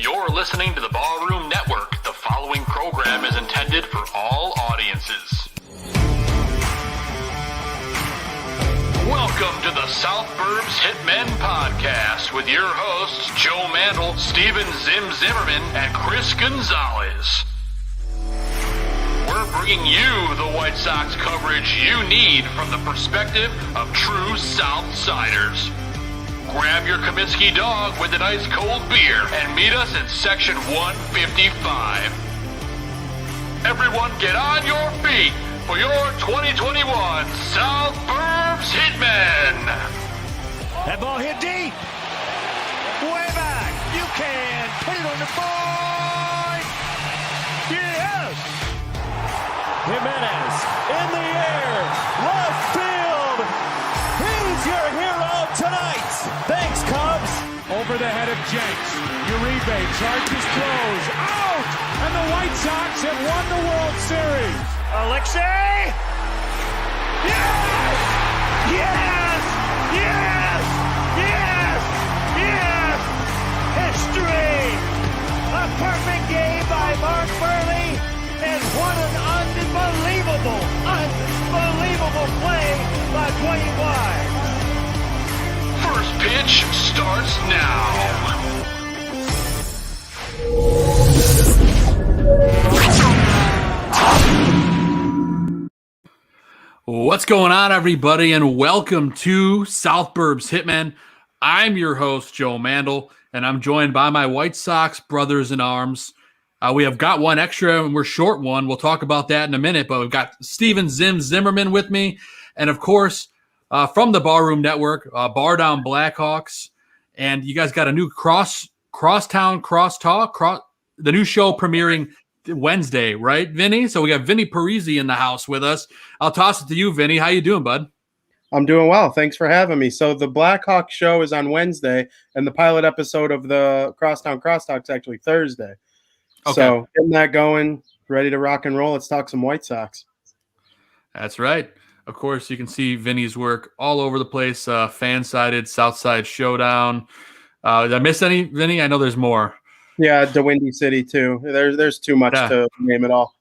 You're listening to the Barroom Network. The following program is intended for all audiences. Welcome to the South Burbs Hitmen podcast with your hosts Joe Mandel, Steven Zim Zimmerman, and Chris Gonzalez. We're bringing you the White Sox coverage you need from the perspective of true Southsiders. Grab your Kaminsky dog with an ice cold beer and meet us in section 155. Everyone get on your feet for your 2021 South Burbs Hitmen. That ball hit deep. Way back. You can put it on the board. Yes. Jimenez in the air. Left field. He's your hero tonight. Thanks, Cubs. Over the head of Jenks. Uribe charges throws. Out. And the White Sox have won the World Series. Alexei. Yes. Yes. Yes. Yes. Yes. History. A perfect game by Mark Burley. And what an unbelievable play by Dwayne Wise. First pitch starts now. What's going on, everybody, and welcome to South Burbs Hitmen. I'm your host, Joe Mandel, and I'm joined by my White Sox brothers in arms. We have got one extra, and we're short one. We'll talk about that in a minute, but we've got Steven Zim Zimmerman with me, and of course, from the Barroom Network, Bar Down Blackhawks, and you guys got a new Crosstown Crosstalk, the new show premiering Wednesday, right, Vinny? So we got Vinny Parisi in the house with us. I'll toss it to you, Vinny. How you doing, bud? I'm doing well. Thanks for having me. So the Blackhawk show is on Wednesday, and the pilot episode of the Crosstown Crosstalk is actually Thursday. Okay. So getting that going, ready to rock and roll. Let's talk some White Sox. That's right. Of course, you can see Vinny's work all over the place. Fan-sided, Southside Showdown. Did I miss any, Vinny? I know there's more. Yeah, the Windy City too. There's too much to name it all.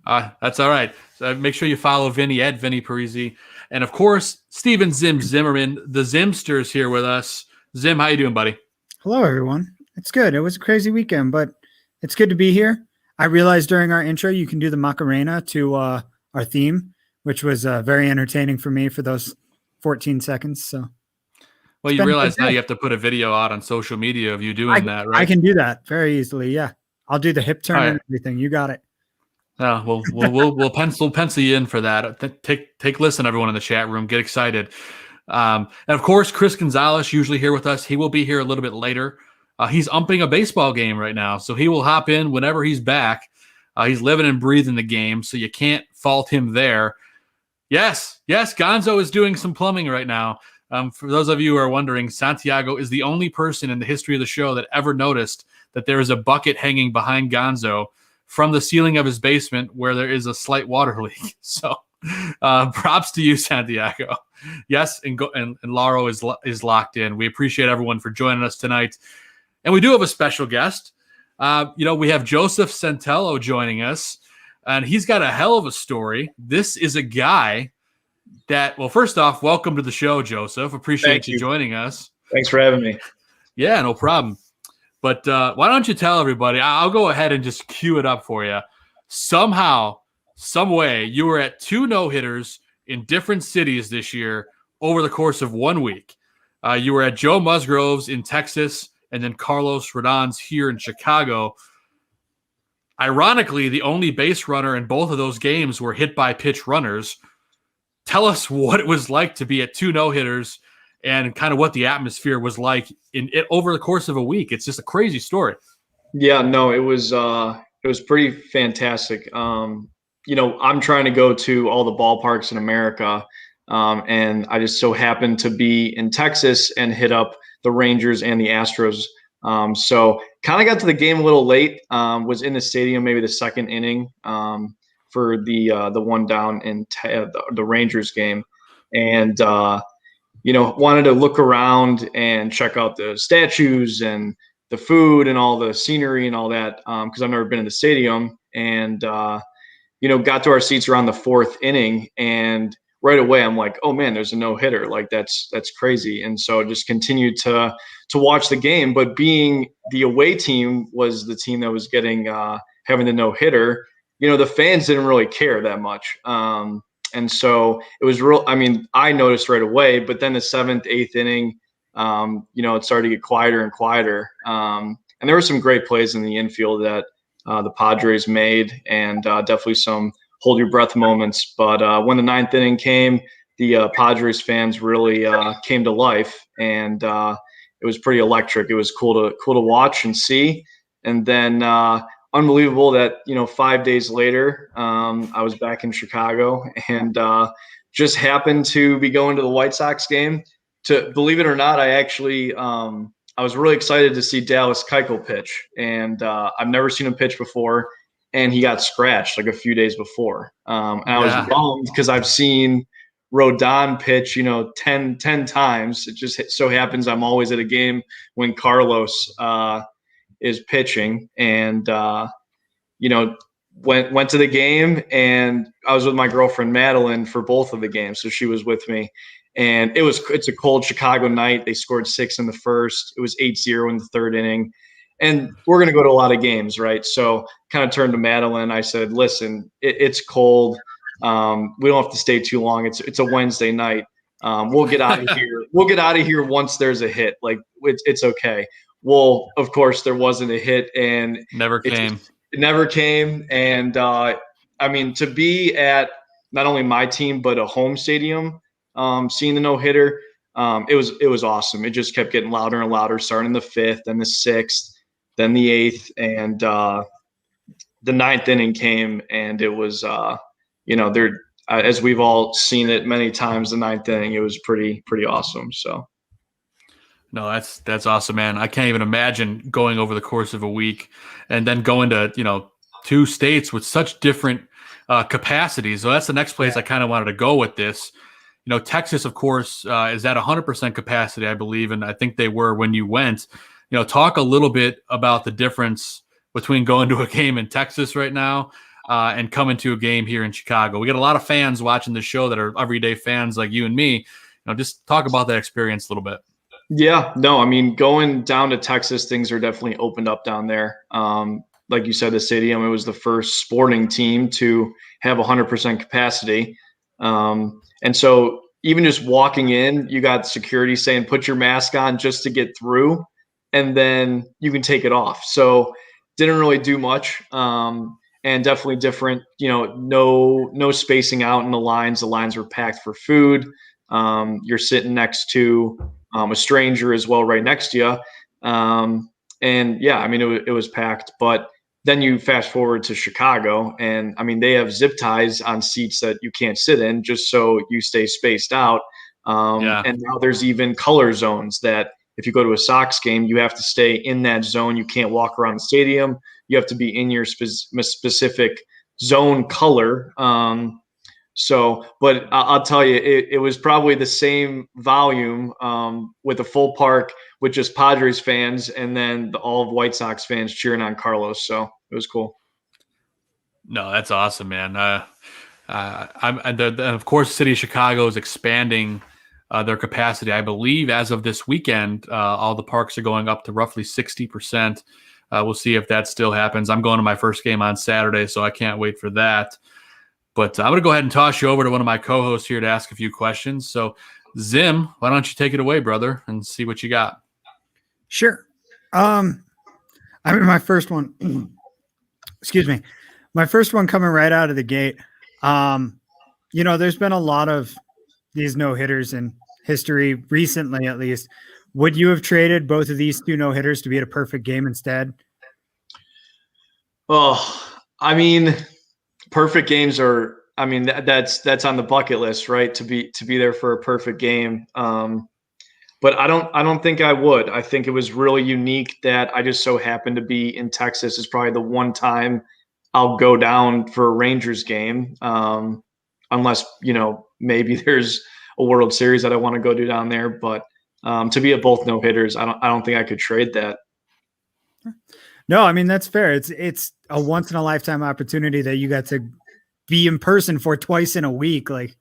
That's all right. So make sure you follow Vinny at Vinny Parisi. And of course, Steven Zim Zimmerman, the Zimster's here with us. Zim, how you doing, buddy? Hello, everyone. It's good. It was a crazy weekend, but it's good to be here. I realized during our intro, you can do the Macarena to our theme, which was very entertaining for me for those 14 seconds. So, well, you realize now you have to put a video out on social media of you doing that, right? I can do that very easily. Yeah, I'll do the hip turn and everything. You got it. Well, we'll pencil you in for that. Take listen, everyone in the chat room. Get excited. And of course, Chris Gonzalez, usually here with us. He will be here a little bit later. He's umping a baseball game right now, so he will hop in whenever he's back. He's living and breathing the game, so you can't fault him there. Yes, Gonzo is doing some plumbing right now. For those of you who are wondering, Santiago is the only person in the history of the show that ever noticed that there is a bucket hanging behind Gonzo from the ceiling of his basement where there is a slight water leak. So props to you, Santiago. Yes, and Laro is locked in. We appreciate everyone for joining us tonight. And we do have a special guest. We have Joseph Centello joining us, and he's got a hell of a story. This is a guy that, well, first off, welcome to the show, Joseph. Appreciate you joining us. Thanks for having me. Yeah, no problem. But why don't you tell everybody? I'll go ahead and just cue it up for you. Somehow, some way, you were at 2 no-hitters in different cities this year over the course of 1 week. You were at Joe Musgrove's in Texas, and then Carlos Rodon's here in Chicago. Ironically, the only base runner in both of those games were hit by pitch runners. Tell us what it was like to be at 2 no-hitters and kind of what the atmosphere was like in it over the course of a week. It's just a crazy story. Yeah, no, it was pretty fantastic. I'm trying to go to all the ballparks in America, and I just so happened to be in Texas and hit up the Rangers and the Astros. So kind of got to the game a little late, was in the stadium, maybe the second inning for the one down in the Rangers game. And, wanted to look around and check out the statues and the food and all the scenery and all that, because I've never been in the stadium, and got to our seats around the fourth inning, and right away I'm like, oh man, there's a no-hitter. Like that's crazy. And so just continued to watch the game. But being the away team was the team that was getting having the no-hitter, the fans didn't really care that much. And so it was real. I mean, I noticed right away, but then the seventh, eighth inning, it started to get quieter and quieter. And there were some great plays in the infield that the Padres made, and definitely some hold your breath moments. But when the ninth inning came, the Padres fans really came to life, and it was pretty electric. It was cool to watch and see. And then unbelievable that 5 days later, I was back in Chicago, and just happened to be going to the White Sox game. To believe it or not, I actually I was really excited to see Dallas Keuchel pitch, and I've never seen him pitch before, and he got scratched like a few days before. And I was bummed because I've seen Rodon pitch, 10 times. It just so happens I'm always at a game when Carlos is pitching, and went to the game, and I was with my girlfriend Madeline for both of the games, so she was with me. And it's a cold Chicago night. They scored 6 in the first. It was 8-0 in the third inning. And we're going to go to a lot of games, right? So kind of turned to Madeline. I said, listen, it's cold. We don't have to stay too long. It's a Wednesday night. We'll get out of here. We'll get out of here once there's a hit. Like it's okay. Well, of course, there wasn't a hit, and it never came. And I mean, to be at not only my team but a home stadium, seeing the no-hitter, it was awesome. It just kept getting louder and louder, starting in the fifth, then the sixth, then the eighth, and the ninth inning came, and it was as we've all seen it many times, the ninth inning, it was pretty awesome. So no, that's awesome, man. I can't even imagine going over the course of a week and then going to 2 states with such different capacities. So that's the next place I kind of wanted to go with this. Texas, of course, is at 100% capacity, I believe, and I think they were when you went. Talk a little bit about the difference between going to a game in Texas right now and coming to a game here in Chicago. We got a lot of fans watching the show that are everyday fans like you and me. Just talk about that experience a little bit. Yeah, no, I mean, going down to Texas, things are definitely opened up down there. Like you said, the stadium, it was the first sporting team to have 100% capacity. And so even just walking in, you got security saying, put your mask on just to get through, and then you can take it off. So didn't really do much. And definitely different, no spacing out in the lines. The lines were packed for food. You're sitting next to a stranger as well, right next to you. And yeah, I mean, it was packed, but then you fast forward to Chicago, and I mean, they have zip ties on seats that you can't sit in just so you stay spaced out. And now there's even color zones that if you go to a Sox game, you have to stay in that zone. You can't walk around the stadium. You have to be in your specific zone color. But I'll tell you, it was probably the same volume with a full park with just Padres fans and then all of White Sox fans cheering on Carlos. So it was cool. No, that's awesome, man. And of course, the city of Chicago is expanding their capacity. I believe as of this weekend, all the parks are going up to roughly 60%. We'll see if that still happens. I'm going to my first game on Saturday, so I can't wait for that. But I'm going to go ahead and toss you over to one of my co-hosts here to ask a few questions. So, Zim, why don't you take it away, brother, and see what you got? Sure. I mean, my first one, excuse me, my first one coming right out of the gate. There's been a lot of these no-hitters in history recently, at least. Would you have traded both of these 2 no-hitters to be at a perfect game instead? Oh, I mean, perfect games are, I mean, that's on the bucket list, right? To be there for a perfect game. But I don't think I would. I think it was really unique that I just so happened to be in Texas. It's probably the one time I'll go down for a Rangers game. Unless, maybe there's a World Series that I want to go do down there, but to be at both no hitters, I don't think I could trade that. No, I mean, that's fair. It's a once in a lifetime opportunity that you got to be in person for twice in a week. Like,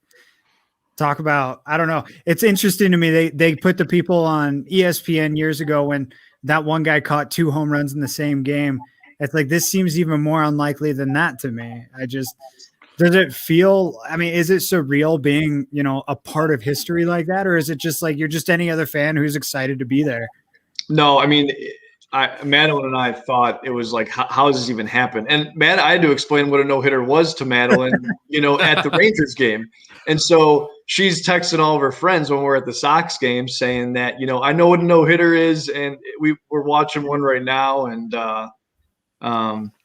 talk about, I don't know. It's interesting to me. They put the people on ESPN years ago when that one guy caught 2 home runs in the same game. It's like, this seems even more unlikely than that to me. Does it feel, I mean, is it surreal being, a part of history like that? Or is it just like, you're just any other fan who's excited to be there? No, I mean, Madeline and I thought it was like, how does this even happen? And I had to explain what a no-hitter was to Madeline, at the Rangers game. And so she's texting all of her friends when we're at the Sox game saying that, I know what a no-hitter is, and we're watching one right now. And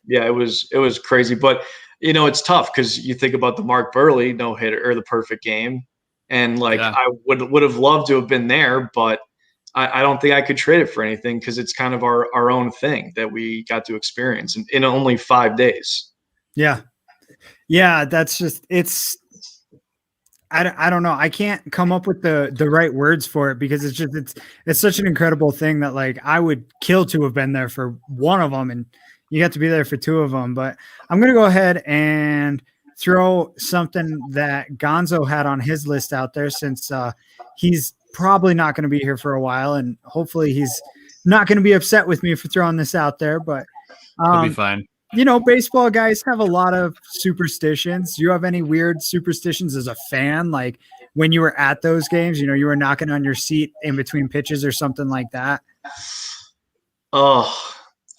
yeah, it was crazy. But, it's tough because you think about the Mark Burley no-hitter or the perfect game. And I would have loved to have been there, but I don't think I could trade it for anything because it's kind of our own thing that we got to experience in only 5 days. Yeah. Yeah. That's just, I don't know. I can't come up with the right words for it because it's such an incredible thing that I would kill to have been there for one of them, and you got to be there for 2 of them. But I'm going to go ahead and throw something that Gonzo had on his list out there, since he's probably not going to be here for a while, and hopefully he's not going to be upset with me for throwing this out there, but he'll be fine. Baseball guys have a lot of superstitions. Do you have any weird superstitions as a fan? Like when you were at those games, you were knocking on your seat in between pitches or something like that? Oh,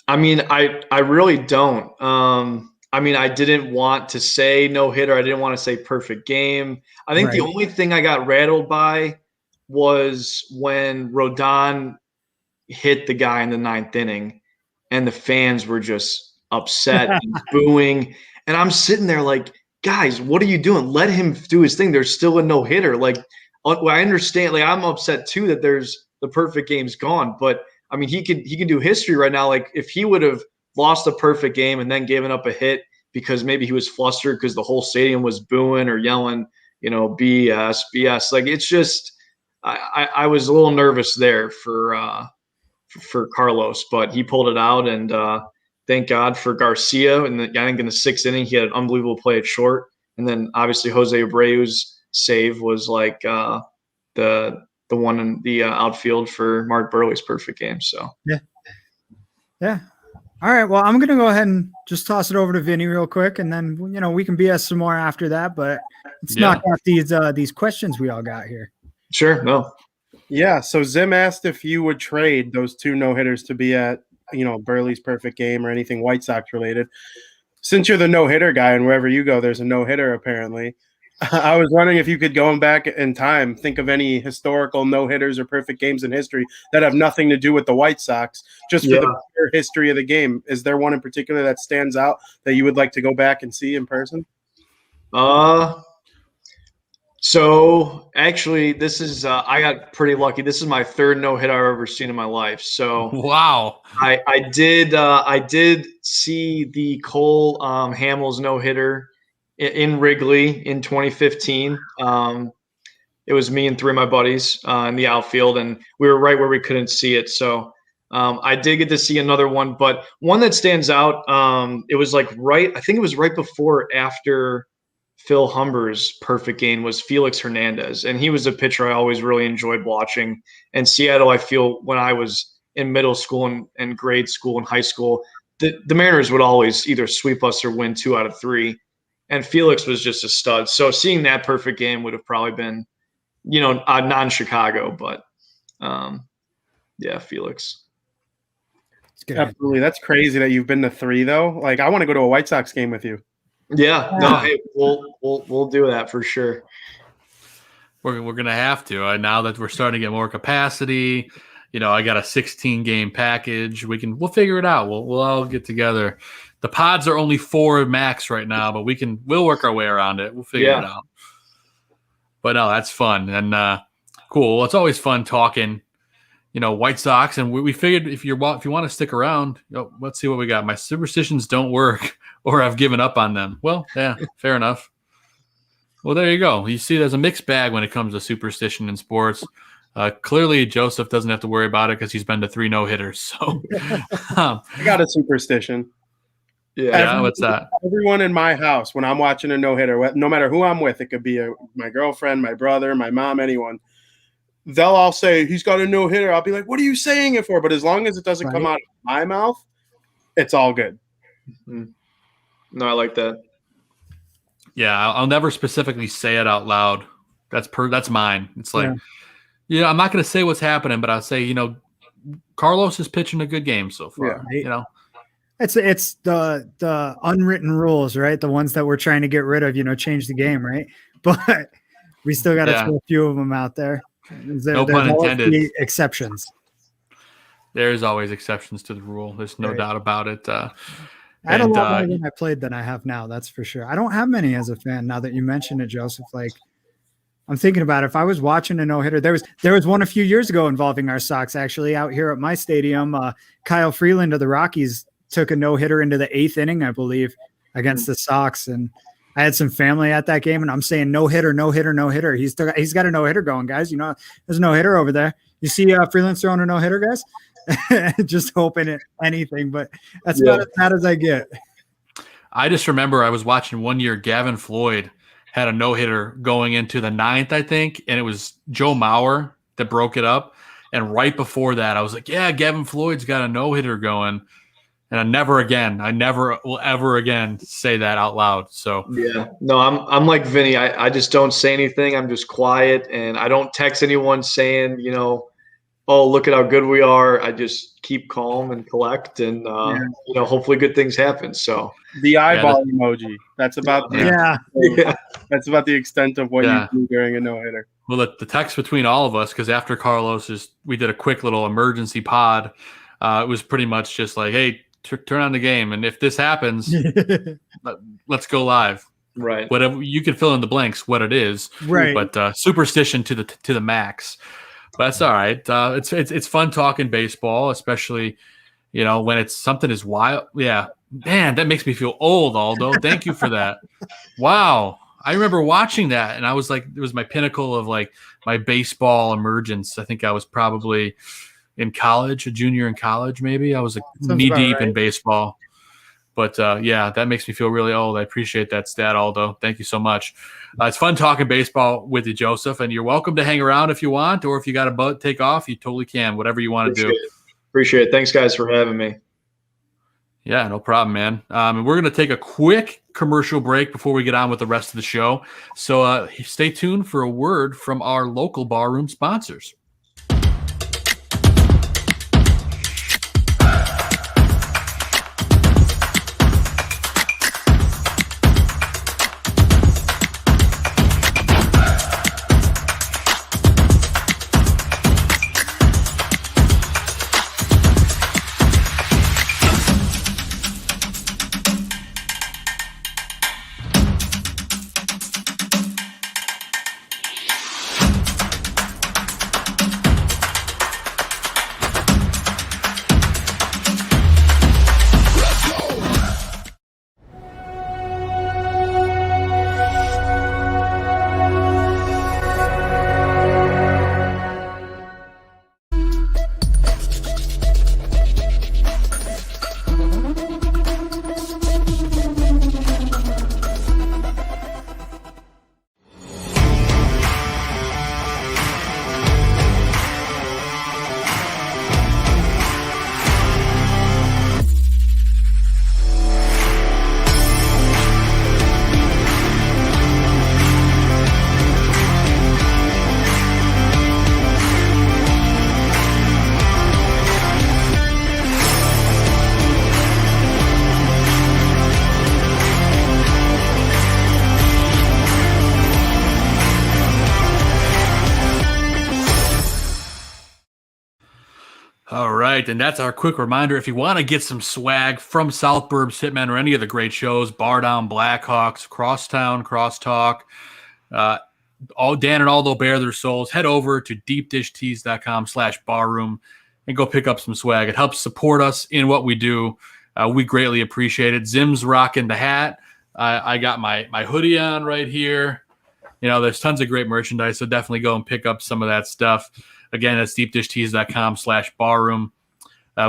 I mean, I really don't. I mean, I didn't want to say no hitter. I didn't want to say perfect game. I think the only thing I got rattled by was when Rodon hit the guy in the 9th inning and the fans were just upset and booing. And I'm sitting there like, guys, what are you doing? Let him do his thing. There's still a no-hitter. Like, I understand. Like, I'm upset too that the perfect game's gone. But I mean, he can do history right now. Like, if he would have lost a perfect game and then given up a hit because maybe he was flustered because the whole stadium was booing or yelling, BS. Like, it's just, I was a little nervous there for Carlos, but he pulled it out, and thank God for Garcia. And I think in the 6th inning, he had an unbelievable play at short, and then obviously Jose Abreu's save was like the one in the outfield for Mark Burley's perfect game. So yeah. All right. Well, I'm gonna go ahead and just toss it over to Vinny real quick, and then we can BS some more after that. But let's knock out these questions we all got here. Sure. No. Yeah. So Zim asked if you would trade those 2 no-hitters to be at, Burley's perfect game or anything White Sox related. Since you're the no-hitter guy and wherever you go, there's a no-hitter apparently. I was wondering if you could go back in time, think of any historical no-hitters or perfect games in history that have nothing to do with the White Sox, just for the pure history of the game. Is there one in particular that stands out that you would like to go back and see in person? So actually, this is I got pretty lucky. This is my 3rd no-hit I've ever seen in my life. So wow, I did see the Cole Hamels no-hitter in Wrigley in 2015. It was me and 3 of my buddies in the outfield, and we were right where we couldn't see it. So I did get to see another one, but one that stands out. It was I think it was right before or after Phil Humber's perfect game was Felix Hernandez. And he was a pitcher I always really enjoyed watching. And Seattle, I feel when I was in middle school and grade school and high school, the Mariners would always either sweep us or win 2 out of 3. And Felix was just a stud. So seeing that perfect game would have probably been, non-Chicago, but yeah, Felix. Absolutely. That's crazy that you've been to 3 though. Like, I want to go to a White Sox game with you. Yeah, no, hey, we'll do that for sure. We're gonna have to now that we're starting to get more capacity. I got a 16-game package. We'll figure it out. We'll all get together. The pods are only 4 max right now, but we'll work our way around it. We'll figure it out. But no, that's fun and cool. Well, it's always fun talking, White Sox, and we figured if you want to stick around, let's see what we got. My superstitions don't work, or I've given up on them. Well, yeah, fair enough. Well, there you go. You see, there's a mixed bag when it comes to superstition in sports. Clearly, Joseph doesn't have to worry about it because he's been to 3 no-hitters. So, I got a superstition. Yeah, what's that? Everyone in my house, when I'm watching a no-hitter, no matter who I'm with, it could be my girlfriend, my brother, my mom, anyone. They'll all say, he's got a no-hitter. I'll be like, what are you saying it for? But as long as it doesn't come out of my mouth, it's all good. No, I like that. Yeah, I'll never specifically say it out loud. That's mine. It's like, I'm not going to say what's happening, but I'll say, Carlos is pitching a good game so far. Yeah. It's the unwritten rules, right? The ones that we're trying to get rid of, change the game, right? But we still got to throw a few of them out there. No pun intended. Exceptions. There's always exceptions to the rule. There's no doubt about it. I had a lot more than I played than I have now. That's for sure. I don't have many as a fan now that you mentioned it, Joseph. Like, I'm thinking about it. If I was watching a no-hitter, there was one a few years ago involving our Sox, actually, out here at my stadium. Kyle Freeland of the Rockies took a no-hitter into the 8th inning, I believe, against the Sox. And I had some family at that game, and I'm saying no-hitter, no-hitter, no-hitter. He's got a no-hitter going, guys. There's a no-hitter over there. You see Freeland throwing a no-hitter, guys? Just hoping it anything, but that's about as bad as I get. I just remember I was watching one year Gavin Floyd had a no-hitter going into the 9th, I think, and it was Joe Mauer that broke it up. And right before that, I was like, yeah, Gavin Floyd's got a no-hitter going. And I never will ever again say that out loud. So no, I'm like Vinny. I just don't say anything. I'm just quiet, and I don't text anyone saying, oh, look at how good we are. I just keep calm and collect, and hopefully good things happen. So the eyeball emoji. That's about that's about the extent of what you do during a no-hitter. Well, the text between all of us, because after Carlos we did a quick little emergency pod. It was pretty much just like, hey, turn on the game, and if this happens, let's go live. Right. Whatever, you can fill in the blanks what it is. Right. But superstition to the max. But that's all right. It's fun talking baseball, especially when it's something as wild. Yeah, man, that makes me feel old, Aldo. Thank you for that. Wow, I remember watching that, and I was like, it was my pinnacle of like my baseball emergence. I think I was probably in college, a junior in college, maybe. I was knee deep in baseball. But that makes me feel really old. I appreciate that stat, Aldo. Thank you so much. It's fun talking baseball with you, Joseph, and you're welcome to hang around if you want, or if you got a take off, you totally can. Whatever you want to do. Appreciate it. Thanks, guys, for having me. Yeah, no problem, man. And we're going to take a quick commercial break before we get on with the rest of the show. So stay tuned for a word from our local barroom sponsors. All right, and that's our quick reminder. If you want to get some swag from South Burbs, Hitmen, or any of the great shows, Bar Down, Blackhawks, Crosstown, Crosstalk, all Dan and Aldo bare their souls, head over to deepdishtees.com/barroom and go pick up some swag. It helps support us in what we do. We greatly appreciate it. Zim's rocking the hat. I got my hoodie on right here. There's tons of great merchandise, so definitely go and pick up some of that stuff. Again, that's deepdishtees.com/barroom.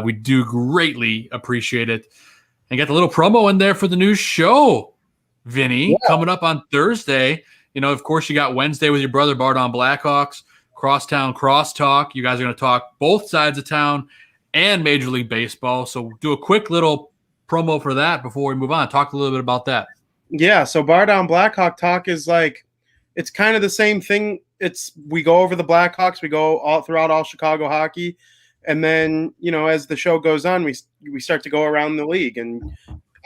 We do greatly appreciate it. And get the little promo in there for the new show, Vinny, coming up on Thursday. Of course, you got Wednesday with your brother Bart on Blackhawks, Crosstown Crosstalk. You guys are going to talk both sides of town and Major League Baseball. So do a quick little promo for that before we move on. Talk a little bit about that. Yeah, so Bar Down Blackhawk Talk is it's kind of the same thing. We go over the Blackhawks, we go all throughout all Chicago hockey, and then as the show goes on, we start to go around the league. And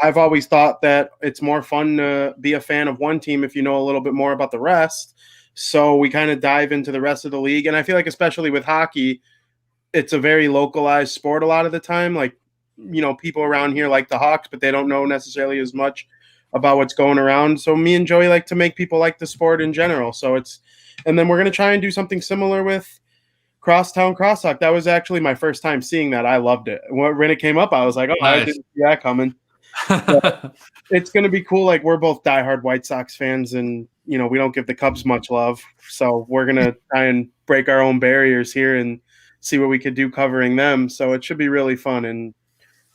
I've always thought that it's more fun to be a fan of one team if you know a little bit more about the rest. So we kind of dive into the rest of the league, and I feel like especially with hockey, it's a very localized sport a lot of the time. People around here like the Hawks, but they don't know necessarily as much about what's going around. So me and Joey like to make people like the sport in general. And then we're going to try and do something similar with Crosstown Crosstalk. That was actually my first time seeing that. I loved it. When it came up, I was like, oh, nice. I didn't see that coming. It's going to be cool. We're both diehard White Sox fans, and, we don't give the Cubs much love. So we're going to try and break our own barriers here and see what we could do covering them. So it should be really fun. And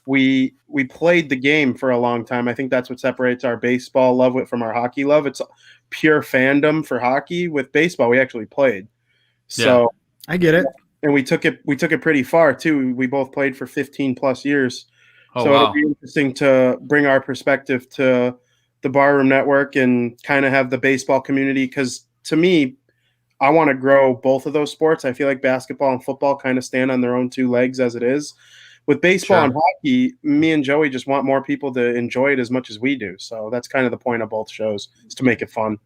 we played the game for a long time. I think that's what separates our baseball love from our hockey love. It's pure fandom for hockey. With baseball, we actually played. So yeah, I get it. And we took it pretty far too. We both played for 15 plus years. Oh, so wow. It'll be interesting to bring our perspective to the Barroom Network and kind of have the baseball community. Because to me, I want to grow both of those sports. I feel like basketball and football kind of stand on their own two legs as it is. With baseball and hockey, me and Joey just want more people to enjoy it as much as we do. So that's kind of the point of both shows, is to make it fun.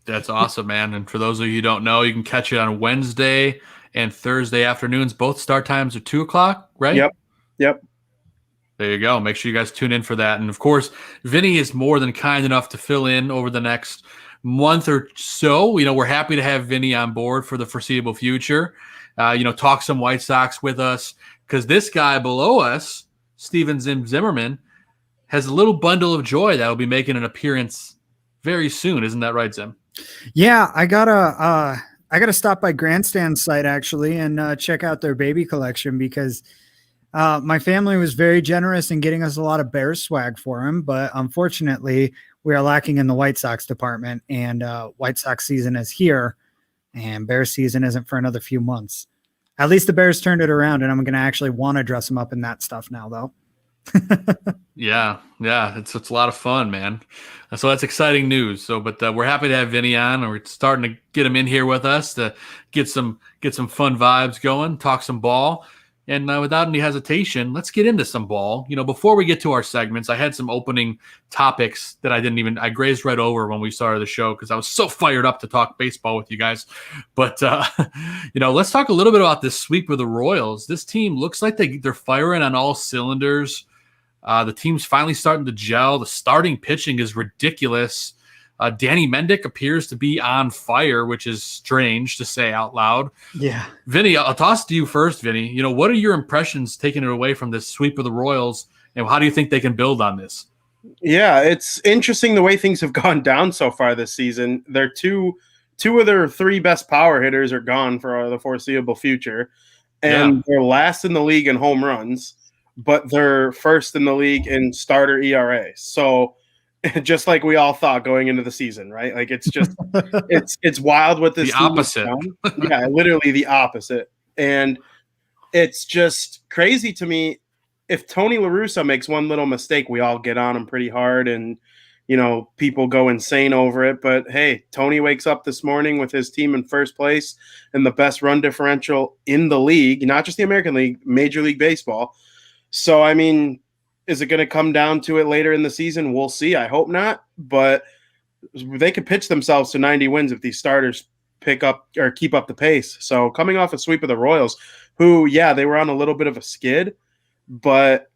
That's awesome, man. And for those of you who don't know, you can catch it on Wednesday and Thursday afternoons. Both start times are 2:00, right? Yep. There you go. Make sure you guys tune in for that. And, of course, Vinny is more than kind enough to fill in over the next month or so. We're happy to have Vinny on board for the foreseeable future. Talk some White Sox with us, because this guy below us, Steven Zimmerman, has a little bundle of joy that will be making an appearance very soon. Isn't that right, Zim? Yeah, I gotta stop by Grandstand site actually and check out their baby collection, because my family was very generous in getting us a lot of Bears swag for him, but unfortunately we are lacking in the White Sox department, and White Sox season is here, and Bears season isn't for another few months. At least the Bears turned it around, and I'm going to actually want to dress them up in that stuff now, though. Yeah, it's a lot of fun, man. So that's exciting news. So, but we're happy to have Vinny on, and we're starting to get him in here with us to get some fun vibes going, talk some ball. And without any hesitation, let's get into some ball. Before we get to our segments, I had some opening topics that I grazed right over when we started the show, because I was so fired up to talk baseball with you guys. But, let's talk a little bit about this sweep of the Royals. This team looks like they're firing on all cylinders. The team's finally starting to gel. The starting pitching is ridiculous. Danny Mendick appears to be on fire, which is strange to say out loud. Yeah. Vinny, I'll toss to you first, Vinny. What are your impressions taking it away from this sweep of the Royals, and how do you think they can build on this? Yeah, it's interesting the way things have gone down so far this season. They're two of their three best power hitters are gone for the foreseeable future, and they're last in the league in home runs, but they're first in the league in starter ERA. So just like we all thought going into the season, right? It's just it's wild what this the opposite. Yeah, literally the opposite. And it's just crazy to me. If Tony La Russa makes one little mistake, we all get on him pretty hard, and people go insane over it. But hey, Tony wakes up this morning with his team in first place and the best run differential in the league, not just the American League, Major League Baseball. So I mean, is it going to come down to it later in the season? We'll see. I hope not, but they could pitch themselves to 90 wins if these starters pick up or keep up the pace. So coming off a sweep of the Royals, who, they were on a little bit of a skid, but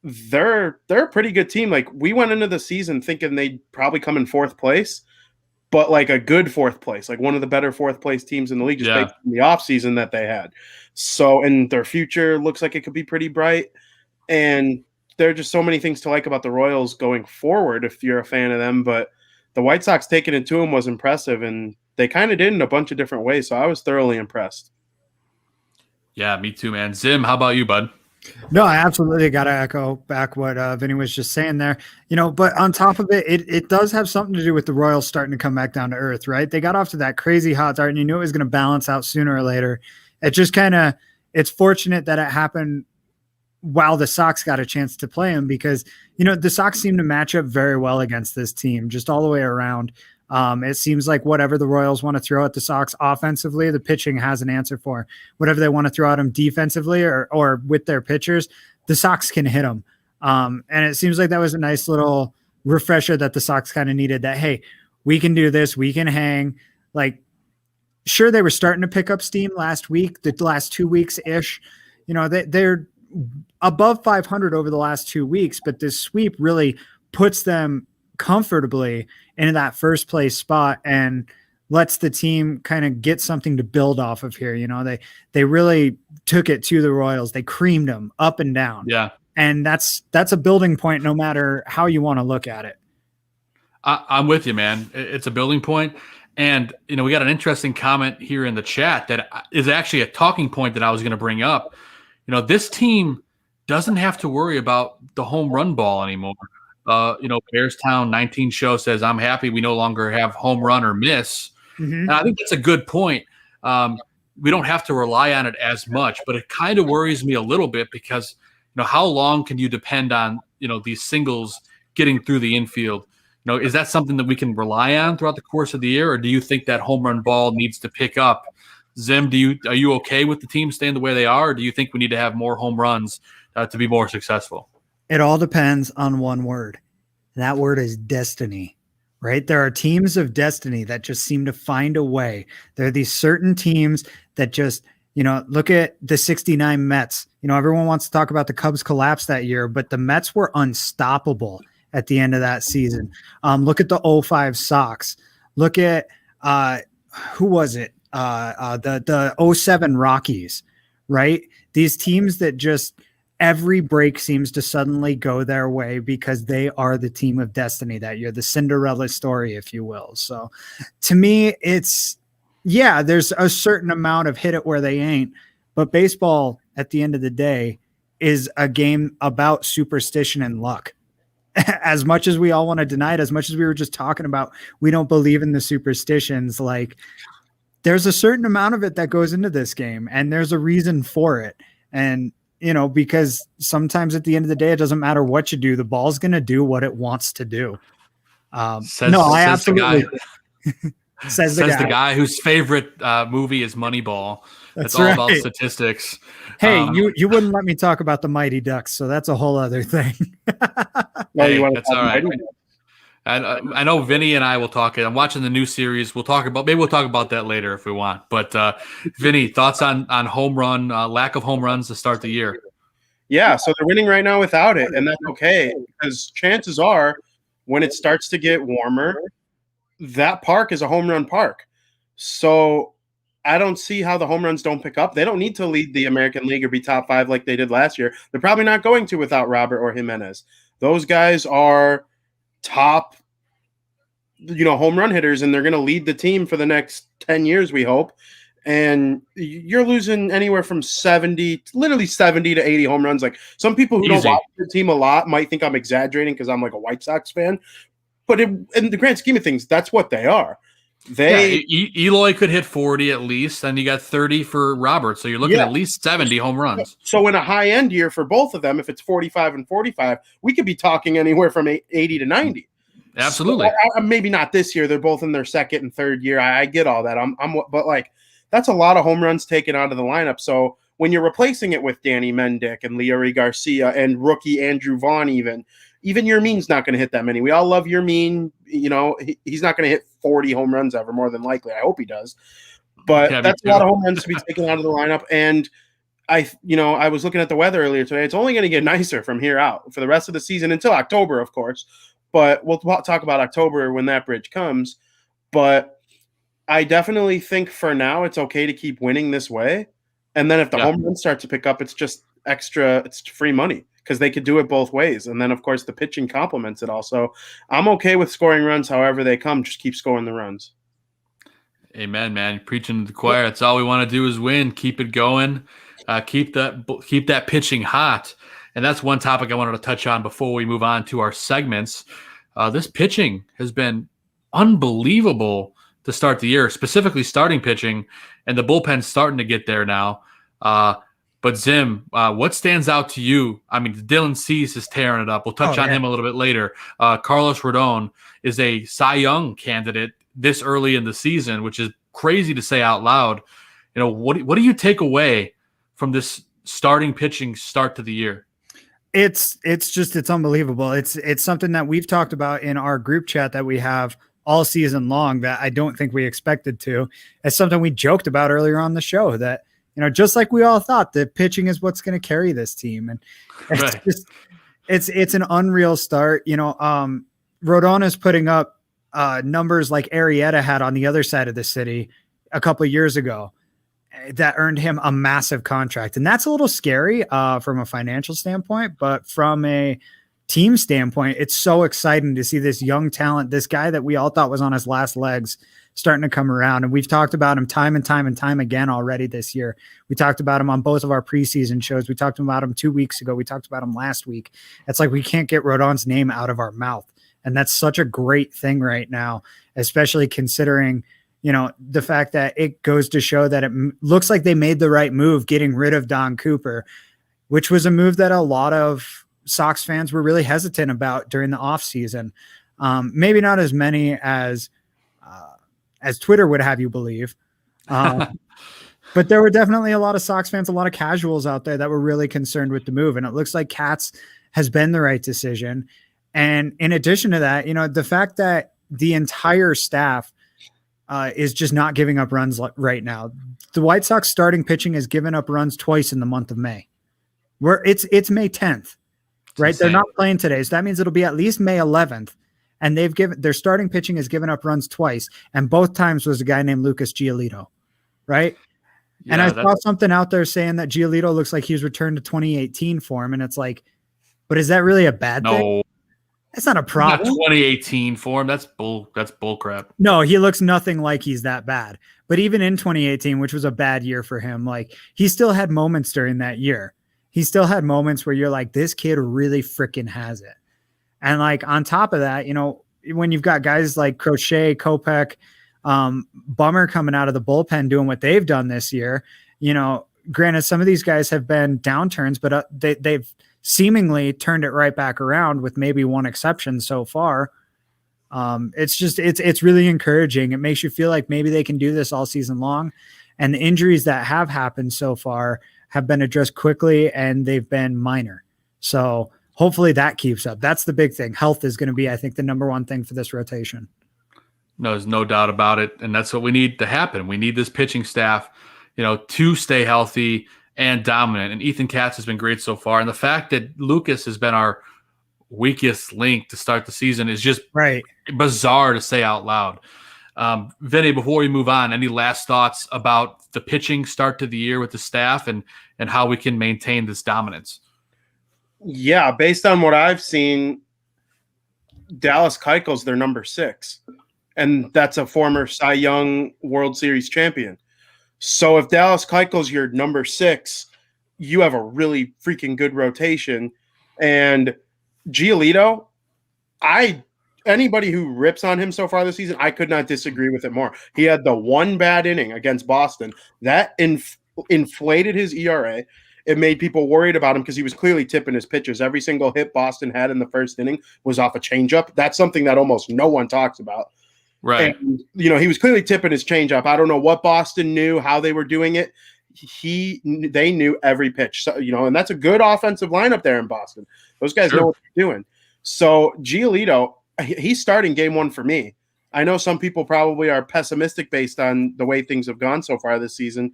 they're a pretty good team. We went into the season thinking they'd probably come in fourth place, but a good fourth place, one of the better fourth place teams in the league, just based on the offseason that they had. So, and their future looks like it could be pretty bright. And there are just so many things to like about the Royals going forward if you're a fan of them. But the White Sox taking it to them was impressive, and they kind of did in a bunch of different ways. So I was thoroughly impressed. Yeah, me too, man. Zim, how about you, bud? No, I absolutely got to echo back what Vinny was just saying there. But on top of it, it does have something to do with the Royals starting to come back down to earth, right? They got off to that crazy hot start, and you knew it was going to balance out sooner or later. It just it's fortunate that it happened while the Sox got a chance to play him, because the Sox seem to match up very well against this team, just all the way around. It seems like whatever the Royals want to throw at the Sox offensively, the pitching has an answer for. Whatever they want to throw at them defensively or with their pitchers, the Sox can hit them. And it seems like that was a nice little refresher that the Sox kind of needed, that, hey, we can do this. We can hang. Like, sure, they were starting to pick up steam last week, the last 2 weeks-ish. They're above 500 over the last 2 weeks, but this sweep really puts them comfortably into that first place spot and lets the team kind of get something to build off of here. They really took it to the Royals. They creamed them up and down. Yeah. And that's a building point, no matter how you want to look at it. I'm with you, man. It's a building point. And, we got an interesting comment here in the chat that is actually a talking point that I was going to bring up. This team doesn't have to worry about the home run ball anymore. Bearstown 19 show says, I'm happy we no longer have home run or miss. Mm-hmm. And I think that's a good point. We don't have to rely on it as much, but it kind of worries me a little bit because, how long can you depend on, these singles getting through the infield? Is that something that we can rely on throughout the course of the year, or do you think that home run ball needs to pick up? Zim, are you okay with the team staying the way they are, or do you think we need to have more home runs to be more successful? It all depends on one word. That word is destiny, right? There are teams of destiny that just seem to find a way. There are these certain teams that just, look at the 69 Mets. Everyone wants to talk about the Cubs collapse that year, but the Mets were unstoppable at the end of that season. Look at the 05 Sox. Look at, who was it? The 07 Rockies, right? These teams that just, every break seems to suddenly go their way because they are the team of destiny that year, the Cinderella story, if you will. So to me, there's a certain amount of hit it where they ain't, but baseball at the end of the day is a game about superstition and luck. As much as we all want to deny it, as much as we were just talking about, we don't believe in the superstitions. Like, there's a certain amount of it that goes into this game, and there's a reason for it. And, because sometimes at the end of the day, it doesn't matter what you do. The ball's going to do what it wants to do. I absolutely. Says the guy whose favorite movie is Moneyball. It's all about statistics. Hey, you wouldn't let me talk about the Mighty Ducks, so that's a whole other thing. That's all right. And I know Vinny and I will talk. I'm watching the new series. We'll talk about that later if we want. But Vinny, thoughts on home run lack of home runs to start the year? Yeah, so they're winning right now without it, and that's okay because chances are when it starts to get warmer, that park is a home run park. So I don't see how the home runs don't pick up. They don't need to lead the American League or be top 5 like they did last year. They're probably not going to without Robert or Jimenez. Those guys are top, home run hitters, and they're going to lead the team for the next 10 years, we hope. And you're losing anywhere from 70 to 80 home runs. Like, some people who don't watch the team a lot might think I'm exaggerating because I'm like a White Sox fan. But in the grand scheme of things, that's what they are. Eloy could hit 40 at least, and you got 30 for Robert. So you're looking at least 70 home runs. So in a high-end year for both of them, if it's 45 and 45, we could be talking anywhere from 80 to 90. Absolutely. So, maybe not this year. They're both in their second and third year. I get all that. But like, that's a lot of home runs taken out of the lineup. So when you're replacing it with Danny Mendick and Leary Garcia and rookie Andrew Vaughn, even Yermin's not going to hit that many. We all love Yermin. He's not going to hit 40 home runs ever, more than likely. I hope he does. But that's a lot of home runs to be taken out of the lineup. And I was looking at the weather earlier today. It's only going to get nicer from here out for the rest of the season until October, of course. But we'll talk about October when that bridge comes. But I definitely think for now it's okay to keep winning this way. And then if the home runs start to pick up, it's just it's free money because they could do it both ways. And then, of course, the pitching complements it also. I'm okay with scoring runs however they come. Just keep scoring the runs. Amen, man. Preaching to the choir. That's all we want to do is win. Keep it going. Keep that pitching hot. And that's one topic I wanted to touch on before we move on to our segments. This pitching has been unbelievable to start the year, specifically starting pitching, and the bullpen's starting to get there now. But Zim, what stands out to you? I mean, Dylan Cease is tearing it up. We'll touch on him a little bit later. Carlos Rodon is a Cy Young candidate this early in the season, which is crazy to say out loud. You know, what do you take away from this starting pitching start to the year? It's unbelievable. It's something that we've talked about in our group chat that we have all season long that I don't think we expected to. It's something we joked about earlier on the show that, you know, just like we all thought that pitching is what's going to carry this team. And it's an unreal start. You know, Rodon is putting up numbers like Arrieta had on the other side of the city a couple of years ago that earned him a massive contract. And that's a little scary from a financial standpoint, but from a team standpoint, it's so exciting to see this young talent, this guy that we all thought was on his last legs, starting to come around. And we've talked about him time and time again already this year. We talked about him on both of our preseason shows. We talked about him 2 weeks ago. We talked about him last week. It's like we can't get Rodon's name out of our mouth. And that's such a great thing right now, especially considering, you know, the fact that it goes to show that it looks like they made the right move getting rid of Don Cooper, which was a move that a lot of Sox fans were really hesitant about during the offseason. Maybe not as many as Twitter would have you believe. But there were definitely a lot of Sox fans, a lot of casuals out there that were really concerned with the move. And it looks like Katz has been the right decision. And in addition to that, you know, the fact that the entire staff is just not giving up runs right now. The White Sox starting pitching has given up runs twice in the month of May. It's May 10th, right? They're not playing today. So that means it'll be at least May 11th. And their starting pitching has given up runs twice. And both times was a guy named Lucas Giolito, right? Yeah, and I saw something out there saying that Giolito looks like he's returned to 2018 form. And it's like, but is that really a bad thing? That's not a problem. Not 2018 form. That's bull crap. No, he looks nothing like he's that bad. But even in 2018, which was a bad year for him, like he still had moments during that year. He still had moments where you're like, this kid really freaking has it. And like on top of that, you know, when you've got guys like Crochet, Kopech, Bummer coming out of the bullpen doing what they've done this year, you know, granted, some of these guys have been downturns, but they've seemingly turned it right back around with maybe one exception so far. It's really encouraging. It makes you feel like maybe they can do this all season long. And the injuries that have happened so far have been addressed quickly and they've been minor. So hopefully that keeps up. That's the big thing. Health is going to be, I think, the number one thing for this rotation. No, there's no doubt about it. And that's what we need to happen. We need this pitching staff, you know, to stay healthy and dominant. And Ethan Katz has been great so far. And the fact that Lucas has been our weakest link to start the season is just bizarre to say out loud. Vinny, before we move on, any last thoughts about the pitching start to the year with the staff and how we can maintain this dominance? Yeah, based on what I've seen, Dallas Keuchel's their number 6. And that's a former Cy Young World Series champion. So if Dallas Keuchel's your number 6, you have a really freaking good rotation. And Giolito, anybody who rips on him so far this season, I could not disagree with it more. He had the one bad inning against Boston that inflated his ERA. It made people worried about him because he was clearly tipping his pitches. Every single hit Boston had in the first inning was off a changeup. That's something that almost no one talks about. Right. And, you know, he was clearly tipping his changeup. I don't know what Boston knew, how they were doing it. They knew every pitch. So, you know, and that's a good offensive lineup there in Boston. Those guys know what they're doing. So Giolito, he's starting game 1 for me. I know some people probably are pessimistic based on the way things have gone so far this season.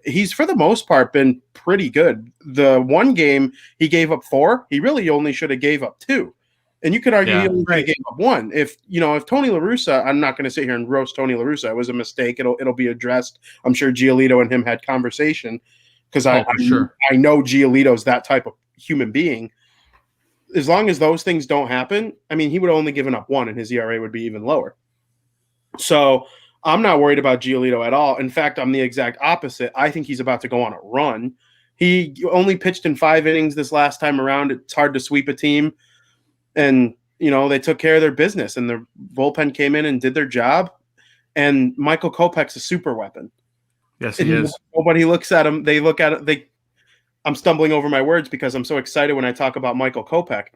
He's, for the most part, been pretty good. The one game he gave up 4, he really only should have gave up 2. And you could argue he only gave up 1. If Tony La Russa, I'm not going to sit here and roast Tony La Russa. It was a mistake. It'll be addressed. I'm sure Giolito and him had conversation because I know Giolito's that type of human being. As long as those things don't happen, I mean, he would have only given up 1 and his ERA would be even lower. So I'm not worried about Giolito at all. In fact, I'm the exact opposite. I think he's about to go on a run. He only pitched in 5 innings this last time around. It's hard to sweep a team. And, they took care of their business, and the bullpen came in and did their job. And Michael Kopech's a super weapon. Yes, he is. Nobody looks at him. They look at it. I'm stumbling over my words because I'm so excited when I talk about Michael Kopech.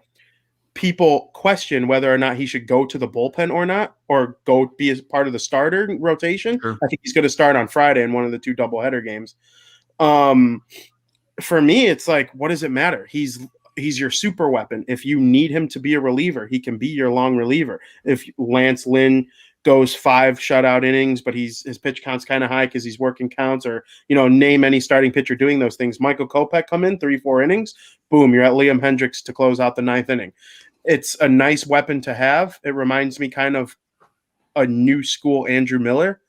People question whether or not he should go to the bullpen or not, or go be as part of the starter rotation. Sure. I think he's going to start on Friday in one of the 2 doubleheader games. For me, it's like, what does it matter? He's your super weapon. If you need him to be a reliever, he can be your long reliever. If Lance Lynn goes 5 shutout innings, but his pitch count's kind of high because he's working counts, or name any starting pitcher doing those things. Michael Kopech come in 3-4 innings, boom, you're at Liam Hendricks to close out the 9th inning. It's a nice weapon to have. It reminds me kind of a new school Andrew Miller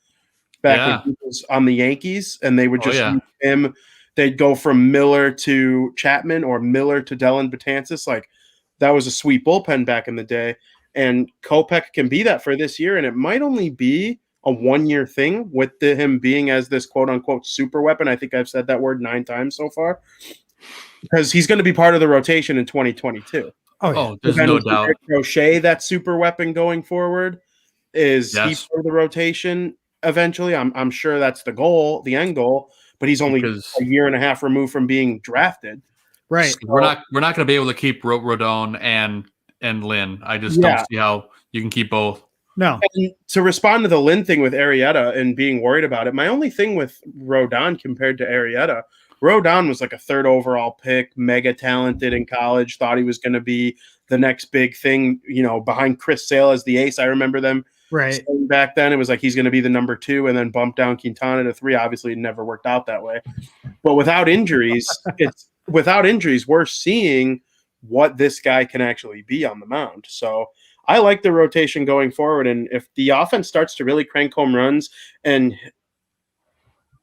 back when he was on the Yankees, and they would just use him. They'd go from Miller to Chapman or Miller to Dellin Betances. Like, that was a sweet bullpen back in the day. And Kopech can be that for this year, and it might only be a 1-year thing with him being as this quote-unquote super weapon. I think I've said that word 9 times so far, because he's going to be part of the rotation in 2022. Oh, there's no doubt. Crochet, that super weapon going forward, is he part of the rotation eventually? I'm sure that's the goal, the end goal, but he's only a year and a half removed from being drafted. Right. So we're not going to be able to keep Rodon and Lynn. I just don't see how you can keep both. No. And to respond to the Lynn thing with Arrieta and being worried about it, my only thing with Rodon compared to Arrieta, Rodon was like a 3rd overall pick, mega talented in college, thought he was going to be the next big thing, behind Chris Sale as the ace. I remember them saying back then. It was like he's going to be the number 2 and then bump down Quintana to 3. Obviously, it never worked out that way. But without injuries, we're seeing what this guy can actually be on the mound. So I like the rotation going forward. And if the offense starts to really crank home runs, and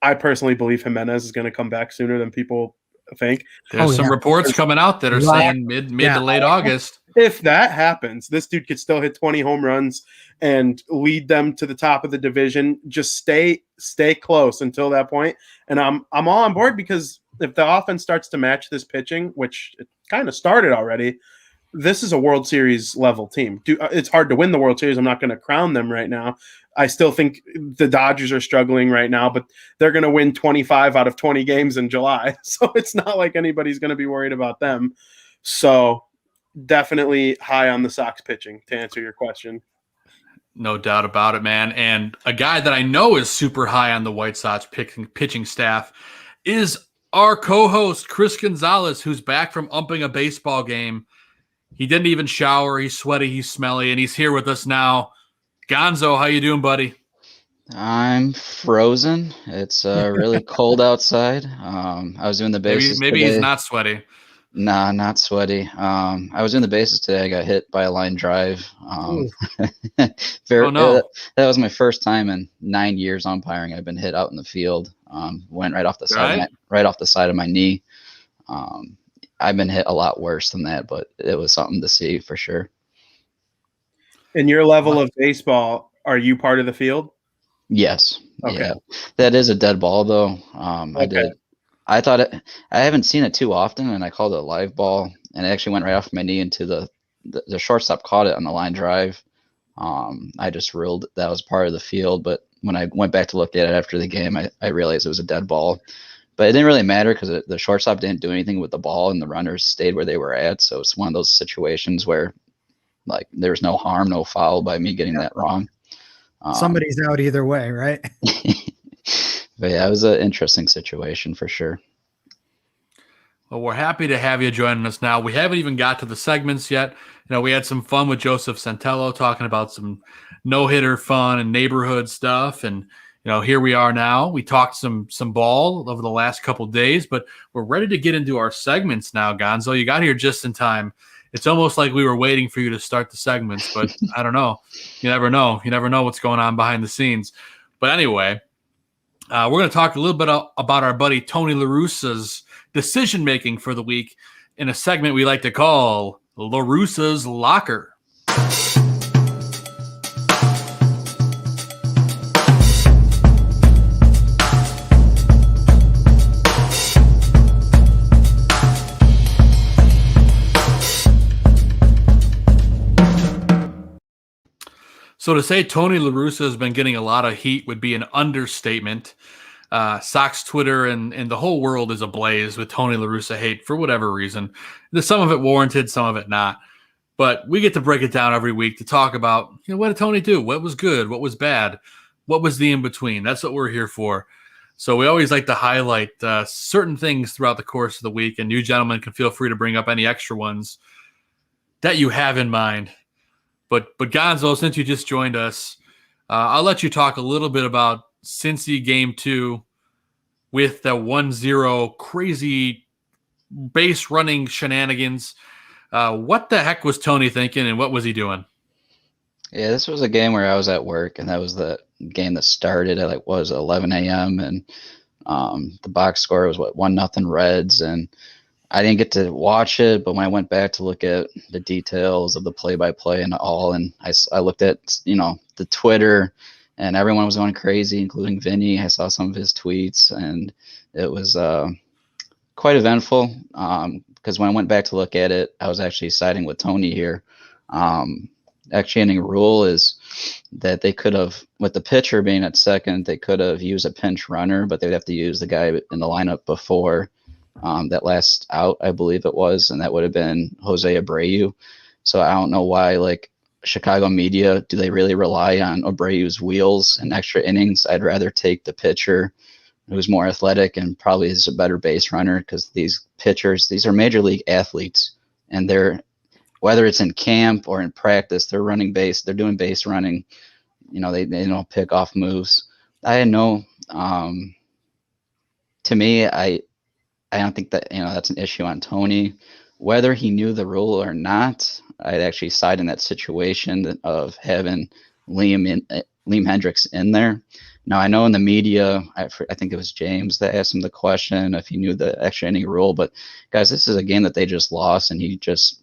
I personally believe Jimenez is going to come back sooner than people think. There's some reports coming out that are saying mid to late August. If that happens, this dude could still hit 20 home runs and lead them to the top of the division. Just stay close until that point. And I'm all on board, because if the offense starts to match this pitching, which it kind of started already, this is a World Series level team. It's hard to win the World Series. I'm not going to crown them right now. I still think the Dodgers are struggling right now, but they're going to win 25 out of 20 games in July. So it's not like anybody's going to be worried about them. So definitely high on the Sox pitching, to answer your question. No doubt about it, man. And a guy that I know is super high on the White Sox pitching staff is our co-host, Chris Gonzalez, who's back from umping a baseball game. He didn't even shower. He's sweaty. He's smelly, and he's here with us now. Gonzo, how you doing, buddy? I'm frozen. It's really cold outside. I was doing the bases Maybe today. He's not sweaty. Nah, not sweaty. I was doing the bases today. I got hit by a line drive. Oh, no. That was my first time in 9 years umpiring. I've been hit out in the field. Went right off the side of my knee. I've been hit a lot worse than that, but it was something to see for sure. In your level of baseball, are you part of the field? Yes. Okay. Yeah. That is a dead ball, though. I thought it. I haven't seen it too often, and I called it a live ball, and it actually went right off my knee into the shortstop. Caught it on the line drive. I just ruled that was part of the field, but when I went back to look at it after the game, I realized it was a dead ball. But it didn't really matter because the shortstop didn't do anything with the ball, and the runners stayed where they were at. So it's one of those situations where, like, there's no harm, no foul by me getting that wrong. Somebody's out either way, right? But yeah, it was an interesting situation for sure. Well, we're happy to have you joining us now. We haven't even got to the segments yet. We had some fun with Joseph Santello talking about some no-hitter fun and neighborhood stuff. And, here we are now. We talked some ball over the last couple of days, but we're ready to get into our segments now, Gonzo. You got here just in time. It's almost like we were waiting for you to start the segments, but I don't know. You never know. You never know what's going on behind the scenes. But anyway, we're going to talk a little bit about our buddy Tony La Russa's decision-making for the week in a segment we like to call La Russa's Locker. So to say Tony La Russa has been getting a lot of heat would be an understatement. Sox Twitter and the whole world is ablaze with Tony La Russa hate for whatever reason. There's some of it warranted, some of it not. But we get to break it down every week to talk about, what did Tony do? What was good? What was bad? What was the in-between? That's what we're here for. So we always like to highlight certain things throughout the course of the week, and you gentlemen can feel free to bring up any extra ones that you have in mind. But Gonzo, since you just joined us, I'll let you talk a little bit about Cincy Game 2 with the 1-0 crazy base running shenanigans. What the heck was Tony thinking, and what was he doing? Yeah, this was a game where I was at work, and that was the game that started at 11 a.m. and the box score was 1-0 Reds, and I didn't get to watch it, but when I went back to look at the details of the play-by-play and all, and I looked at the Twitter, and everyone was going crazy, including Vinny. I saw some of his tweets, and it was quite eventful. Because when I went back to look at it, I was actually siding with Tony here. Actually, any rule is that they could have, with the pitcher being at second, they could have used a pinch runner, but they would have to use the guy in the lineup before that last out, I believe it was, and that would have been Jose Abreu. So I don't know why, Chicago media, do they really rely on Abreu's wheels and extra innings? I'd rather take the pitcher who's more athletic and probably is a better base runner, because these pitchers, these are major league athletes, and they're, whether it's in camp or in practice, they're running base, they're doing base running. They don't pick off moves. I had no, to me, I don't think that, that's an issue on Tony. Whether he knew the rule or not, I'd actually side in that situation of having Liam Hendricks in there. Now, I know in the media, I think it was James that asked him the question if he knew the extra inning rule. But, guys, this is a game that they just lost, and he just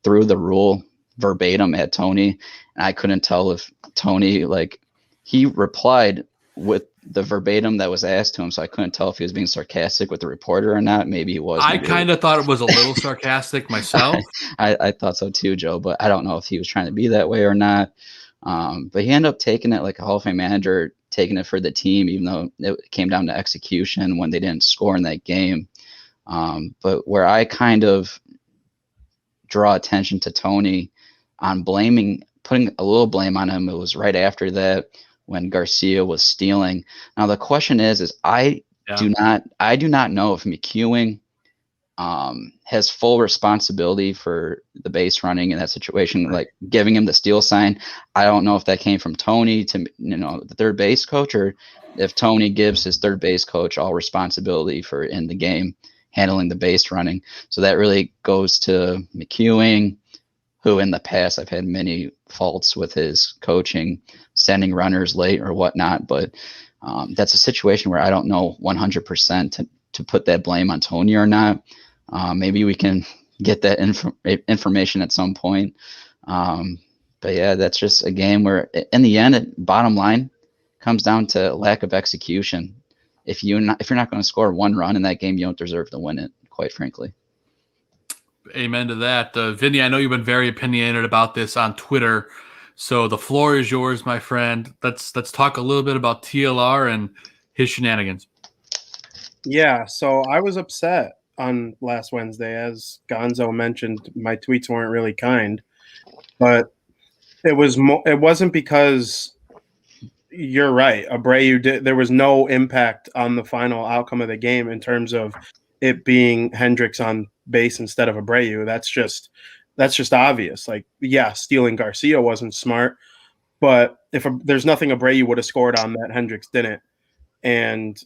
threw the rule verbatim at Tony. And I couldn't tell if Tony, he replied with the verbatim that was asked to him, so I couldn't tell if he was being sarcastic with the reporter or not. Maybe he was. I kind of thought it was a little sarcastic myself. I thought so too, Joe, but I don't know if he was trying to be that way or not. But he ended up taking it like a Hall of Fame manager, taking it for the team, even though it came down to execution when they didn't score in that game. But where I kind of draw attention to Tony on putting a little blame on him, it was right after that when Garcia was stealing. Now the question is I do not know if McEwing has full responsibility for the base running in that situation, like giving him the steal sign. I don't know if that came from Tony to the third base coach, or if Tony gives his third base coach all responsibility for in the game handling the base running. So that really goes to McEwing, who in the past I've had many faults with his coaching, sending runners late or whatnot. But that's a situation where I don't know 100% to put that blame on Tony or not. Maybe we can get that information at some point. But yeah, that's just a game where in the end, bottom line comes down to lack of execution. If you're not going to score one run in that game, you don't deserve to win it, quite frankly. Amen to that. Vinny, I know you've been very opinionated about this on Twitter, so the floor is yours, my friend. Let's talk a little bit about TLR and his shenanigans. Yeah, so I was upset on last Wednesday. As Gonzo mentioned, my tweets weren't really kind, but it wasn't because you're right. Abreu there was no impact on the final outcome of the game in terms of it being Hendricks on base instead of Abreu. That's just obvious. Stealing Garcia wasn't smart, but if there's nothing Abreu would have scored on that Hendricks didn't. And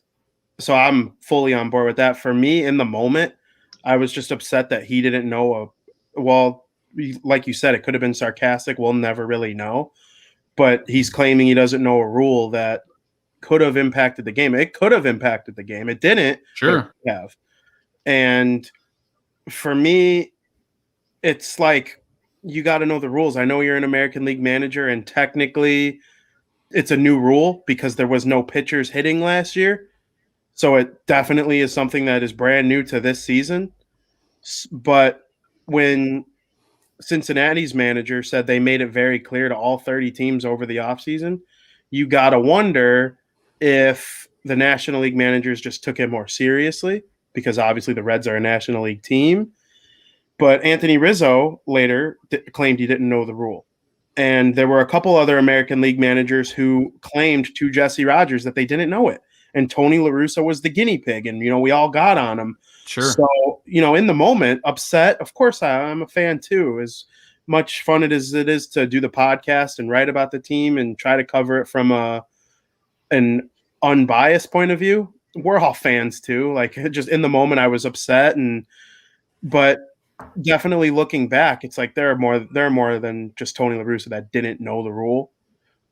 so I'm fully on board with that. For me, in the moment, I was just upset that he didn't know. Like you said, it could have been sarcastic. We'll never really know. But he's claiming he doesn't know a rule that could have impacted the game. It could have impacted the game. It didn't. Sure. It have. And for me, it's like you got to know the rules. I know you're an American League manager, and technically it's a new rule because there was no pitchers hitting last year. So it definitely is something that is brand new to this season. But when Cincinnati's manager said they made it very clear to all 30 teams over the offseason. You got to wonder if the National League managers just took it more seriously, because obviously the Reds are a National League team. But Anthony Rizzo later claimed he didn't know the rule. And there were a couple other American League managers who claimed to Jesse Rogers that they didn't know it. And Tony La Russa was the guinea pig. And, we all got on him. Sure. So, in the moment, upset. Of course, I'm a fan too. As much fun as it is to do the podcast and write about the team and try to cover it from an unbiased point of view, we're all fans too. Like, just in the moment, I was upset, but definitely looking back, it's like there are more than just Tony La Russa that didn't know the rule.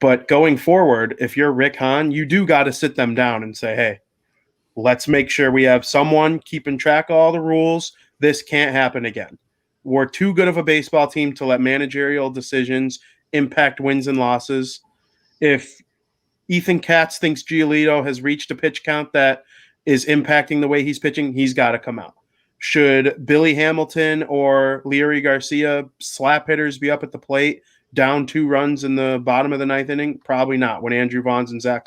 But going forward, if you're Rick Hahn, you do got to sit them down and say, hey, let's make sure we have someone keeping track of all the rules. This can't happen again. We're too good of a baseball team to let managerial decisions impact wins and losses. If Ethan Katz thinks Giolito has reached a pitch count that is impacting the way he's pitching, he's got to come out. Should Billy Hamilton or Leary Garcia slap hitters be up at the plate down 2 runs in the bottom of the 9th inning? Probably not, when Andrew Vaughn and Zach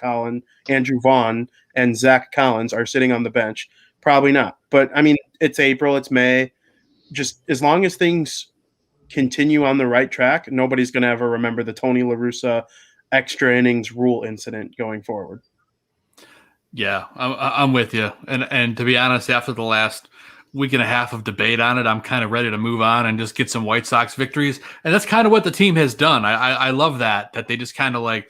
Collins are sitting on the bench. Probably not. But, I mean, it's April, it's May. Just as long as things continue on the right track, nobody's going to ever remember the Tony La Russa extra innings rule incident going forward. Yeah, I'm with you. And to be honest, after the last week and a half of debate on it, I'm kind of ready to move on and just get some White Sox victories. And that's kind of what the team has done. I love that they just kind of like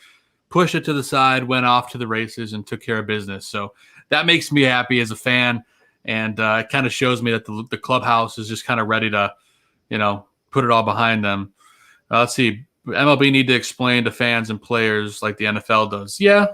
pushed it to the side, went off to the races, and took care of business. So that makes me happy as a fan. And it kind of shows me that the clubhouse is just kind of ready to, put it all behind them. Let's see. MLB need to explain to fans and players like the NFL does. Yeah,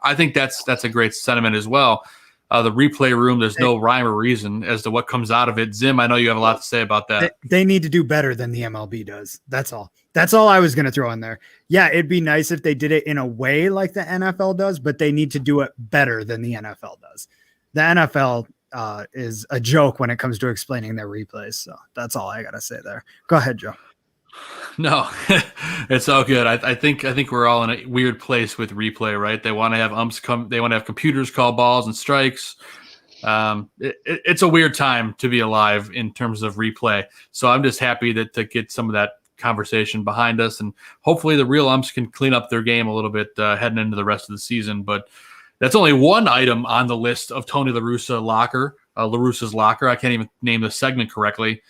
I think that's a great sentiment as well. The replay room, there's no rhyme or reason as to what comes out of it. Zim, I know you have a lot to say about that. They need to do better than the MLB does. That's all. That's all I was going to throw in there. Yeah, it'd be nice if they did it in a way like the NFL does, but they need to do it better than the NFL does. The NFL is a joke when it comes to explaining their replays. So that's all I got to say there. Go ahead, Joe. No, it's all good. I think we're all in a weird place with replay, right? They want to have umps come. They want to have computers call balls and strikes. It's a weird time to be alive in terms of replay. So I'm just happy to get some of that conversation behind us, and hopefully the real umps can clean up their game a little bit heading into the rest of the season. But that's only one item on the list of Tony La Russa's locker. I can't even name the segment correctly.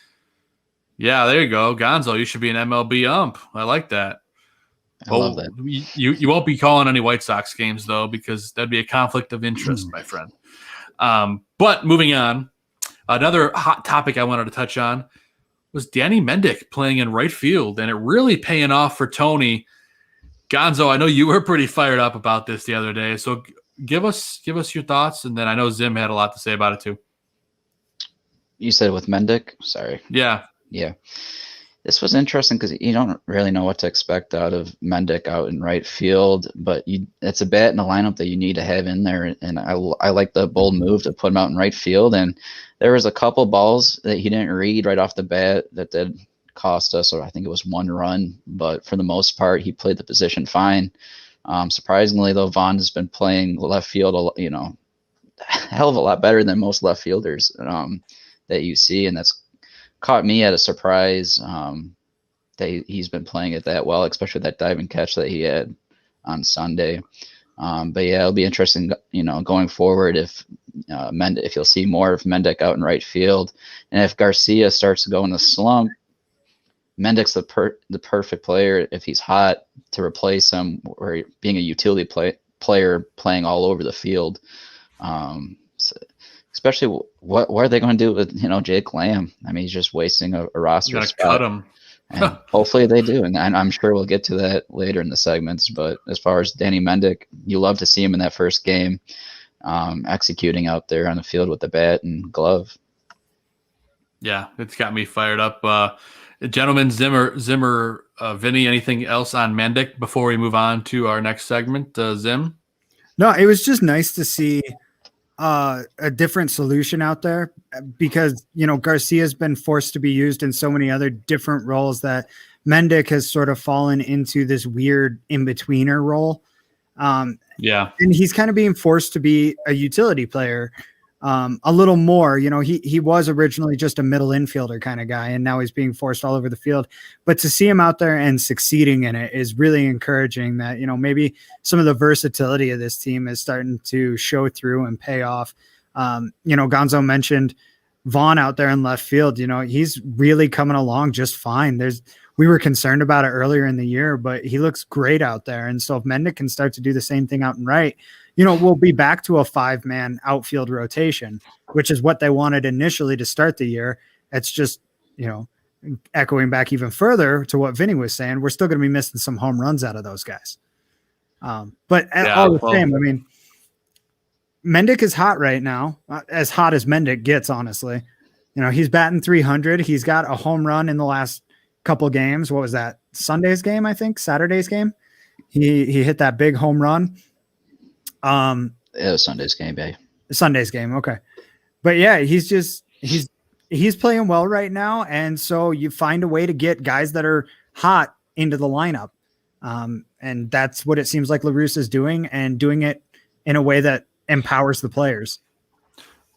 Yeah, there you go. Gonzo, you should be an MLB ump. I like that. I love that. You won't be calling any White Sox games, though, because that'd be a conflict of interest, my friend. But moving on, another hot topic I wanted to touch on was Danny Mendick playing in right field, and it really paying off for Tony. Gonzo, I know you were pretty fired up about this the other day, so give us your thoughts, and then I know Zim had a lot to say about it too. You said with Mendick? Sorry. Yeah. Yeah. This was interesting because you don't really know what to expect out of Mendick out in right field, but it's a bat in the lineup that you need to have in there. And I like the bold move to put him out in right field. And there was a couple balls that he didn't read right off the bat that did cost us, or I think it was 1 run. But for the most part, he played the position fine. Surprisingly, though, Vaughn has been playing left field, a hell of a lot better than most left fielders that you see, and that's caught me at a surprise that he's been playing it that well, especially that diving catch that he had on Sunday. But yeah, it'll be interesting, going forward if you'll see more of Mendick out in right field, and if Garcia starts to go in the slump, Mendick's the perfect player if he's hot to replace him, or being a utility player playing all over the field. Especially what are they going to do with Jake Lamb? I mean, he's just wasting a roster spot. Cut him. And hopefully they do, and I'm sure we'll get to that later in the segments. But as far as Danny Mendick, you love to see him in that first game, executing out there on the field with the bat and glove. Yeah, it's got me fired up. Gentlemen, Zimmer, Vinny, anything else on Mendick before we move on to our next segment? Zim? No, it was just nice to see a different solution out there because, Garcia's been forced to be used in so many other different roles that Mendick has sort of fallen into this weird in-betweener role. Yeah. And he's kind of being forced to be a utility player a little more. He was originally just a middle infielder kind of guy, and now he's being forced all over the field. But to see him out there and succeeding in it is really encouraging that, maybe some of the versatility of this team is starting to show through and pay off. Gonzo mentioned Vaughn out there in left field. He's really coming along just fine. We were concerned about it earlier in the year, but he looks great out there. And so if Mendick can start to do the same thing out and right, we'll be back to a 5-man outfield rotation, which is what they wanted initially to start the year. It's just, echoing back even further to what Vinny was saying, we're still going to be missing some home runs out of those guys. But all the same, I mean, Mendick is hot right now, as hot as Mendick gets, honestly. He's batting 300. He's got a home run in the last couple games. What was that? Sunday's game, I think, Saturday's game. He hit that big home run. It was Sunday's game, babe. Sunday's game, okay. But yeah, he's playing well right now, and so you find a way to get guys that are hot into the lineup, and that's what it seems like La Russa is doing, and doing it in a way that empowers the players.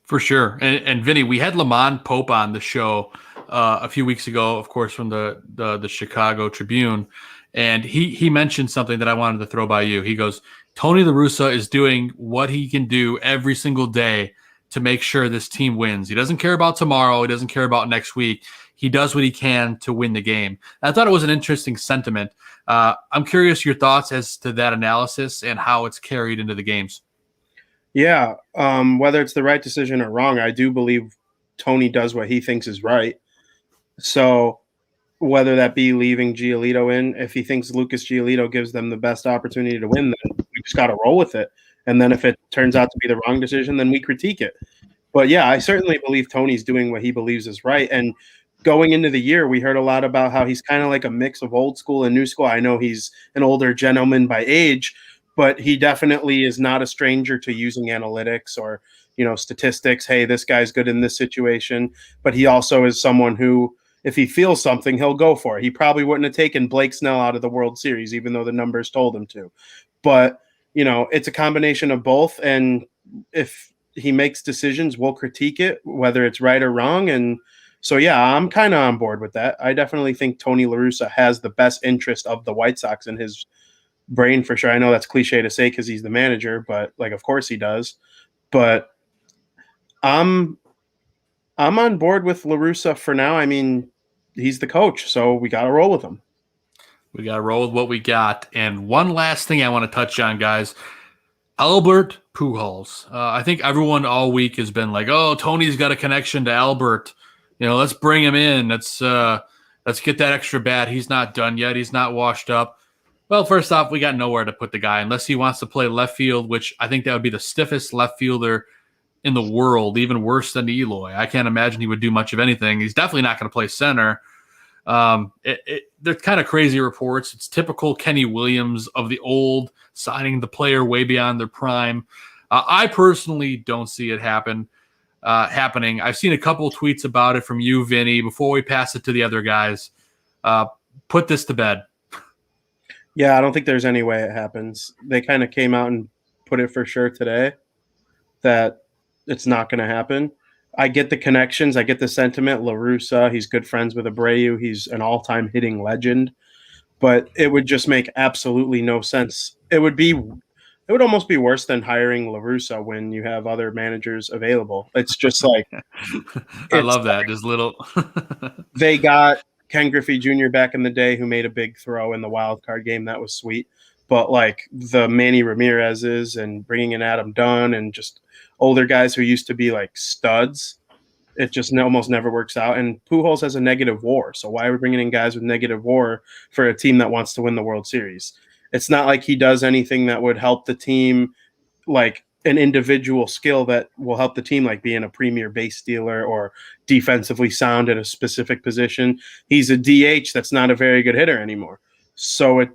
For sure. And Vinny, we had Lamont Pope on the show a few weeks ago, of course, from the Chicago Tribune, and he mentioned something that I wanted to throw by you. He goes, Tony La Russa is doing what he can do every single day to make sure this team wins. He doesn't care about tomorrow. He doesn't care about next week. He does what he can to win the game. I thought it was an interesting sentiment. I'm curious your thoughts as to that analysis and how it's carried into the games. Yeah, whether it's the right decision or wrong, I do believe Tony does what he thinks is right. So whether that be leaving Giolito in, if he thinks Lucas Giolito gives them the best opportunity to win, then we just got to roll with it. And then if it turns out to be the wrong decision, then we critique it. But yeah, I certainly believe Tony's doing what he believes is right. And going into the year, we heard a lot about how he's kind of like a mix of old school and new school. I know he's an older gentleman by age, but he definitely is not a stranger to using analytics or, statistics. Hey, this guy's good in this situation. But he also is someone who, if he feels something, he'll go for it. He probably wouldn't have taken Blake Snell out of the World Series, even though the numbers told him to. But, it's a combination of both. And if he makes decisions, we'll critique it, whether it's right or wrong. And so, yeah, I'm kind of on board with that. I definitely think Tony La Russa has the best interest of the White Sox in his brain for sure. I know that's cliche to say because he's the manager, but of course he does. But I'm on board with La Russa for now. I mean, he's the coach, so we got to roll with him. We got to roll with what we got. And one last thing I want to touch on, guys. Albert Pujols. I think everyone all week has been like, oh, Tony's got a connection to Albert. Let's bring him in. Let's get that extra bat. He's not done yet. He's not washed up. Well, first off, we got nowhere to put the guy unless he wants to play left field, which I think that would be the stiffest left fielder in the world, even worse than Eloy. I can't imagine he would do much of anything. He's definitely not going to play center. They're kind of crazy reports. It's typical Kenny Williams of the old, signing the player way beyond their prime. I personally don't see it happening. I've seen a couple of tweets about it from you, Vinny. Before we pass it to the other guys, put this to bed. Yeah, I don't think there's any way it happens. They kind of came out and put it for sure today that it's not going to happen. I get the connections. I get the sentiment. La Russa, he's good friends with Abreu. He's an all-time hitting legend. But it would just make absolutely no sense. It would almost be worse than hiring La Russa when you have other managers available. It's just like I love that. Just little they got Ken Griffey Jr. back in the day who made a big throw in the wild card game. That was sweet. But the Manny Ramirez's and bringing in Adam Dunn and just older guys who used to be studs, it just almost never works out. And Pujols has a negative WAR. So why are we bringing in guys with negative WAR for a team that wants to win the World Series? It's not like he does anything that would help the team, like an individual skill that will help the team, like being a premier base stealer or defensively sound at a specific position. He's a DH that's not a very good hitter anymore. So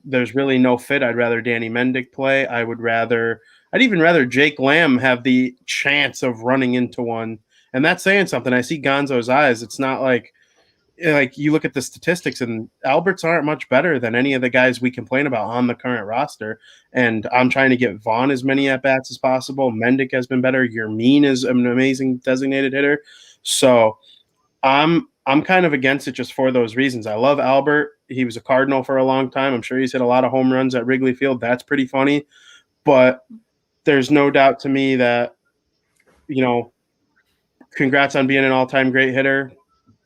there's really no fit. I'd rather Danny Mendick play. I would rather I'd even rather Jake Lamb have the chance of running into one. And that's saying something. I see Gonzo's eyes. It's not like you look at the statistics, and Alberts aren't much better than any of the guys we complain about on the current roster. And I'm trying to get Vaughn as many at-bats as possible. Mendick has been better. Yermin is an amazing designated hitter. So I'm kind of against it just for those reasons. I love Albert. He was a Cardinal for a long time. I'm sure he's hit a lot of home runs at Wrigley Field. That's pretty funny. But there's no doubt to me that, congrats on being an all-time great hitter.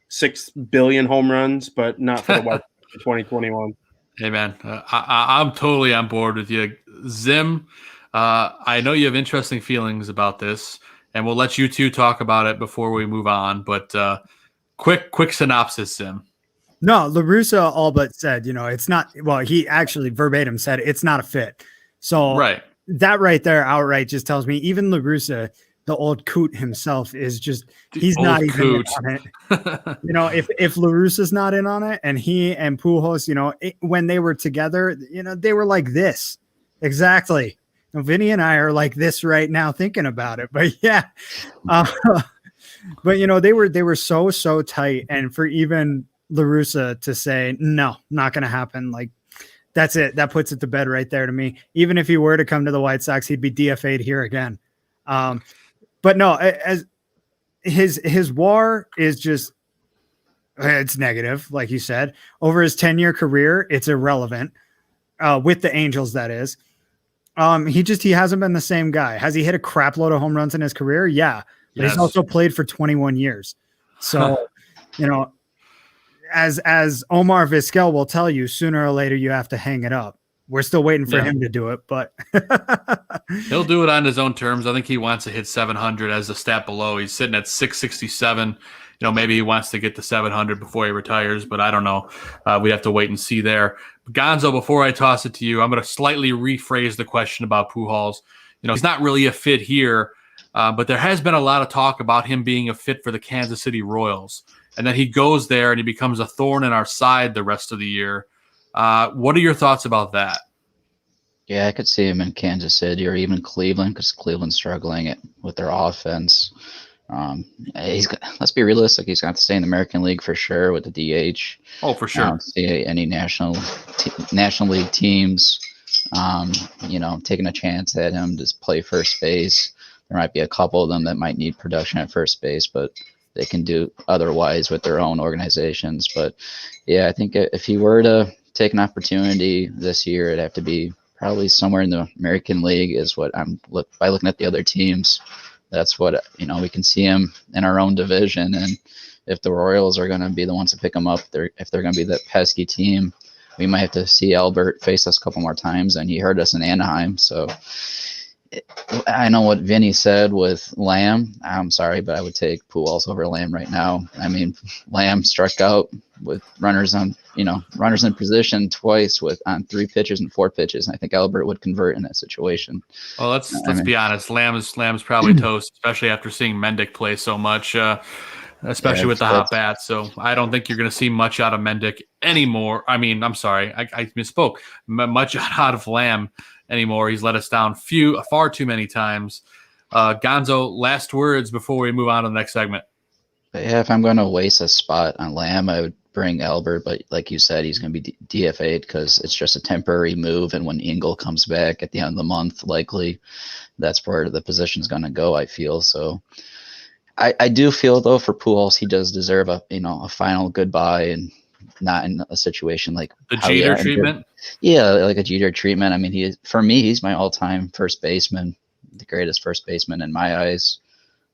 6 billion home runs, but not for the White Sox in 2021. Hey, man, I'm totally on board with you. Zim, I know you have interesting feelings about this, and we'll let you two talk about it before we move on. But quick synopsis, Zim. No, La Russa all but said, it's not – well, he actually verbatim said it's not a fit. So that right there outright just tells me even La Russa – the old coot himself is just, he's not even in on it. If La Russa's not in on it, and he and Pujols, when they were together, they were like this. Exactly. Vinny and I are like this right now thinking about it, but yeah. But they were so tight. And for even La Russa to say, no, not going to happen. Like, that's it. That puts it to bed right there to me. Even if he were to come to the White Sox, he'd be DFA'd here again. But no, as his WAR is just, it's negative, like you said. Over his 10-year career, it's irrelevant. With the Angels, that is. He hasn't been the same guy. Has he hit a crap load of home runs in his career? Yeah. But he's also played for 21 years. So, as Omar Vizquel will tell you, sooner or later you have to hang it up. We're still waiting for him to do it, but he'll do it on his own terms. I think he wants to hit 700 as the stat below. He's sitting at 667. Maybe he wants to get to 700 before he retires, but I don't know. We have to wait and see there. Gonzo, before I toss it to you, I'm going to slightly rephrase the question about Pujols. He's not really a fit here, but there has been a lot of talk about him being a fit for the Kansas City Royals, and then he goes there and he becomes a thorn in our side the rest of the year. What are your thoughts about that? Yeah, I could see him in Kansas City or even Cleveland, because Cleveland's struggling with their offense. Let's be realistic. He's got to stay in the American League for sure with the DH. Oh, for sure. I don't see any National League teams, taking a chance at him to play first base. There might be a couple of them that might need production at first base, but they can do otherwise with their own organizations. But yeah, I think if he were to take an opportunity this year, it'd have to be probably somewhere in the American League is what by looking at the other teams. That's what, we can see him in our own division. And if the Royals are going to be the ones to pick him up, if they're going to be that pesky team, we might have to see Albert face us a couple more times. And he hurt us in Anaheim. So I know what Vinny said with Lamb. I'm sorry, but I would take Pujols over Lamb right now. I mean, Lamb struck out with runners in position twice on 3 pitches and 4 pitches. And I think Albert would convert in that situation. Well, let's be honest. Lamb's probably toast, especially after seeing Mendick play so much, especially with the hot bat. So I don't think you're going to see much out of Mendick anymore. I mean, I'm sorry, I misspoke. Much out of Lamb anymore. He's let us down far too many times. Gonzo, last words before we move on to the next segment. Yeah, if I'm going to waste a spot on Lamb, I would bring Albert, but like you said, he's going to be DFA'd because it's just a temporary move, and when Engel comes back at the end of the month, likely that's where the position's going to go, I feel. So I do feel, though, for Pujols, he does deserve a final goodbye, and not in a situation like the Jeter treatment. Yeah, like a Jeter treatment. I mean, he's my all-time first baseman, the greatest first baseman in my eyes.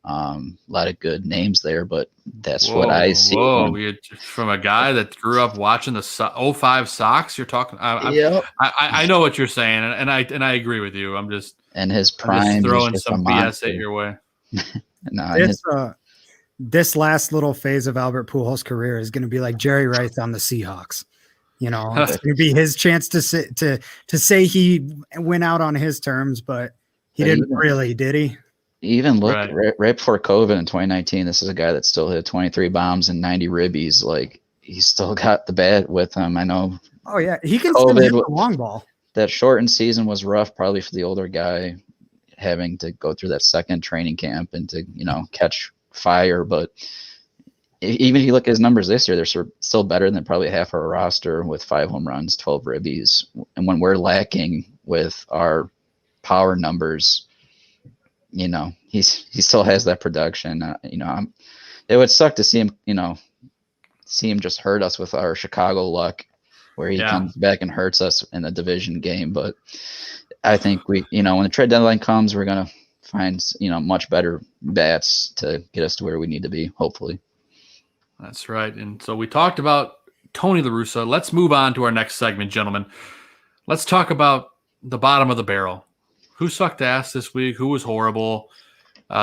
A lot of good names there, but that's what I see. You're from a guy that grew up watching the 05 Sox. You're talking. I know what you're saying, and I agree with you. I'm just his prime, throwing some BS at your way. This last little phase of Albert Pujols' career is going to be like Jerry Rice on the Seahawks. It's going to be his chance to say he went out on his terms, but he didn't really, did he? Even look right before COVID in 2019, this is a guy that still hit 23 bombs and 90 ribbies. Like, he's still got the bat with him. I know. Oh yeah, he can still hit the long ball. That shortened season was rough, probably for the older guy. having to go through that second training camp and to, catch fire. But even if you look at his numbers this year, they're still better than probably half our roster with 5 home runs, 12 ribbies. And when we're lacking with our power numbers, he still has that production. It would suck to see him just hurt us with our Chicago luck, where he comes back and hurts us in the division game. But I think when the trade deadline comes, we're gonna find much better bats to get us to where we need to be, hopefully. That's right. And so we talked about Tony La Russa. Let's move on to our next segment, gentlemen. Let's talk about the bottom of the barrel. Who sucked ass this week? Who was horrible?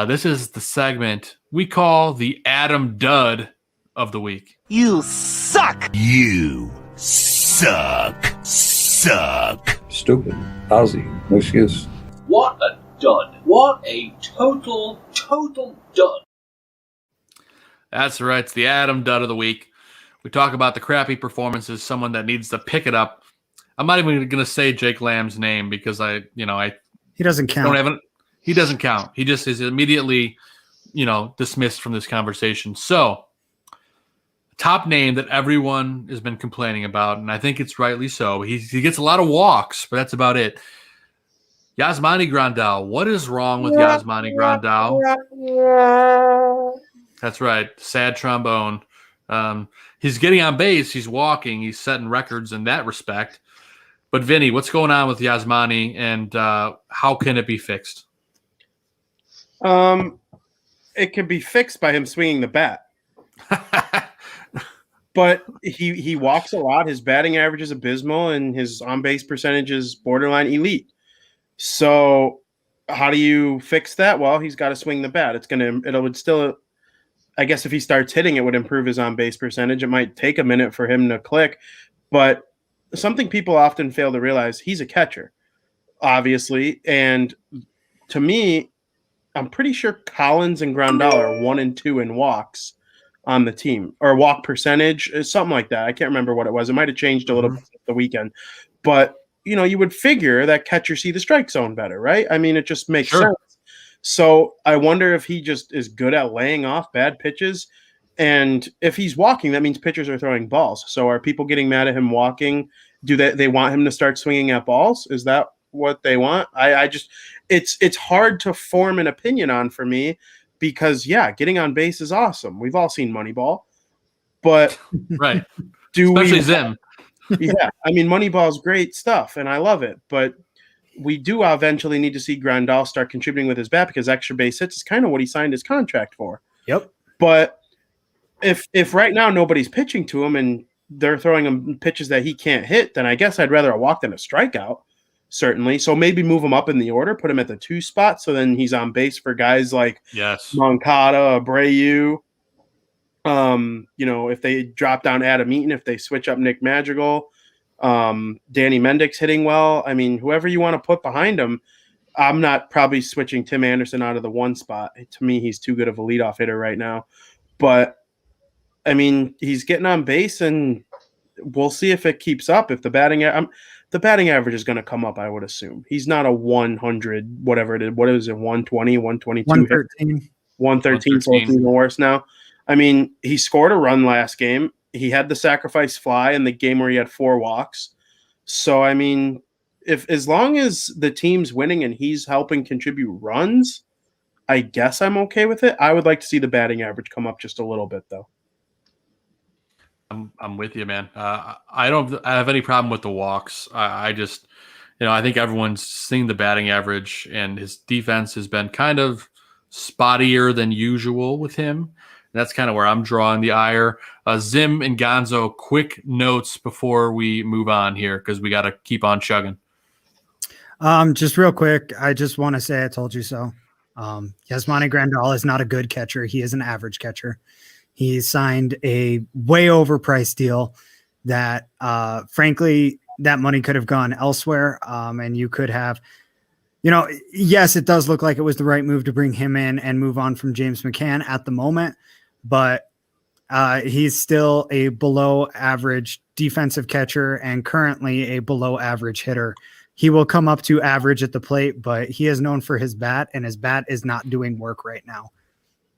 This is the segment we call the Adam Dud of the week. You suck. You suck. Suck. Stupid. Lousy. No excuse. What a dud. What a total dud. That's right. It's the Adam Dud of the week. We talk about the crappy performances, someone that needs to pick it up. I'm not even going to say Jake Lamb's name because he doesn't count. He doesn't count. He just is immediately, dismissed from this conversation. So, top name that everyone has been complaining about, and I think it's rightly so. He gets a lot of walks, but that's about it. Yasmani Grandal. What is wrong with Yasmani Grandal? That's right. Sad trombone. He's getting on base. He's walking. He's setting records in that respect. But Vinny, what's going on with Yasmani, and how can it be fixed? It can be fixed by him swinging the bat. But he walks a lot. His batting average is abysmal, and his on-base percentage is borderline elite. So how do you fix that? Well, he's got to swing the bat. I guess if he starts hitting, it would improve his on-base percentage. It might take a minute for him to click, but something people often fail to realize, he's a catcher, obviously. And to me, I'm pretty sure Collins and Grandal are 1 and 2 in walks on the team, or walk percentage, something like that. I can't remember what it was. It might have changed a little bit the weekend, but you would figure that catchers see the strike zone better, right? I mean, it just makes sense. So I wonder if he just is good at laying off bad pitches. And if he's walking, that means pitchers are throwing balls. So are people getting mad at him walking? Do they want him to start swinging at balls? Is that what they want? It's hard to form an opinion on for me because, getting on base is awesome. We've all seen Moneyball. But right. Especially Zim. Yeah. I mean, Moneyball is great stuff, and I love it. But we do eventually need to see Grandal start contributing with his bat because extra base hits is kind of what he signed his contract for. Yep. But if right now nobody's pitching to him and they're throwing him pitches that he can't hit, then I guess I'd rather a walk than a strikeout, certainly. So maybe move him up in the order, put him at the 2 spot, so then he's on base for guys like Moncada, Abreu. If they drop down Adam Eaton, if they switch up Nick Madrigal, Danny Mendick's hitting well. I mean, whoever you want to put behind him, I'm not probably switching Tim Anderson out of the 1 spot. To me, he's too good of a leadoff hitter right now. But I mean, he's getting on base, and we'll see if it keeps up. If the batting average is going to come up, I would assume. He's not a 100, whatever it is. What is it, 120, 122? 113. 113, so it's even worse now. I mean, he scored a run last game. He had the sacrifice fly in the game where he had 4 walks. So, I mean, as long as the team's winning and he's helping contribute runs, I guess I'm okay with it. I would like to see the batting average come up just a little bit, though. I'm with you, man. I don't have any problem with the walks. I just, I think everyone's seen the batting average, and his defense has been kind of spottier than usual with him. That's kind of where I'm drawing the ire. Zim and Gonzo, quick notes before we move on here because we got to keep on chugging. Just real quick, I just want to say I told you so. Yasmani Grandal is not a good catcher. He is an average catcher. He signed a way overpriced deal that, frankly, that money could have gone elsewhere. And you could have, yes, it does look like it was the right move to bring him in and move on from James McCann at the moment, but he's still a below average defensive catcher and currently a below average hitter. he will come up to average at the plate, but he is known for his bat, and his bat is not doing work right now.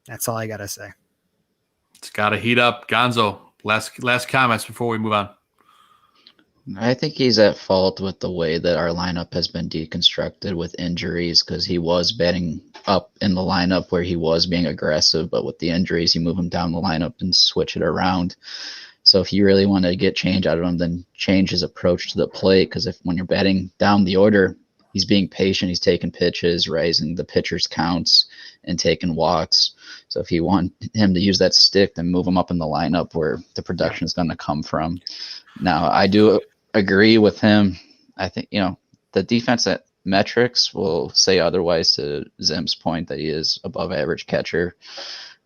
That's all I got to say. It's got to heat up. Gonzo, last comments before we move on. I think he's at fault with the way that our lineup has been deconstructed with injuries, because he was batting up in the lineup where he was being aggressive, but with the injuries, you move him down the lineup and switch it around. So if you really want to get change out of him, then change his approach to the plate, because when you're batting down the order, he's being patient, he's taking pitches, raising the pitcher's counts, and taking walks. So if you want him to use that stick, then move him up in the lineup where the production is going to come from. Now, I do agree with him. I think, the defense at metrics will say otherwise to Zim's point that he is above average catcher.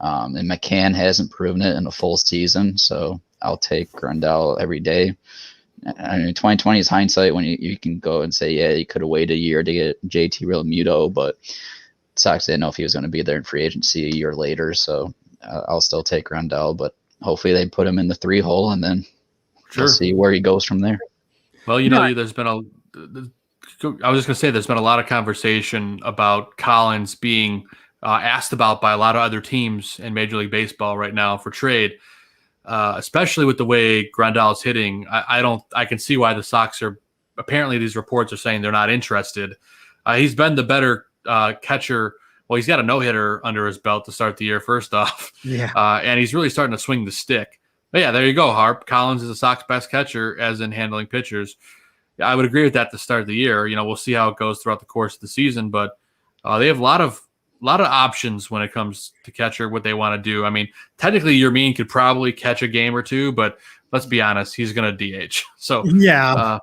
And McCann hasn't proven it in a full season, so I'll take Grandal every day. I mean, 2020 is hindsight when you can go and say, yeah, you could have waited a year to get JT Realmuto, but Sox didn't know if he was going to be there in free agency a year later, so I'll still take Grandal, but hopefully they put him in the 3-hole, and then we'll see where he goes from there. Well, there's been I was just going to say there's been a lot of conversation about Collins being asked about by a lot of other teams in Major League Baseball right now for trade, especially with the way Grandal is hitting. I can see why the Sox are, apparently these reports are saying they're not interested. He's been the better catcher. Well, he's got a no-hitter under his belt to start the year, first off. Yeah. And he's really starting to swing the stick. But yeah, there you go, Harp. Collins is the Sox best catcher as in handling pitchers. Yeah, I would agree with that to start the year. We'll see how it goes throughout the course of the season, but they have a lot of options when it comes to catcher, what they want to do. I mean, technically Yermin could probably catch a game or two, but let's be honest, he's going to DH. So yeah.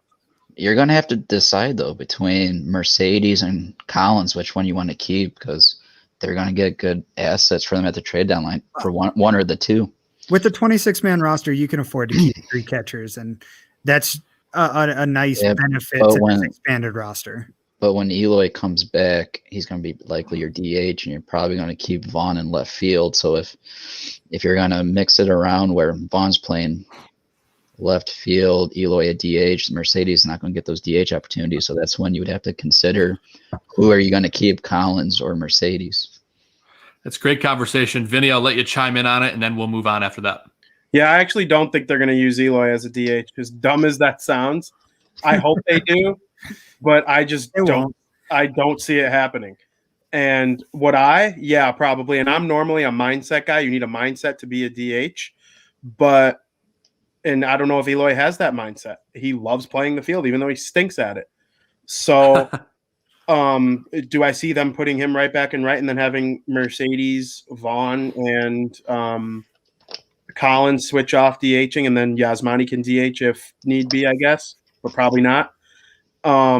You're going to have to decide, though, between Mercedes and Collins, which one you want to keep, because they're going to get good assets for them at the trade deadline for one or the two. With the 26-man roster, you can afford to keep 3 catchers, and that's a nice benefit to this expanded roster. But when Eloy comes back, he's going to be likely your DH, and you're probably going to keep Vaughn in left field. So if you're going to mix it around where Vaughn's playing left field, Eloy at DH, Mercedes is not going to get those DH opportunities. So that's when you would have to consider who are you going to keep, Collins or Mercedes. That's great conversation. Vinny, I'll let you chime in on it, and then we'll move on after that. Yeah, I actually don't think they're going to use Eloy as a DH. As dumb as that sounds, I hope they do, but I just don't. I don't see it happening. And probably. And I'm normally a mindset guy. You need a mindset to be a DH, and I don't know if Eloy has that mindset. He loves playing the field, even though he stinks at it. So, do I see them putting him right back in right, and then having Mercedes, Vaughn, and Collins switch off DHing, and then Yasmani can DH if need be, I guess, but probably not. I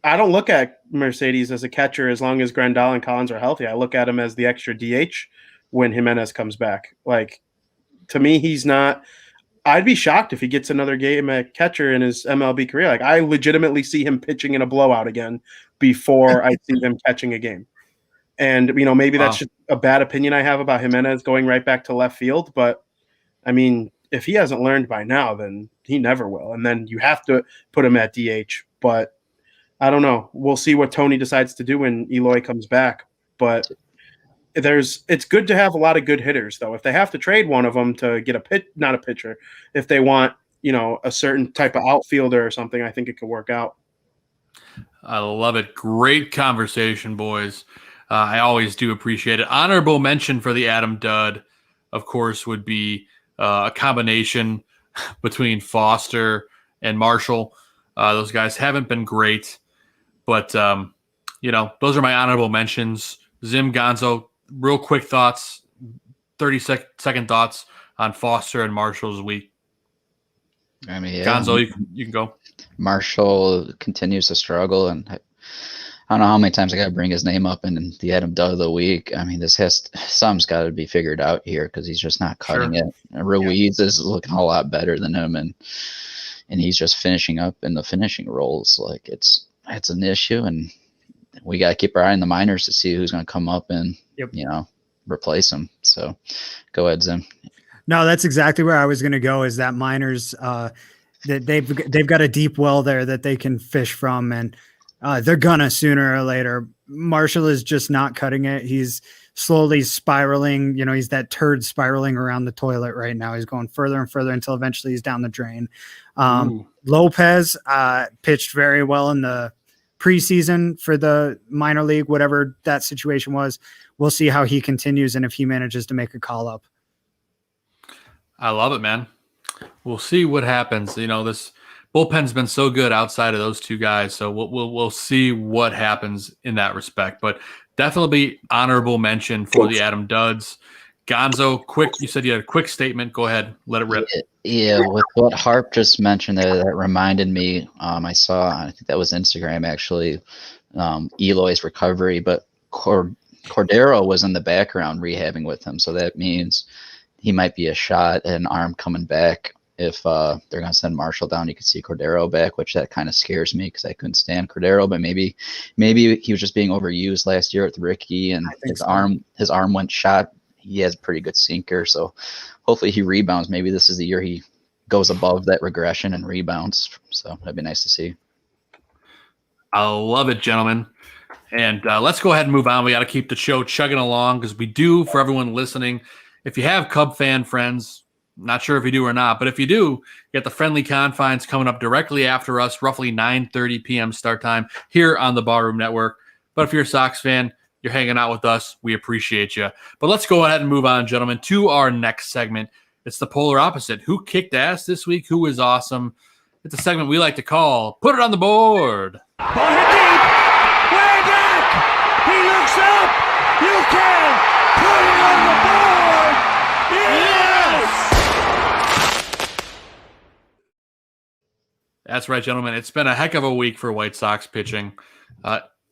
don't look at Mercedes as a catcher as long as Grandal and Collins are healthy. I look at him as the extra DH when Jimenez comes back. Like, to me, he's not. I'd be shocked if he gets another game at catcher in his MLB career. Like, I legitimately see him pitching in a blowout again before I see him catching a game. And, maybe that's just a bad opinion I have about Jimenez going right back to left field. But, I mean, if he hasn't learned by now, then he never will. And then you have to put him at DH. But I don't know. We'll see what Tony decides to do when Eloy comes back. But it's good to have a lot of good hitters, though. If they have to trade one of them to get not a pitcher, if they want, a certain type of outfielder or something, I think it could work out. I love it. Great conversation, boys. I always do appreciate it. Honorable mention for the Adam Dud, of course, would be a combination between Foster and Marshall. Those guys haven't been great, but, those are my honorable mentions. Zim, Gonzo, real quick thoughts, 30-second thoughts on Foster and Marshall's week. I mean, Gonzo, you can go. Marshall continues to struggle, and I don't know how many times I got to bring his name up in the Adam Dud of the week. I mean, something's got to be figured out here because he's just not cutting it. And Ruiz is looking a lot better than him, and he's just finishing up in the finishing roles. Like, it's an issue, and we got to keep our eye on the minors to see who's going to come up and replace him. So, go ahead, Zim. No, that's exactly where I was going to go. Is that minors? they've got a deep well there that they can fish from, and they're gonna sooner or later. Marshall is just not cutting it. He's slowly spiraling. He's that turd spiraling around the toilet right now. He's going further and further until eventually he's down the drain. Lopez pitched very well in the preseason for the minor league, whatever that situation was. We'll see how he continues and if he manages to make a call up. I love it, man. We'll see what happens. This bullpen's been so good outside of those two guys, so we'll see what happens in that respect. But definitely honorable mention for the Adam Dudds. Gonzo, quick. You said you had a quick statement. Go ahead, let it rip. Yeah, with what Harp just mentioned there, that reminded me. I think that was Instagram actually. Eloy's recovery, but Cordero was in the background rehabbing with him, so that means he might be a shot at an arm coming back. If they're going to send Marshall down, you could see Cordero back, which that kind of scares me because I couldn't stand Cordero. But maybe he was just being overused last year with Ricky, and his arm went shot. He has a pretty good sinker, so hopefully he rebounds. Maybe this is the year he goes above that regression and rebounds. So that'd be nice to see. I love it, gentlemen. And let's go ahead and move on. We got to keep the show chugging along because we do, for everyone listening, if you have Cub fan friends, not sure if you do or not, but if you do, you get the Friendly Confines coming up directly after us, roughly 9:30 p.m. start time here on the Ballroom Network. But if you're a Sox fan, you're hanging out with us. We appreciate you. But let's go ahead and move on, gentlemen, to our next segment. It's the polar opposite. Who kicked ass this week? Who is awesome? It's a segment we like to call Put It on the Board. Ball hit deep. Way back. He looks up. You can put it on the board. Yes! That's right, gentlemen. It's been a heck of a week for White Sox pitching.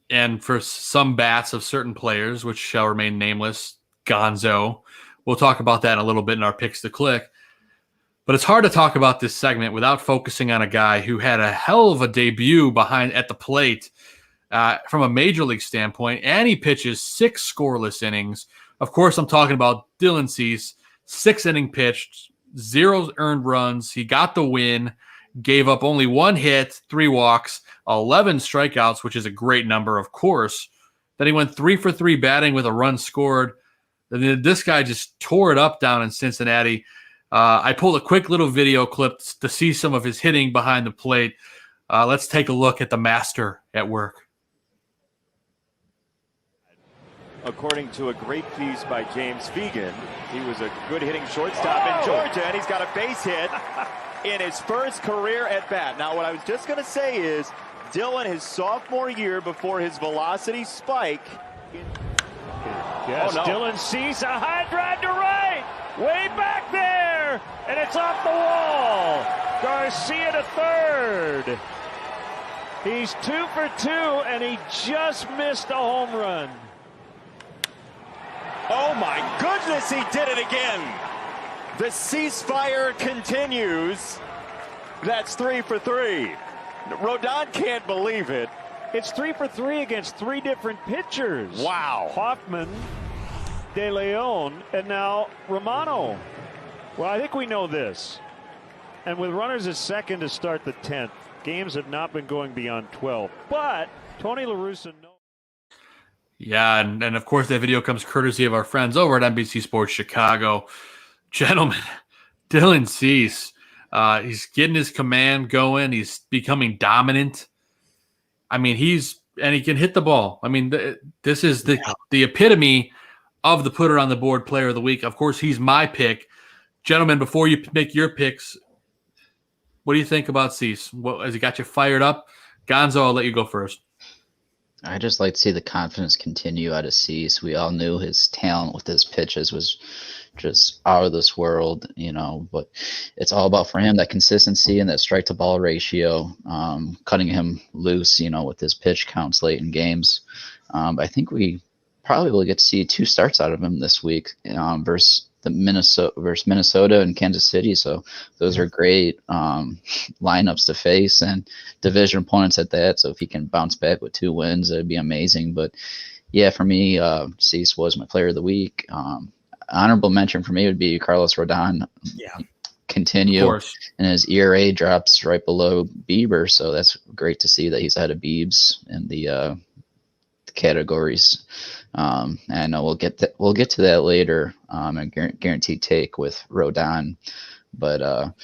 And for some bats of certain players, which shall remain nameless, Gonzo. We'll talk about that in a little bit in our Picks to Click. But it's hard to talk about this segment without focusing on a guy who had a hell of a debut at the plate from a major league standpoint, and he pitches 6 scoreless innings. Of course, I'm talking about Dylan Cease, 6-inning pitched, 0 earned runs. He got the win, gave up only 1 hit, 3 walks, 11 strikeouts, which is a great number, of course. Then he went 3 for 3 batting with a run scored. Then this guy just tore it up down in Cincinnati. I pulled a quick little video clip to see some of his hitting behind the plate. Let's take a look at the master at work. According to a great piece by James Fegan, he was a good hitting shortstop in Georgia, and he's got a base hit in his first career at bat. Now, what I was just going to say is Dylan, his sophomore year before his velocity spike. Yes, Dylan Cease, a high drive to right, way back there, and it's off the wall. Garcia to third. He's 2 for 2, and he just missed a home run. Oh my goodness, he did it again. The ceasefire continues. That's 3 for 3. Rodon can't believe it. It's 3 for 3 against 3 different pitchers. Wow. Hoffman, De Leon, and now Romano. Well, I think we know this. And with runners at second to start the 10th, games have not been going beyond 12. But Tony La Russa knows. Yeah, and of course that video comes courtesy of our friends over at NBC Sports Chicago. Gentlemen, Dylan Cease, he's getting his command going. He's becoming dominant. I mean, he can hit the ball. I mean, this is the epitome of the put it on the board player of the week. Of course, he's my pick. Gentlemen, before you make your picks, what do you think about Cease? Has he got you fired up? Gonzo, I'll let you go first. I just like to see the confidence continue out of Cease. We all knew his talent with his pitches was just out of this world, but it's all about for him that consistency and that strike to ball ratio, cutting him loose, with his pitch counts late in games. I think we probably will get to see 2 starts out of him this week versus Minnesota and Kansas City. So those are great lineups to face and division opponents at that. So if he can bounce back with 2 wins, it'd be amazing. But yeah, for me, Cease was my player of the week. Honorable mention for me would be Carlos Rodon. Yeah. continue. Of course. And his ERA drops right below Bieber, so that's great to see that he's ahead of Biebs in the categories. And I know we'll get to that later. A guaranteed take with Rodon, but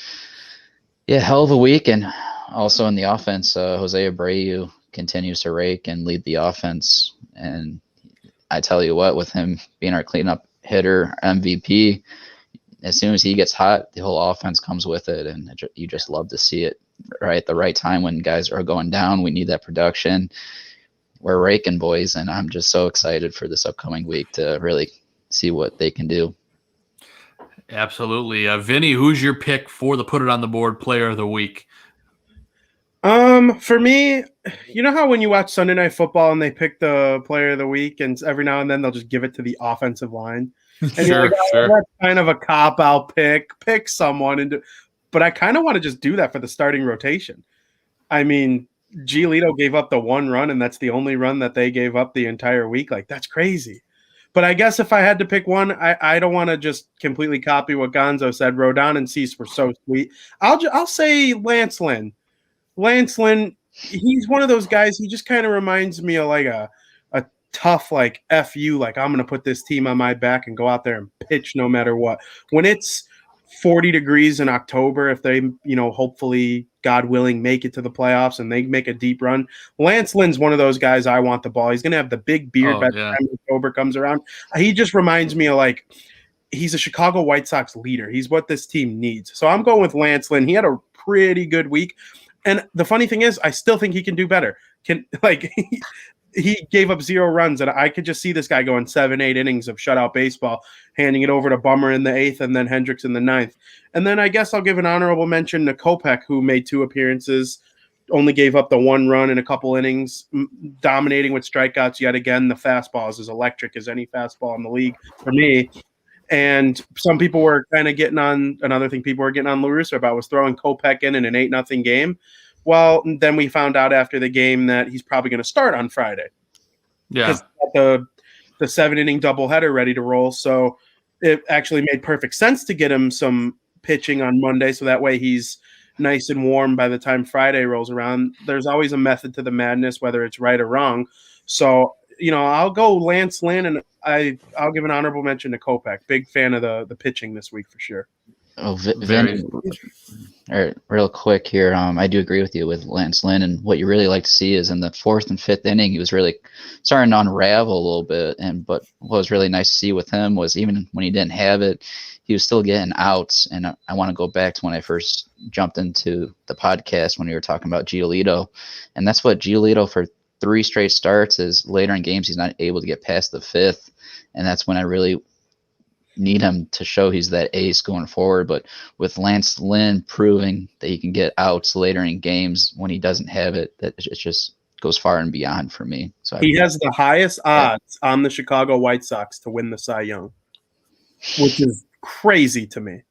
yeah, hell of a week. And also in the offense, Jose Abreu continues to rake and lead the offense. And I tell you what, with him being our cleanup hitter MVP, as soon as he gets hot, the whole offense comes with it, and you just love to see it right at the right time when guys are going down. We need that production. We're raking, boys, and I'm just so excited for this upcoming week to really see what they can do. Absolutely. Vinny, who's your pick for the Put It on the Board Player of the Week? For me, you know how when you watch Sunday Night Football and they pick the Player of the Week, and every now and then they'll just give it to the offensive line? And Sure. That's kind of a cop-out pick. Pick someone, but I kind of want to just do that for the starting rotation. I mean, Giolito gave up the one run, and that's the only run that they gave up the entire week. Like, that's crazy. But I guess if I had to pick one, I don't want to just completely copy what Gonzo said. Rodon and Cease were so sweet. I'll say Lance Lynn. Lance Lynn, he's one of those guys. He just kind of reminds me of like a tough, like, F you, like, I'm going to put this team on my back and go out there and pitch no matter what. When it's 40 degrees in October, if they, hopefully, God willing, make it to the playoffs and they make a deep run, Lance Lynn's one of those guys I want the ball. He's going to have the big beard by the time October comes around. He just reminds me of, like, he's a Chicago White Sox leader. He's what this team needs. So I'm going with Lance Lynn. He had a pretty good week. And the funny thing is, I still think he can do better. He gave up 0 runs, and I could just see this guy going 7-8 innings of shutout baseball, handing it over to Bummer in the 8th and then Hendricks in the 9th. And then I guess I'll give an honorable mention to Kopech, who made 2 appearances, only gave up the 1 run in a couple innings, dominating with strikeouts yet again. The fastball is as electric as any fastball in the league for me. And some people were kind of getting on – another thing people were getting on La Russa about was throwing Kopech in an 8-0 game. Well, then we found out after the game that he's probably going to start on Friday. Yeah. The 7-inning doubleheader ready to roll. So it actually made perfect sense to get him some pitching on Monday. So that way he's nice and warm by the time Friday rolls around. There's always a method to the madness, whether it's right or wrong. So, I'll go Lance Lynn, and I'll give an honorable mention to Kopech. Big fan of the pitching this week for sure. Oh, Vinny, real quick here. I do agree with you with Lance Lynn, and what you really like to see is in the 4th and 5th inning, he was really starting to unravel a little bit. But what was really nice to see with him was even when he didn't have it, he was still getting outs. And I want to go back to when I first jumped into the podcast when we were talking about Giolito, and that's what Giolito for 3 straight starts is later in games he's not able to get past the 5th, and that's when I really need him to show he's that ace going forward. But with Lance Lynn proving that he can get outs later in games when he doesn't have it, that it just goes far and beyond for me. So he has the highest odds on the Chicago White Sox to win the Cy Young, which is crazy to me.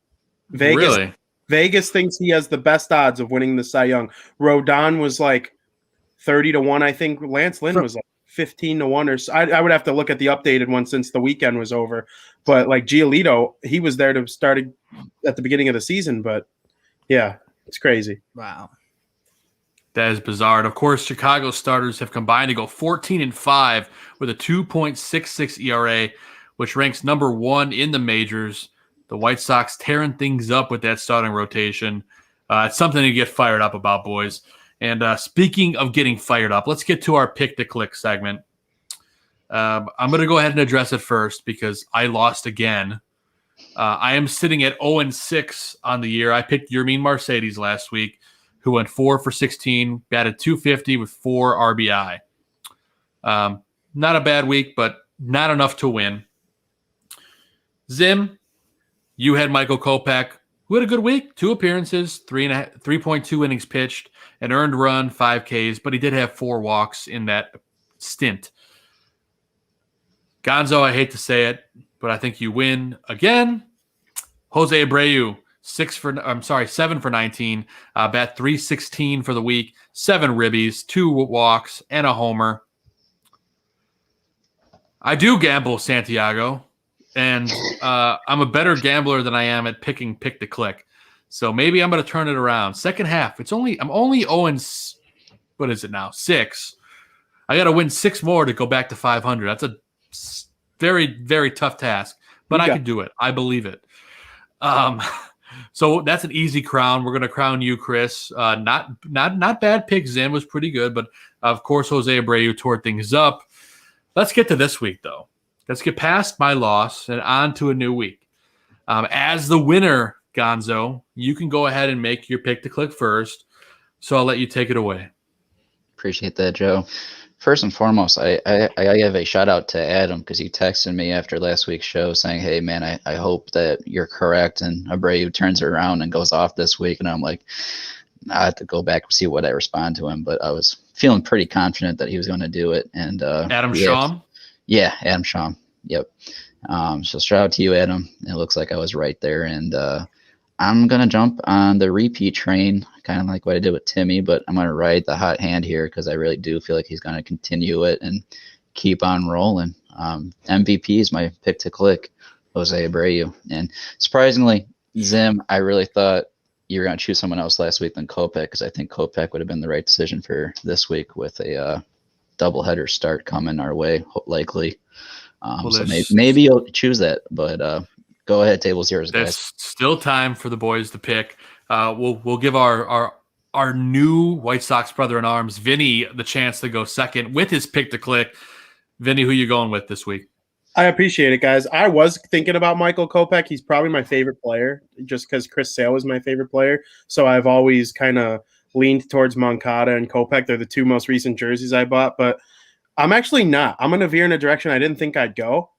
Vegas thinks he has the best odds of winning the Cy Young. Rodon was like 30-1, I think. Lance Lynn was like 15-1 or so. I would have to look at the updated one since the weekend was over. But like Giolito, he was there to start at the beginning of the season. But yeah, it's crazy. Wow. That is bizarre. And of course, Chicago starters have combined to go 14-5 with a 2.66 ERA, which ranks number 1 in the majors. The White Sox tearing things up with that starting rotation. It's something to get fired up about, boys. And speaking of getting fired up, let's get to our Pick to Click segment. I'm going to go ahead and address it first because I lost again. I am sitting at 0-6 on the year. I picked Yermin Mercedes last week, who went 4 for 16, batted .250 with 4 RBI. Not a bad week, but not enough to win. Zim, you had Michael Kopech, who had a good week, 2 appearances, 3.2 innings pitched, an earned run, 5 Ks, but he did have 4 walks in that stint. Gonzo, I hate to say it, but I think you win again. Jose Abreu, 7 for 19, bat .316 for the week, 7 ribbies, 2 walks, and a homer. I do gamble, Santiago, and I'm a better gambler than I am at picking Pick to Click. So maybe I'm going to turn it around. Second half, I'm only 0 what is it now? 6. I got to win 6 more to go back to 500. That's a very, very tough task, but I can do it. I believe it. So that's an easy crown. We're going to crown you, Chris. Not bad pick. Zim was pretty good, but of course, Jose Abreu tore things up. Let's get to this week, though. Let's get past my loss and on to a new week. As the winner, Gonzo, you can go ahead and make your pick to click first. So I'll let you take it away. Appreciate that, Joe. First and foremost, I give a shout out to Adam because he texted me after last week's show saying, "Hey man, I hope that you're correct and Abreu turns it around and goes off this week." And I'm like, I have to go back and see what I respond to him, but I was feeling pretty confident that he was going to do it. And Adam Schaum? Yeah, Adam Schaum. Yep. So shout out to you, Adam. It looks like I was right there, and I'm going to jump on the repeat train, kind of like what I did with Timmy, but I'm going to ride the hot hand here because I really do feel like he's going to continue it and keep on rolling. MVP is my pick to click, Jose Abreu. And surprisingly, Zim, I really thought you were going to choose someone else last week than Kopech because I think Kopech would have been the right decision for this week with a doubleheader start coming our way, likely. So maybe you'll choose that, but go ahead, table's yours, guys. There's still time for the boys to pick. We'll give our new White Sox brother in arms, Vinny, the chance to go second with his pick to click. Vinny, who you going with this week? I appreciate it, guys. I was thinking about Michael Kopech. He's probably my favorite player just because Chris Sale was my favorite player. So I've always kind of leaned towards Moncada and Kopech. They're the two most recent jerseys I bought, but I'm actually not. I'm going to veer in a direction I didn't think I'd go.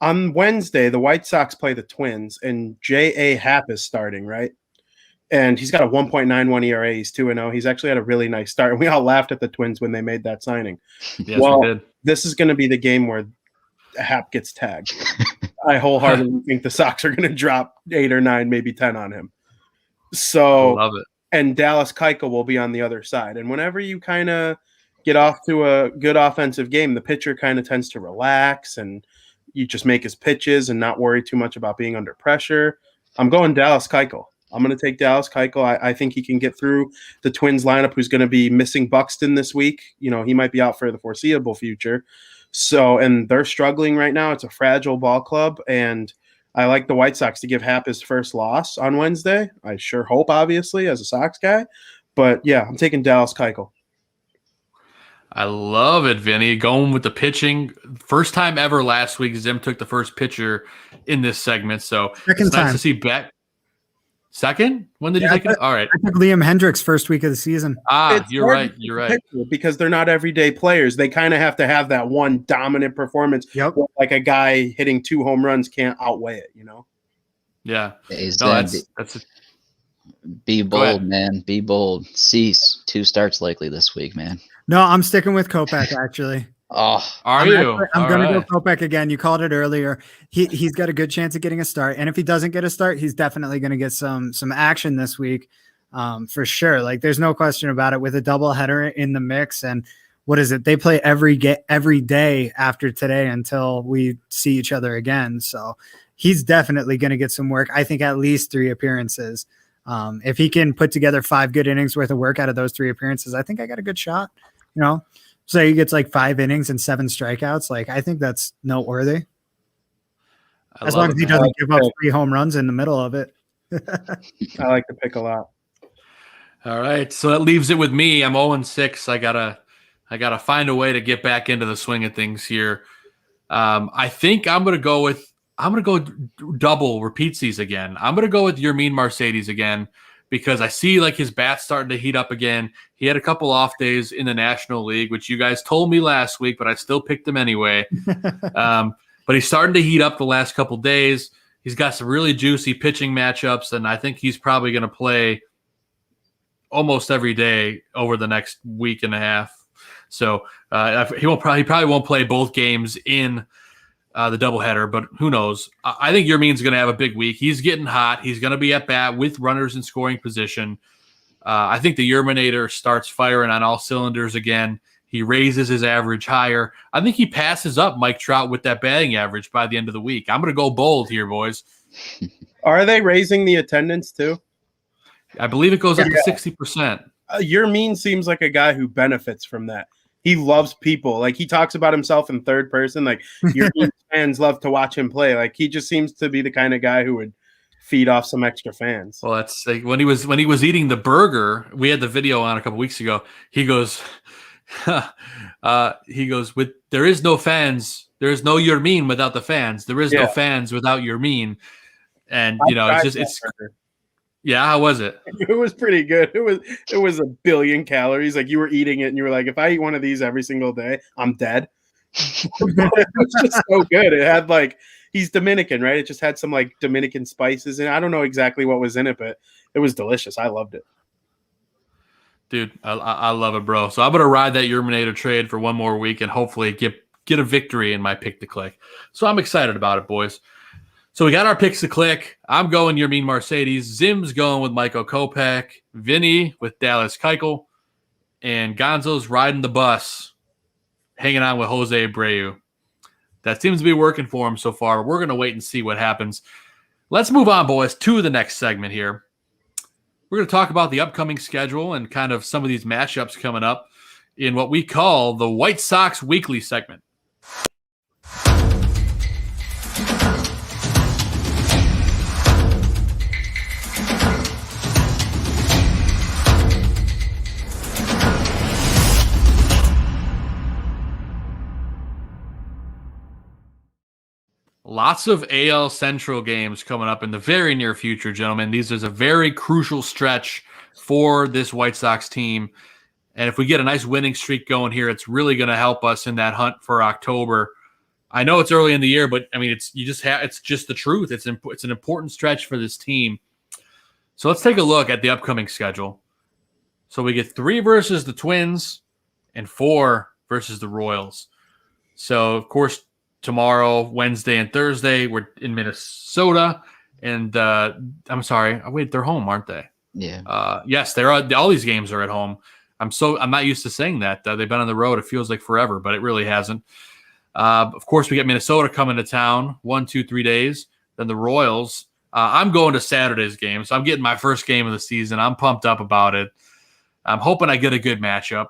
On Wednesday, the White Sox play the Twins, and J.A. Happ is starting, right? And he's got a 1.91 ERA. He's 2-0. He's actually had a really nice start. And we all laughed at the Twins when they made that signing. Yes, we did. This is going to be the game where Happ gets tagged. I wholeheartedly think the Sox are going to drop 8 or 9, maybe 10 on him. So, I love it. And Dallas Keuchel will be on the other side. And whenever you kind of get off to a good offensive game, the pitcher kind of tends to relax and you just make his pitches and not worry too much about being under pressure. I'm going Dallas Keuchel. I'm going to take Dallas Keuchel. I think he can get through the Twins lineup, who's going to be missing Buxton this week. You know, he might be out for the foreseeable future. So, and they're struggling right now. It's a fragile ball club, and I like the White Sox to give Happ his first loss on Wednesday. I sure hope, obviously, as a Sox guy. But, yeah, I'm taking Dallas Keuchel. I love it, Vinny. Going with the pitching. First time ever last week, Zim took the first pitcher in this segment. So it's nice to see Beck. Second? When did you take it? All right. I took Liam Hendricks first week of the season. You're right. You're right. Because they're not everyday players. They kind of have to have that one dominant performance. Yep. Like a guy hitting 2 home runs can't outweigh it, you know? Yeah. That's be bold, man. Be bold. Cease 2 starts likely this week, man. No, I'm sticking with Kopech, actually. I'm going to go Kopech again. You called it earlier. He's got a good chance of getting a start. And if he doesn't get a start, he's definitely going to get some action this week for sure. Like, there's no question about it with a doubleheader in the mix. And what is it? They play every day after today until we see each other again. So he's definitely going to get some work. I think at least 3 appearances. If he can put together 5 good innings worth of work out of those 3 appearances, I think I got a good shot, you know? So he gets like 5 innings and 7 strikeouts. Like, I think that's noteworthy. As long as he doesn't give up 3 home runs in the middle of it. I like the pick a lot. All right. So that leaves it with me. I'm 0-6. I gotta find a way to get back into the swing of things here. I think I'm gonna go double repeatsies again. I'm gonna go with Yermin Mercedes again, because I see like his bat's starting to heat up again. He had a couple off days in the National League, which you guys told me last week, but I still picked him anyway. But he's starting to heat up the last couple days. He's got some really juicy pitching matchups, and I think he's probably going to play almost every day over the next week and a half. So he probably won't play both games in the doubleheader, but who knows? I think Yermin's going to have a big week. He's getting hot. He's going to be at bat with runners in scoring position. I think the Yerminator starts firing on all cylinders again. He raises his average higher. I think he passes up Mike Trout with that batting average by the end of the week. I'm going to go bold here, boys. Are they raising the attendance too? I believe it goes up to 60%. Your mean seems like a guy who benefits from that. He loves people. Like he talks about himself in third person. Like your fans love to watch him play. Like he just seems to be the kind of guy who would feed off some extra fans. Well, that's like when he was eating the burger. We had the video on a couple weeks ago. He goes, with there is no fans. There is no your mean without the fans. There is no fans without your mean. And it's yeah. How was it? It was pretty good. It was a billion calories. Like you were eating it, and you were like, "If I eat one of these every single day, I'm dead." It was just so good. It had like he's Dominican, right? It just had some like Dominican spices, and I don't know exactly what was in it, but it was delicious. I loved it, dude. I love it, bro. So I'm gonna ride that Yerminator trade for one more week, and hopefully get a victory in my pick to click. So I'm excited about it, boys. So we got our picks to click. I'm going Yermin Mercedes. Zim's going with Michael Kopech. Vinny with Dallas Keuchel. And Gonzo's riding the bus, hanging on with Jose Abreu. That seems to be working for him so far. We're going to wait and see what happens. Let's move on, boys, to the next segment here. We're going to talk about the upcoming schedule and kind of some of these matchups coming up in what we call the White Sox Weekly segment. Lots of AL Central games coming up in the very near future, gentlemen. These is a very crucial stretch for this White Sox team. And if we get a nice winning streak going here, it's really going to help us in that hunt for October. I know it's early in the year, but I mean, it's just the truth. It's an important stretch for this team. So let's take a look at the upcoming schedule. So we get 3 versus the Twins and 4 versus the Royals. So of course, tomorrow, Wednesday, and Thursday, we're in Minnesota. And I'm sorry. Wait, they're home, aren't they? Yeah. Yes, they're all these games are at home. I'm not used to saying that. They've been on the road. It feels like forever, but it really hasn't. Of course, we get Minnesota coming to town 1, 2, 3 days. Then the Royals. I'm going to Saturday's game, so I'm getting my first game of the season. I'm pumped up about it. I'm hoping I get a good matchup.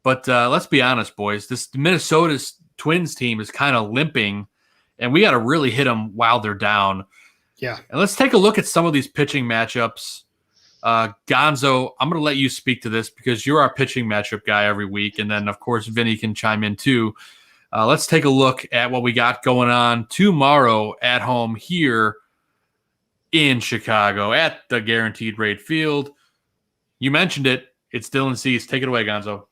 But let's be honest, boys. This Minnesota's Twins team is kind of limping, and we got to really hit them while they're down. Yeah. And let's take a look at some of these pitching matchups. Gonzo, I'm going to let you speak to this because you're our pitching matchup guy every week. And then, of course, Vinny can chime in too. Let's take a look at what we got going on tomorrow at home here in Chicago at the Guaranteed Rate Field. You mentioned it. It's Dylan Cease. Take it away, Gonzo.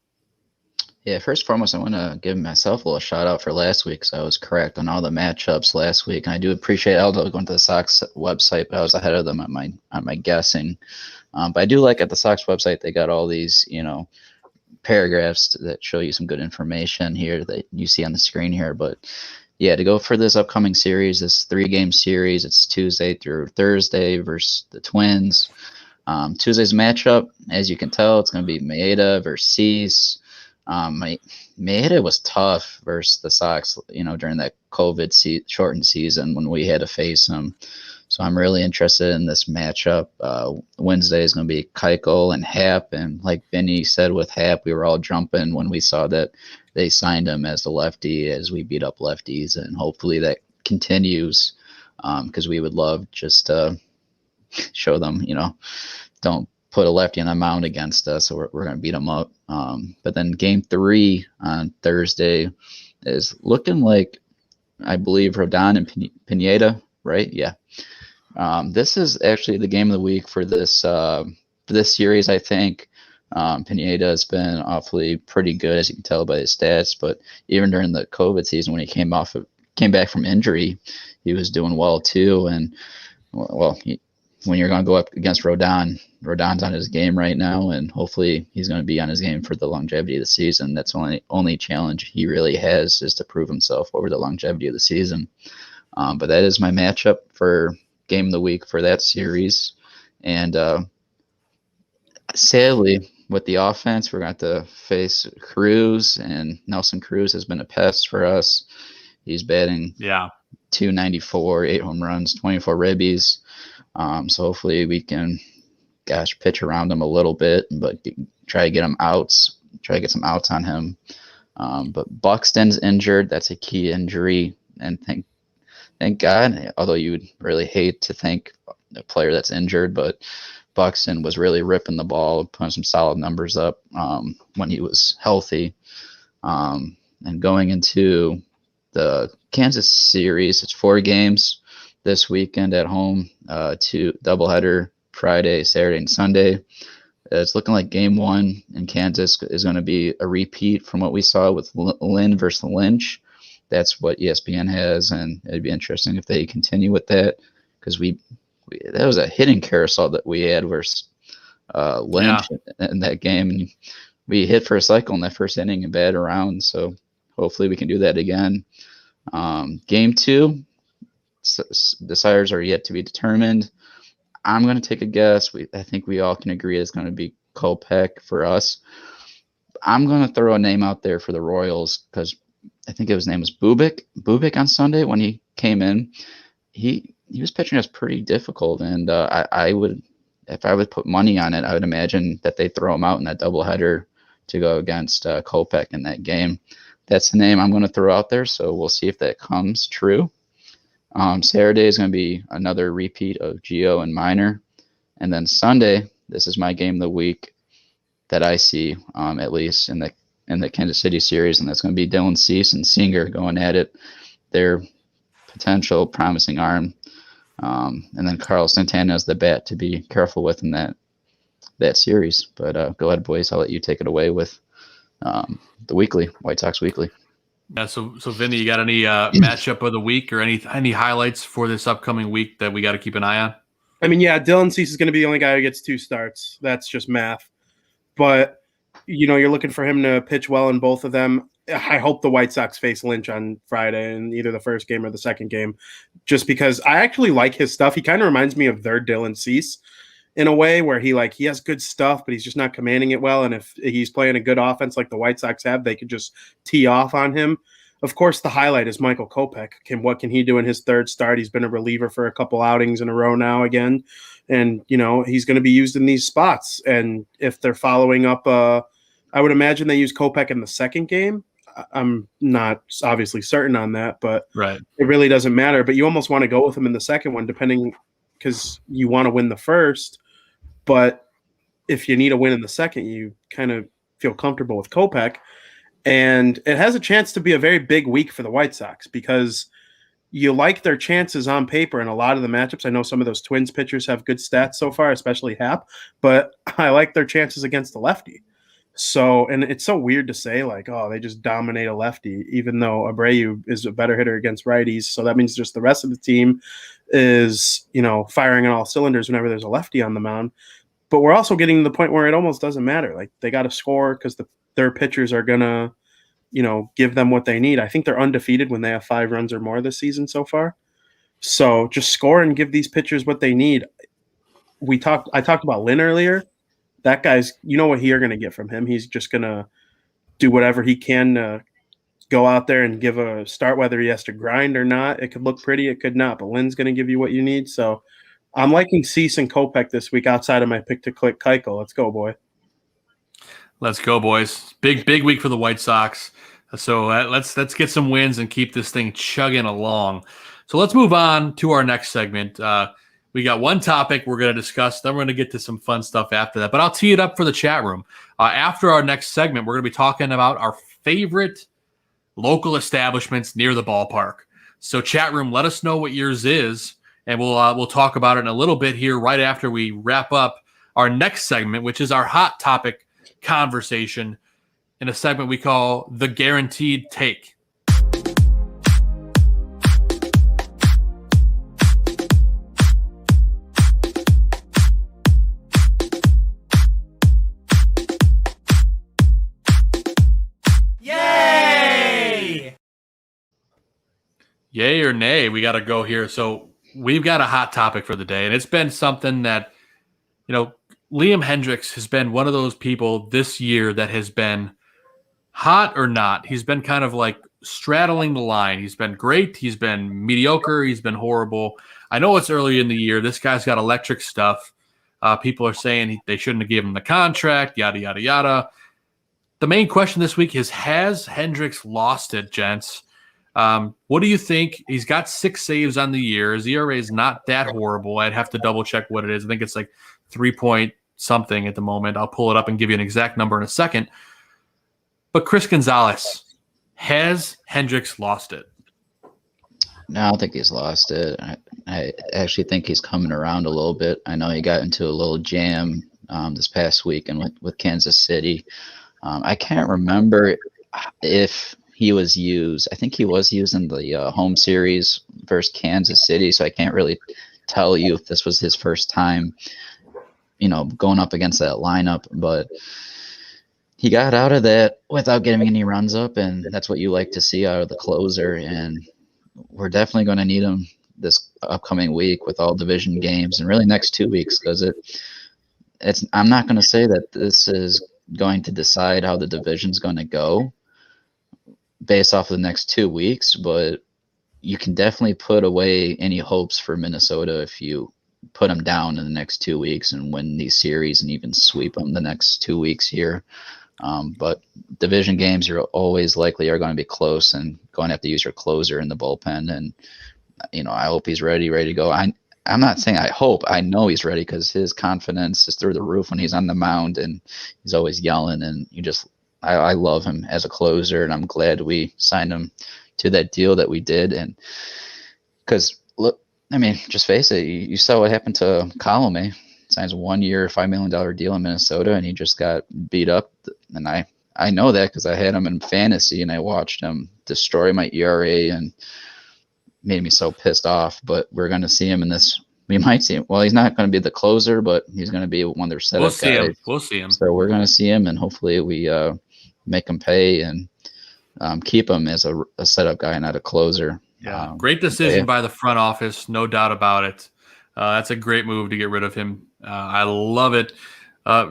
Yeah, first and foremost, I want to give myself a little shout out for last week because I was correct on all the matchups last week. And I do appreciate Aldo going to the Sox website, but I was ahead of them on my guessing. But I do like at the Sox website, they got all these, paragraphs that show you some good information here that you see on the screen here. But yeah, to go for this upcoming series, this 3-game series, it's Tuesday through Thursday versus the Twins. Tuesday's matchup, as you can tell, it's going to be Maeda versus Cease. Maeda was tough versus the Sox, during that COVID shortened season when we had to face him. So I'm really interested in this matchup. Wednesday is going to be Keuchel and Happ. And like Vinny said with Happ, we were all jumping when we saw that they signed him as the lefty as we beat up lefties. And hopefully that continues because we would love just to show them, don't put a lefty on the mound against us. So we're going to beat them up. But then game 3 on Thursday is looking like, I believe, Rodon and Pineda, right? Yeah. This is actually the game of the week for this series, I think. Pineda has been awfully pretty good, as you can tell by his stats. But even during the COVID season, when he came back from injury, he was doing well too. And when you're going to go up against Rodon's on his game right now, and hopefully he's going to be on his game for the longevity of the season. That's the only challenge he really has is to prove himself over the longevity of the season. But that is my matchup for game of the week for that series. And sadly, with the offense, we're going to have to face Cruz, and Nelson Cruz has been a pest for us. He's batting .294, 8 home runs, 24 ribbies. So hopefully we can pitch around him a little bit, but try to get him outs, try to get some outs on him. But Buxton's injured. That's a key injury. And thank God, although you would really hate to think a player that's injured, but Buxton was really ripping the ball, putting some solid numbers up when he was healthy. And going into the Kansas series, it's 4 games this weekend at home, 2 doubleheader, Friday, Saturday, and Sunday. It's looking like game 1 in Kansas is going to be a repeat from what we saw with Lynn versus Lynch. That's what ESPN has, and it'd be interesting if they continue with that, because that was a hitting carousel that we had versus Lynch in that game, and we hit for a cycle in that first inning and batted around. So hopefully we can do that again. Game 2, deciders are yet to be determined. I'm going to take a guess. I think we all can agree it's going to be Kopech for us. I'm going to throw a name out there for the Royals because I think his name was Bubic on Sunday when he came in. He was pitching us pretty difficult, and I would, if I would put money on it, I would imagine that they throw him out in that doubleheader to go against Kopech in that game. That's the name I'm going to throw out there, so we'll see if that comes true. Saturday is going to be another repeat of Gio and Minor. And then Sunday, this is my game of the week that I see, at least in the Kansas City series, and that's going to be Dylan Cease and Singer going at it. Their potential promising arm. And then Carlos Santana is the bat to be careful with in that series. But go ahead, boys. I'll let you take it away with the weekly, White Sox Weekly. Yeah, so Vinny, you got any matchup of the week or any highlights for this upcoming week that we got to keep an eye on? I mean, yeah, Dylan Cease is going to be the only guy who gets 2 starts. That's just math. But, you're looking for him to pitch well in both of them. I hope the White Sox face Lynch on Friday in either the first game or the second game, just because I actually like his stuff. He kind of reminds me of their Dylan Cease in a way where he has good stuff, but he's just not commanding it well. And if he's playing a good offense like the White Sox have, they could just tee off on him. Of course, the highlight is Michael Kopech. What can he do in his 3rd start? He's been a reliever for a couple outings in a row now again. And, he's going to be used in these spots. And if they're following up, I would imagine they use Kopech in the second game. I'm not obviously certain on that, but right. It really doesn't matter. But you almost want to go with him in the second one, depending, because you want to win the first. But if you need a win in the second, you kind of feel comfortable with Kopech. And it has a chance to be a very big week for the White Sox because you like their chances on paper in a lot of the matchups. I know some of those Twins pitchers have good stats so far, especially Happ, but I like their chances against the lefty. So, and it's so weird to say they just dominate a lefty, even though Abreu is a better hitter against righties. So that means just the rest of the team is, firing on all cylinders whenever there's a lefty on the mound. But we're also getting to the point where it almost doesn't matter. They got to score because their pitchers are going to, give them what they need. I think they're undefeated when they have 5 runs or more this season so far. So just score and give these pitchers what they need. I talked about Lynn earlier. That guy's, what you're going to get from him. He's just going to do whatever he can to go out there and give a start, whether he has to grind or not. It could look pretty, it could not, but Lynn's going to give you what you need. So I'm liking Cease and Kopech this week outside of my pick-to-click Keuchel. Let's go, boy. Let's go, boys. Big week for the White Sox. So let's get some wins and keep this thing chugging along. So let's move on to our next segment. We got one topic we're going to discuss. Then we're going to get to some fun stuff after that. But I'll tee it up for the chat room. After our next segment, we're going to be talking about our favorite local establishments near the ballpark. So chat room, let us know what yours is, and we'll talk about it in a little bit here right after we wrap up our next segment, which is our hot topic conversation in a segment we call The Guaranteed Take. Yay or nay, we got to go here. So we've got a hot topic for the day, and it's been something that, Liam Hendriks has been one of those people this year that has been hot or not. He's been kind of straddling the line. He's been great. He's been mediocre. He's been horrible. I know it's early in the year. This guy's got electric stuff. People are saying they shouldn't have given him the contract, yada, yada, yada. The main question this week is, has Hendricks lost it, gents? What do you think? He's got 6 saves on the year. His ERA is not that horrible. I'd have to double check what it is. I think it's like 3 point something at the moment. I'll pull it up and give you an exact number in a second. But Chris Gonzalez, has Hendricks lost it? No, I don't think he's lost it. I actually think he's coming around a little bit. I know he got into a little jam this past week and with Kansas City. I can't remember if he was used. I think he was used in the home series versus Kansas City, so I can't really tell you if this was his first time, going up against that lineup. But he got out of that without getting any runs up, and that's what you like to see out of the closer. And we're definitely going to need him this upcoming week with all division games and really next 2 weeks, because it's. I'm not going to say that this is going to decide how the division's going to go based off of the next 2 weeks, but you can definitely put away any hopes for Minnesota if you put them down in the next 2 weeks and win these series and even sweep them the next 2 weeks here. But division games, you're always likely are going to be close and going to have to use your closer in the bullpen. And, I hope he's ready to go. I'm not saying I hope. I know he's ready because his confidence is through the roof when he's on the mound and he's always yelling. And I love him as a closer, and I'm glad we signed him to that deal that we did. And because, look, I mean, just face it, you saw what happened to Colome. Signs a 1 year, $5 million deal in Minnesota, and he just got beat up. And I know that because I had him in fantasy, and I watched him destroy my ERA and made me so pissed off. But we're going to see him in this. We might see him. Well, he's not going to be the closer, but he's going to be one of their setup guys. We'll see him. So we're going to see him, and hopefully we make him pay and keep him as a setup guy, not a closer. Yeah, great decision by the front office, no doubt about it. That's a great move to get rid of him. I love it.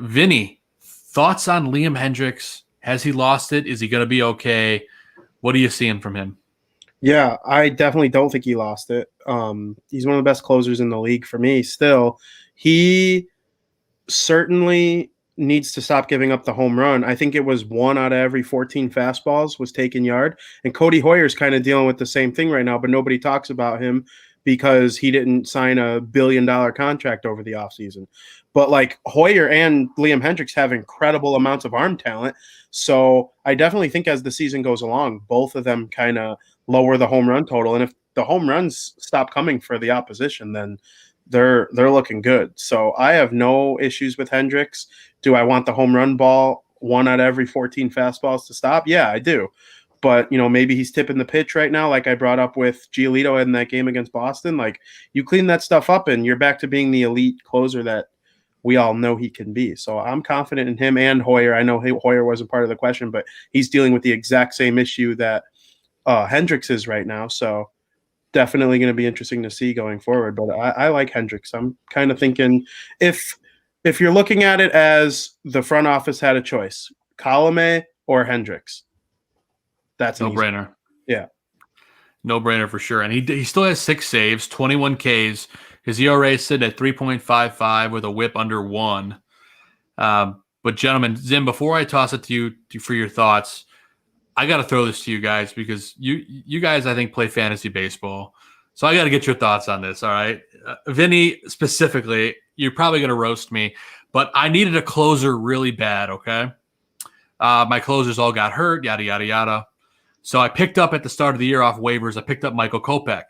Vinny, thoughts on Liam Hendricks? Has he lost it? Is he going to be okay? What are you seeing from him? Yeah, I definitely don't think he lost it. He's one of the best closers in the league for me still. He certainly needs to stop giving up the home run. I think it was 1 out of every 14 fastballs was taken yard. And Cody Hoyer's kind of dealing with the same thing right now, but nobody talks about him because he didn't sign a $1 billion contract over the offseason. But like Hoyer and Liam Hendricks have incredible amounts of arm talent. So I definitely think as the season goes along, both of them kind of lower the home run total. And if the home runs stop coming for the opposition, then they're looking good. So I have no issues with Hendricks. Do I want the home run ball 1 out of every 14 fastballs to stop? Yeah, I do. But, maybe he's tipping the pitch right now, like I brought up with Giolito in that game against Boston. Like, you clean that stuff up and you're back to being the elite closer that we all know he can be. So I'm confident in him and Hoyer. I know Hoyer wasn't part of the question, but he's dealing with the exact same issue that Hendricks is right now. So definitely going to be interesting to see going forward. But I like Hendricks. I'm kind of thinking if you're looking at it as the front office had a choice, Colome or Hendricks, that's no brainer. Yeah. No brainer for sure. And he still has 6 saves, 21 Ks. His ERA is sitting at 3.55 with a whip under 1. But gentlemen, Zim, before I toss it to you for your thoughts, I got to throw this to you guys because you guys, I think, play fantasy baseball. So I got to get your thoughts on this. All right. Vinny, specifically, you're probably going to roast me, but I needed a closer really bad. Okay. My closers all got hurt, yada, yada, yada. So I picked up at the start of the year off waivers. I picked up Michael Kopech,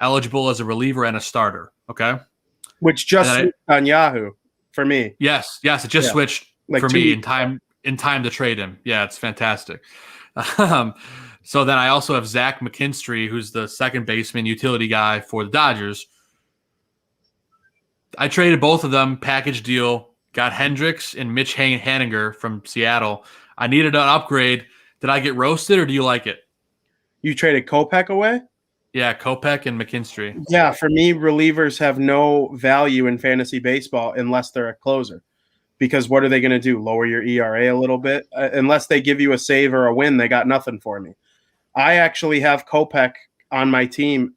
eligible as a reliever and a starter. Okay. Which just switched on Yahoo for me. Yes. It just switched like for me in time to trade him. Yeah. It's fantastic. So then I also have Zach McKinstry, who's the second baseman utility guy for the Dodgers. I traded both of them, package deal, got Hendricks and Mitch Haniger from Seattle. I needed an upgrade. Did I get roasted or do you like it? You traded Kopech away? Yeah, Kopech and McKinstry. Yeah, for me, relievers have no value in fantasy baseball unless they're a closer. Because what are they going to do? Lower your ERA a little bit? Unless they give you a save or a win, they got nothing for me. I actually have Kopech on my team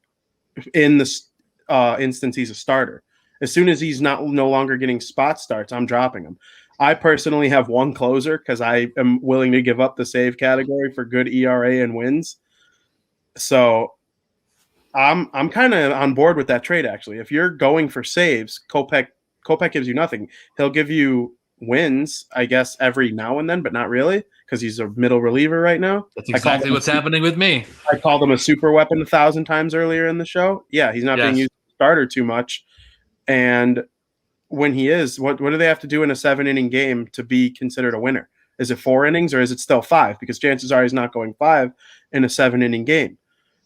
in this instance he's a starter. As soon as he's no longer getting spot starts, I'm dropping him. I personally have one closer because I am willing to give up the save category for good ERA and wins. So I'm kind of on board with that trade, actually. If you're going for saves, Kopech gives you nothing. He'll give you wins, I guess, every now and then, but not really, because he's a middle reliever right now. That's exactly what's happening with me. I called him a super weapon 1,000 times earlier in the show. Yeah, he's not being used as a starter too much. And when he is, what do they have to do in a 7-inning game to be considered a winner? Is it 4 innings or is it still 5? Because chances are he's not going 5 in a 7-inning game.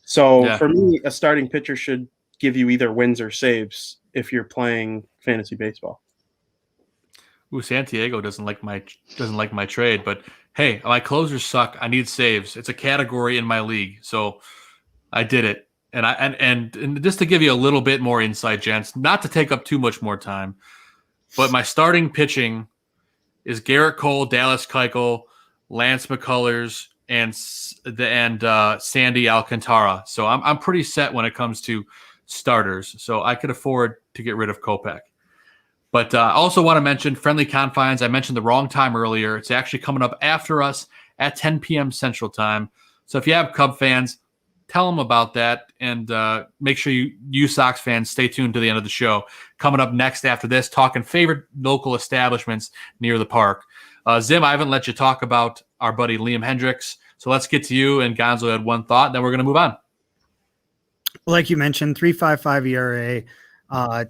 So for me, a starting pitcher should give you either wins or saves if you're playing fantasy baseball. Ooh, Santiago doesn't like my trade, but hey, my closers suck. I need saves. It's a category in my league, so I did it. And just to give you a little bit more insight, gents, not to take up too much more time, but my starting pitching is Garrett Cole, Dallas Keuchel, Lance McCullers, and Sandy Alcantara. So I'm pretty set when it comes to starters. So I could afford to get rid of Kopech. But I also want to mention Friendly Confines. I mentioned the wrong time earlier. It's actually coming up after us at 10 p.m. Central Time. So if you have Cub fans, tell them about that, and make sure you Sox fans stay tuned to the end of the show. Coming up next after this, talking favorite local establishments near the park. Zim, I haven't let you talk about our buddy Liam Hendricks, so let's get to you. And Gonzo had one thought, and then we're going to move on. Like you mentioned, 3.55 ERA,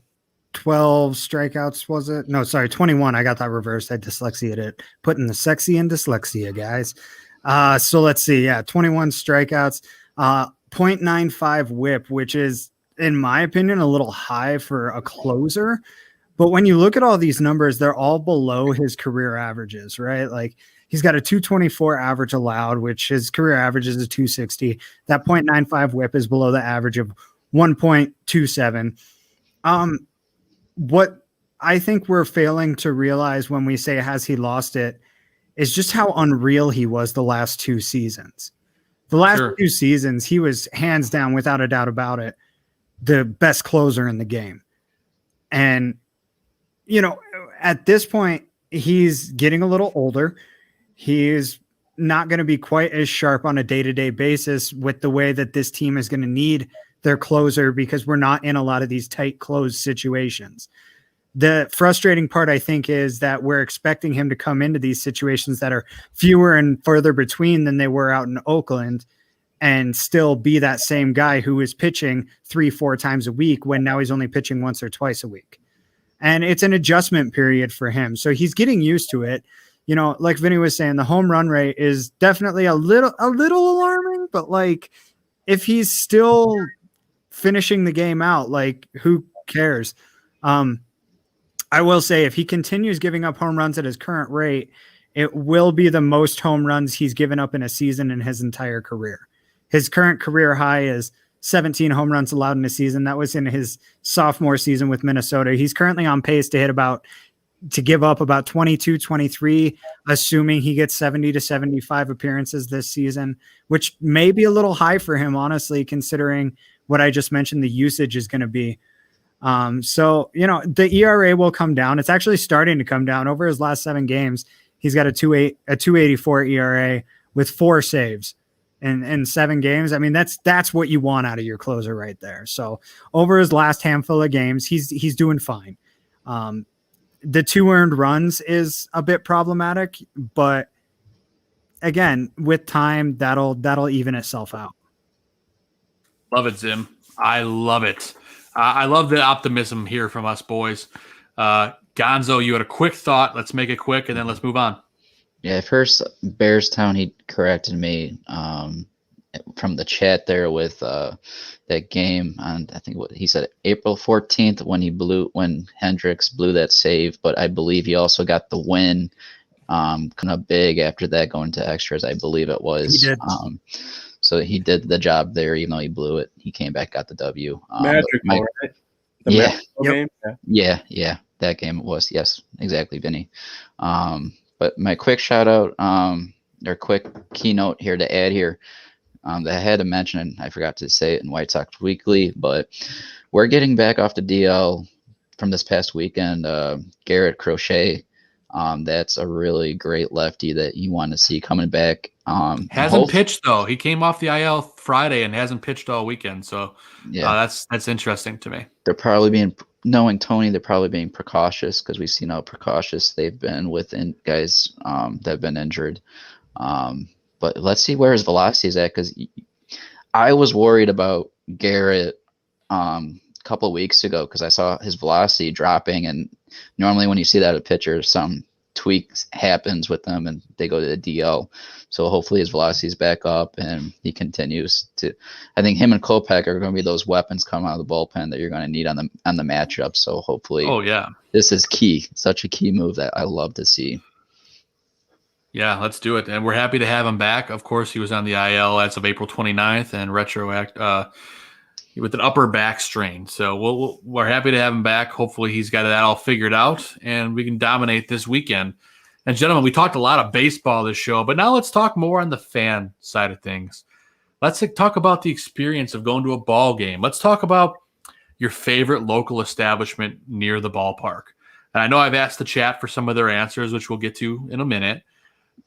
12 strikeouts, was it? No, sorry, 21. I got that reversed. I dyslexiated it. Putting the sexy in dyslexia, guys. So let's see. Yeah, 21 strikeouts, 0.95 whip, which is, in my opinion, a little high for a closer. But when you look at all these numbers, they're all below his career averages, right? Like he's got a 224 average allowed, which his career average is a 260. That 0.95 whip is below the average of 1.27. What I think we're failing to realize when we say, has he lost it, is just how unreal he was the last 2 seasons. The last 2 seasons, he was hands down, without a doubt about it, the best closer in the game. And, at this point, he's getting a little older. He's not going to be quite as sharp on a day-to-day basis with the way that this team is going to need their closer, because we're not in a lot of these tight close situations. The frustrating part, I think, is that we're expecting him to come into these situations that are fewer and further between than they were out in Oakland, and still be that same guy who is pitching 3-4 times a week when now he's only pitching once or twice a week. And it's an adjustment period for him. So he's getting used to it. Like Vinny was saying, the home run rate is definitely a little alarming, but like if he's still finishing the game out, like who cares? I will say if he continues giving up home runs at his current rate, it will be the most home runs he's given up in a season in his entire career. His current career high is 17 home runs allowed in a season. That was in his sophomore season with Minnesota. He's currently on pace to give up about 22, 23, assuming he gets 70 to 75 appearances this season, which may be a little high for him, honestly, considering what I just mentioned the usage is going to be. So, the ERA will come down. It's actually starting to come down. Over his last 7 games, he's got a 2.84 ERA with 4 saves in 7 games. I mean, that's what you want out of your closer right there. So over his last handful of games, he's doing fine. The 2 earned runs is a bit problematic, but again, with time, that'll even itself out. Love it, Zim. I love it. I love the optimism here from us boys. Gonzo, you had a quick thought. Let's make it quick, and then let's move on. Yeah, first, Bearstown, he corrected me from the chat there with that game on, I think what he said, April 14th when Hendricks blew that save, but I believe he also got the win kind of big after that, going to extras, I believe it was. He did. So he did the job there, even though he blew it. He came back, got the W. Right? Yeah. Game? Yeah, that game it was. Yes, exactly, Vinny. But my quick shout out, or quick keynote here to add here, that I had to mention, and I forgot to say it in White Sox Weekly, but we're getting back off the DL from this past weekend, Garrett Crochet. That's a really great lefty that you want to see coming back. Hasn't pitched though. He came off the IL Friday and hasn't pitched all weekend. So yeah, that's interesting to me. they're probably knowing Tony, they're probably being precautious because we've seen how precautious they've been with guys that have been injured. But let's see where his velocity is at, because I was worried about Garrett a couple of weeks ago because I saw his velocity dropping, and normally when you see that at a pitcher, some tweaks happens with them and they go to the DL. So hopefully his velocity is back up and he continues to. I think him and Kopech are going to be those weapons coming out of the bullpen that you're going to need on the matchup. So hopefully, this is key. Such a key move that I love to see. Yeah, let's do it. And we're happy to have him back. Of course, he was on the IL as of April 29th and with an upper back strain. So we're happy to have him back. Hopefully he's got that all figured out and we can dominate this weekend. And gentlemen, we talked a lot of baseball this show, but now let's talk more on the fan side of things. Let's talk about the experience of going to a ball game. Let's talk about your favorite local establishment near the ballpark. And I know I've asked the chat for some of their answers, which we'll get to in a minute,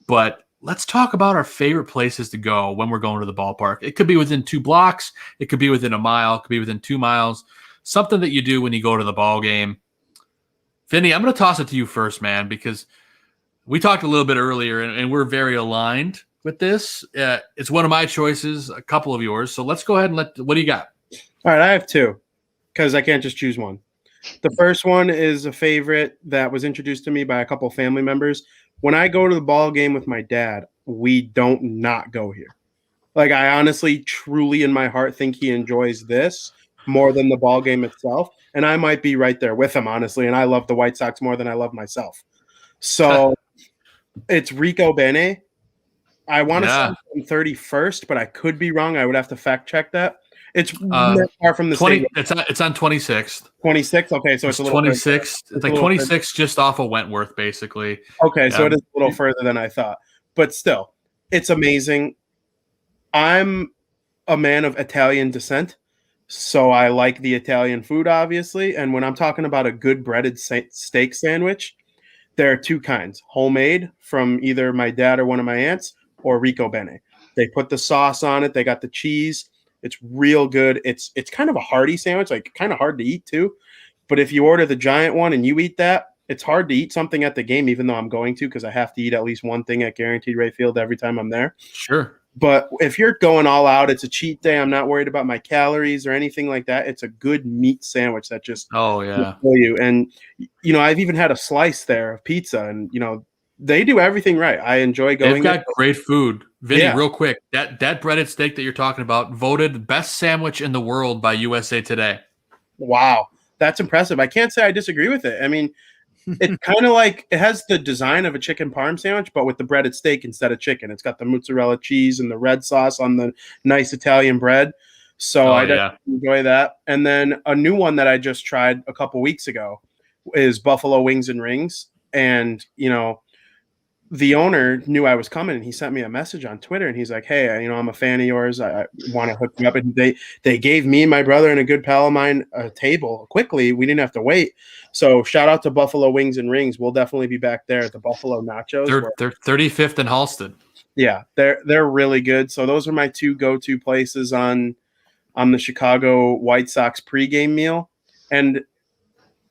but let's talk about our favorite places to go when we're going to the ballpark. It could be within 2 blocks. It could be within a mile. It could be within 2 miles. Something that you do when you go to the ball game. Vinny, I'm going to toss it to you first, man, because we talked a little bit earlier, and we're very aligned with this. It's one of my choices, a couple of yours. So let's go ahead and what do you got? All right, I have 2 because I can't just choose one. The first one is a favorite that was introduced to me by a couple family members. When I go to the ball game with my dad, we don't not go here. Like, I honestly, truly in my heart think he enjoys this more than the ball game itself. And I might be right there with him, honestly. And I love the White Sox more than I love myself. So it's Rico Bene. I want to say 31st, but I could be wrong. I would have to fact check that. It's not far from the 20. It's on 26th. 26. Okay, so it's a little 26. It's like 26, just off of Wentworth, basically. Okay, so it is a little further than I thought, but still, it's amazing. I'm a man of Italian descent, so I like the Italian food, obviously. And when I'm talking about a good breaded steak sandwich, there are 2 kinds: homemade from either my dad or one of my aunts, or Rico Bene. They put the sauce on it. They got the cheese. It's real good. It's kind of a hearty sandwich, like kind of hard to eat too. But if you order the giant one and you eat that, it's hard to eat something at the game, even though I'm going to, because I have to eat at least one thing at Guaranteed Rate Field every time I'm there. Sure. But if you're going all out, it's a cheat day. I'm not worried about my calories or anything like that. It's a good meat sandwich that just will fill you. And, I've even had a slice there of pizza, and, they do everything right. I enjoy going. They've got great food. Vinny, real quick, that breaded steak that you're talking about voted best sandwich in the world by USA Today. Wow, that's impressive. I can't say I disagree with it. I mean, it's kind of like it has the design of a chicken parm sandwich, but with the breaded steak instead of chicken. It's got the mozzarella cheese and the red sauce on the nice Italian bread. So I definitely enjoy that. And then a new one that I just tried a couple weeks ago is Buffalo Wings and Rings. And, the owner knew I was coming, and he sent me a message on Twitter, and he's like, "Hey, I'm a fan of yours. I want to hook you up." And they gave me, my brother, and a good pal of mine a table quickly. We didn't have to wait. So shout out to Buffalo Wings and Rings. We'll definitely be back there at the Buffalo Nachos. They're 35th and Halsted. Yeah, they're really good. So those are my 2 go-to places on the Chicago White Sox pregame meal. And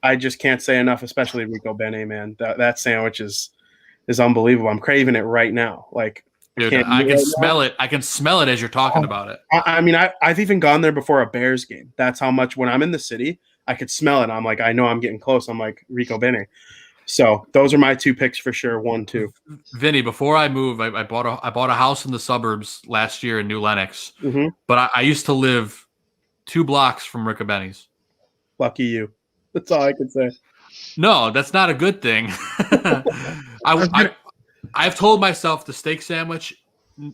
I just can't say enough, especially Rico Bene, man. That sandwich is unbelievable. I'm craving it right now. Like, dude, I can smell it. I can smell it as you're talking about it. I mean, I've even gone there before a Bears game. That's how much, when I'm in the city, I could smell it. I'm like, I know I'm getting close. I'm like, Rico Bene. So those are my 2 picks for sure. 1, 2. Vinny, before I move, I bought a house in the suburbs last year in New Lenox. Mm-hmm. But I used to live 2 blocks from Rico Bene's. Lucky you. That's all I can say. No, that's not a good thing. I've told myself the steak sandwich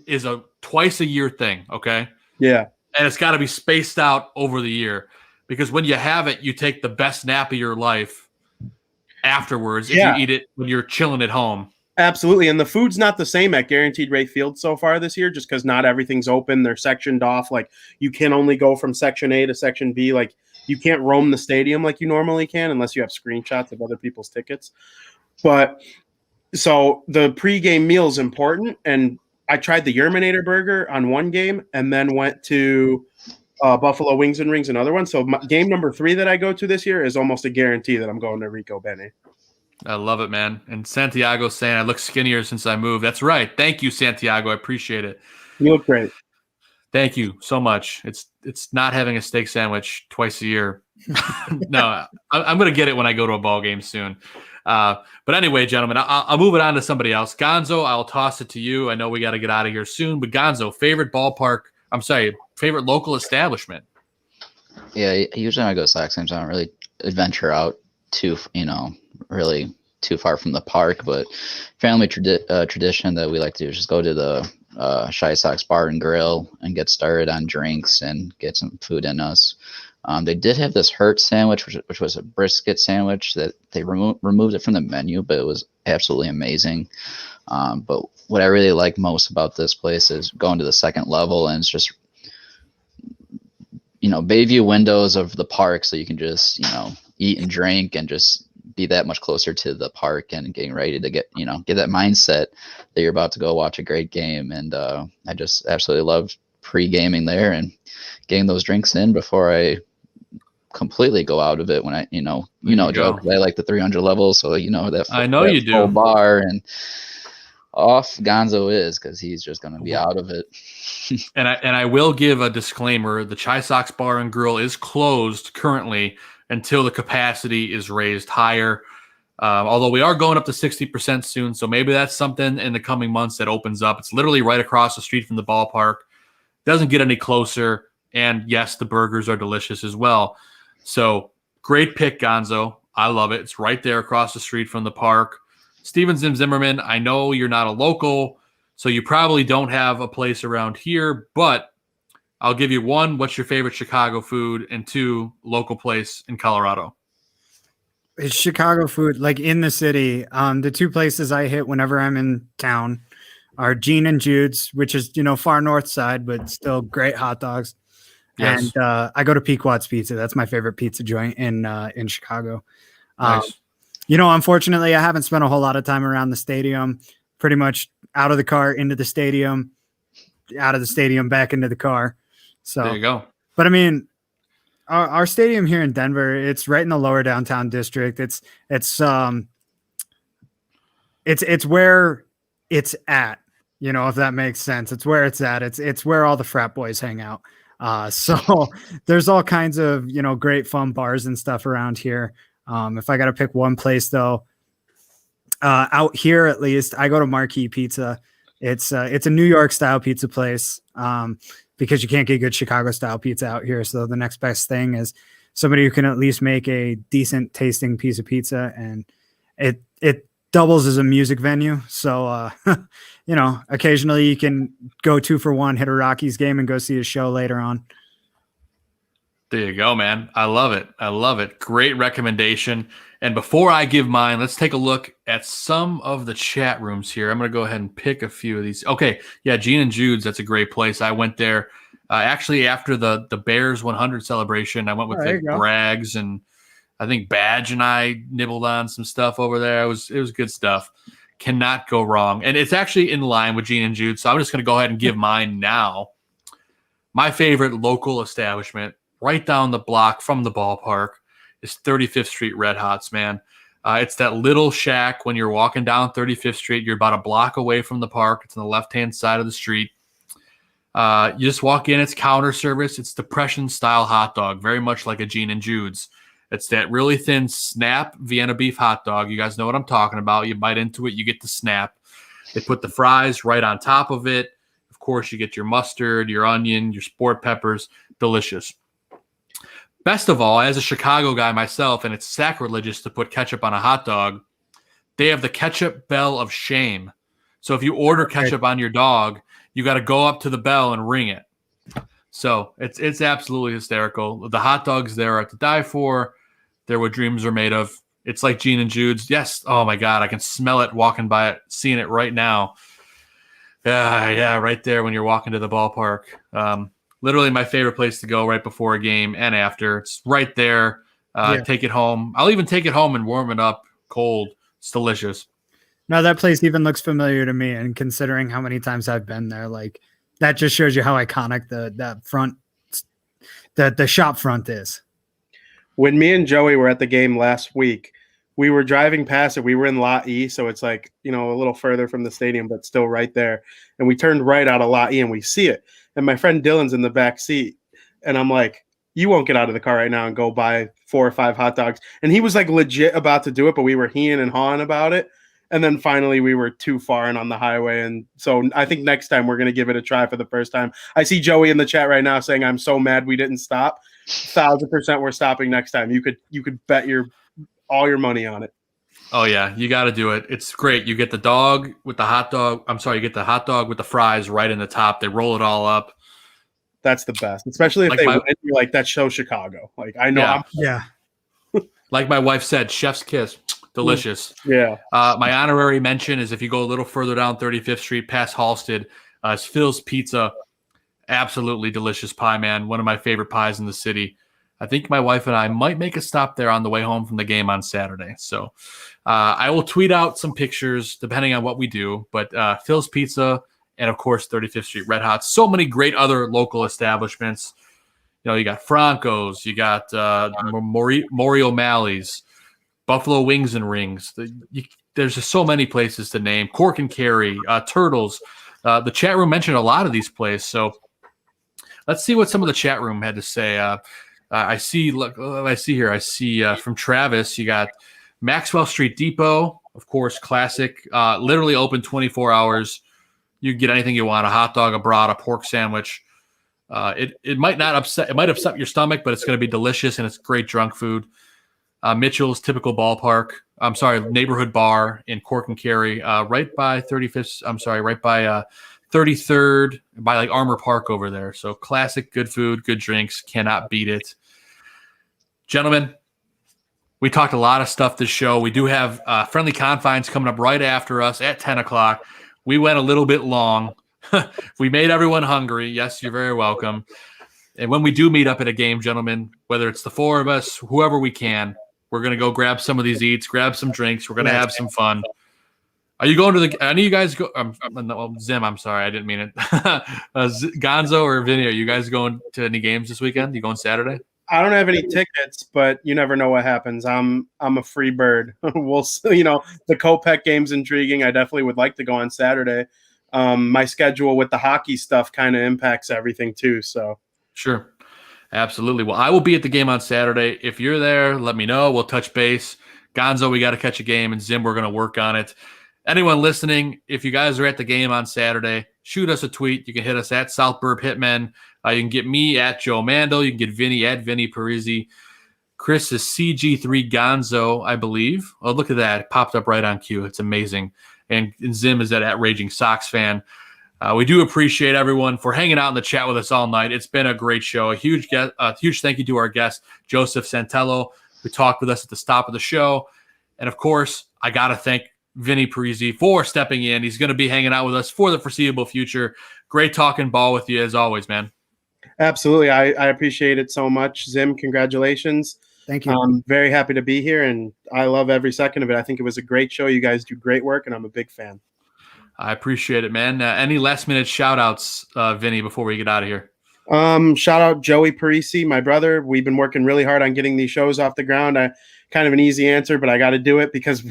is a twice a year thing, okay? Yeah. And it's got to be spaced out over the year, because when you have it, you take the best nap of your life afterwards if you eat it when you're chilling at home. Absolutely. And the food's not the same at Guaranteed Rate Field so far this year, just because not everything's open. They're sectioned off. Like, you can only go from section A to section B. Like, you can't roam the stadium like you normally can unless you have screenshots of other people's tickets. But so the pregame meal is important, and I tried the Yerminator burger on one game, and then went to Buffalo Wings and Rings another one. So game number 3 that I go to this year is almost a guarantee that I'm going to Rico Bene. I love it, man. And Santiago's saying I look skinnier since I moved. That's right. Thank you, Santiago. I appreciate it. You look great. Thank you so much. It's not having a steak sandwich twice a year. No, I'm going to get it when I go to a ball game soon. But anyway, gentlemen, I'll move it on to somebody else. Gonzo, I'll toss it to you. I know we got to get out of here soon, but Gonzo, favorite local establishment? Yeah, usually when I go to Sox games, I don't really adventure out too, really too far from the park. But family tradition that we like to do is just go to the Shy Sox Bar and Grill and get started on drinks and get some food in us. They did have this Hurt sandwich, which was a brisket sandwich that they removed it from the menu, but it was absolutely amazing. But what I really like most about this place is going to the second level, and it's just, Bayview windows of the park, so you can just, eat and drink and just be that much closer to the park and getting ready to get that mindset that you're about to go watch a great game. And I just absolutely love pre-gaming there and getting those drinks in before I completely go out of it when I, Joe, 'cause I like the 300 levels. So, that I know that you do. full bar, and off Gonzo is, because he's just going to be out of it. And I will give a disclaimer. The Chi Sox Bar and Grill is closed currently until the capacity is raised higher. Although we are going up to 60% soon. So maybe that's something in the coming months that opens up. It's literally right across the street from the ballpark. Doesn't get any closer. And yes, the burgers are delicious as well. So great pick, Gonzo. I love it. It's right there across the street from the park. Steven Zimmerman, I know you're not a local, so you probably don't have a place around here, but I'll give you 1, what's your favorite Chicago food, and 2, local place in Colorado. It's Chicago food, like in the city. The 2 places I hit whenever I'm in town are Gene and Jude's, which is, far north side, but still great hot dogs. Yes. And I go to Pequot's Pizza. That's my favorite pizza joint in Chicago. Nice. Unfortunately, I haven't spent a whole lot of time around the stadium. Pretty much out of the car, into the stadium, out of the stadium, back into the car. So there you go. But I mean, our stadium here in Denver, it's right in the lower downtown district. It's where it's at, if that makes sense. It's where it's at. It's where all the frat boys hang out. So there's all kinds of, great fun bars and stuff around here. If I got to pick one place though, out here, at least I go to Marquee Pizza. It's a New York style pizza place. Because you can't get good Chicago style pizza out here. So the next best thing is somebody who can at least make a decent tasting piece of pizza, and it doubles as a music venue. So, occasionally you can go 2 for 1, hit a Rockies game and go see a show later on. There you go, man. I love it. I love it. Great recommendation. And before I give mine, let's take a look at some of the chat rooms here. I'm going to go ahead and pick a few of these. Okay. Yeah. Gene and Jude's. That's a great place. I went there actually after the Bears 100 celebration. I went with Braggs, and I think Badge and I nibbled on some stuff over there. It was good stuff. Cannot go wrong. And it's actually in line with Gene and Jude. So I'm just going to go ahead and give mine now. My favorite local establishment right down the block from the ballpark is 35th Street Red Hots, man. It's that little shack when you're walking down 35th Street. You're about a block away from the park. It's on the left-hand side of the street. You just walk in. It's counter service. It's Depression-style hot dog, very much like a Gene and Jude's. It's that really thin snap Vienna beef hot dog. You guys know what I'm talking about. You bite into it, you get the snap. They put the fries right on top of it. Of course, you get your mustard, your onion, your sport peppers. Delicious. Best of all, as a Chicago guy myself, and it's sacrilegious to put ketchup on a hot dog, they have the ketchup bell of shame. So if you order ketchup on your dog, you got to go up to the bell and ring it. So it's absolutely hysterical. The hot dogs there are to die for. They're what dreams are made of. It's like Gene and Jude's. Yes. Oh my God. I can smell it walking by it, seeing it right now. Yeah, right there when you're walking to the ballpark. literally my favorite place to go right before a game and after. It's right there. Yeah. Take it home. I'll even take it home and warm it up cold. It's delicious. No, that place even looks familiar to me, and considering how many times I've been there, like that just shows you how iconic the shop front is. When me and Joey were at the game last week, we were driving past it. We were in Lot E, so it's like, a little further from the stadium, but still right there. And we turned right out of Lot E and we see it. And my friend Dylan's in the back seat. And I'm like, you won't get out of the car right now and go buy 4 or 5 hot dogs. And he was like legit about to do it, but we were heeing and hawing about it. And then finally we were too far and on the highway. And so I think next time we're going to give it a try for the first time. I see Joey in the chat right now saying, I'm so mad we didn't stop. 1,000% we're stopping next time. You could bet all your money on it. Oh yeah, you got to do it. It's great. You get the dog with the hot dog. I'm sorry, you get the hot dog with the fries right in the top. They roll it all up. That's the best, especially if they win. You're like, that's so Chicago. Like I know. Yeah. Like my wife said, chef's kiss. Delicious. Yeah. My honorary mention is if you go a little further down 35th Street past Halsted, it's Phil's Pizza. Absolutely delicious pie, man. One of my favorite pies in the city. I think my wife and I might make a stop there on the way home from the game on Saturday. So I will tweet out some pictures depending on what we do. But Phil's Pizza and, of course, 35th Street Red Hot. So many great other local establishments. You got Franco's. You got Maury O'Malley's. Buffalo Wings and Rings. There's just so many places to name. Cork and Carry, Turtles. The chat room mentioned a lot of these places. So let's see what some of the chat room had to say. I see here. I see from Travis, you got Maxwell Street Depot, of course, classic. Literally open 24 hours. You can get anything you want: a hot dog, a brat, a pork sandwich. It might not upset. It might upset your stomach, but it's going to be delicious and it's great drunk food. Mitchell's Typical Ballpark. I'm sorry, Neighborhood Bar in Cork and Carry, right by 35th. I'm sorry, right by 33rd, by like Armour Park over there. So classic, good food, good drinks. Cannot beat it. Gentlemen, we talked a lot of stuff this show. We do have Friendly Confines coming up right after us at 10 o'clock. We went a little bit long. We made everyone hungry. Yes, you're very welcome. And when we do meet up at a game, gentlemen, whether it's the 4 of us, whoever we can, we're going to go grab some of these eats, grab some drinks. We're going to have some fun. Are you going to I know you guys go. Zim, I'm sorry. I didn't mean it. Gonzo or Vinny, are you guys going to any games this weekend? You going Saturday? I don't have any tickets, but you never know what happens. I'm a free bird. We'll see. The Kopech game's intriguing. I definitely would like to go on Saturday. My schedule with the hockey stuff kind of impacts everything too. So sure. Absolutely. Well, I will be at the game on Saturday. If you're there, let me know. We'll touch base. Gonzo, we got to catch a game, and Zim, we're going to work on it. Anyone listening, if you guys are at the game on Saturday, shoot us a tweet. You can hit us at South Burb Hitmen. You can get me at Joe Mandel. You can get Vinny at Vinny Parisi. Chris is CG3 Gonzo, I believe. Oh, look at that. It popped up right on cue. It's amazing. And Zim is at Raging Sox fan. We do appreciate everyone for hanging out in the chat with us all night. It's been a great show. A huge thank you to our guest, Joseph Santello, who talked with us at the stop of the show. And, of course, I got to thank Vinny Parisi for stepping in. He's going to be hanging out with us for the foreseeable future. Great talking ball with you as always, man. Absolutely. I appreciate it so much. Zim, congratulations. Thank you. I'm very happy to be here, and I love every second of it. I think it was a great show. You guys do great work, and I'm a big fan. I appreciate it, man. Any last-minute shout-outs, Vinny, before we get out of here? Shout out Joey Parisi, my brother. We've been working really hard on getting these shows off the ground. Kind of an easy answer, but I got to do it because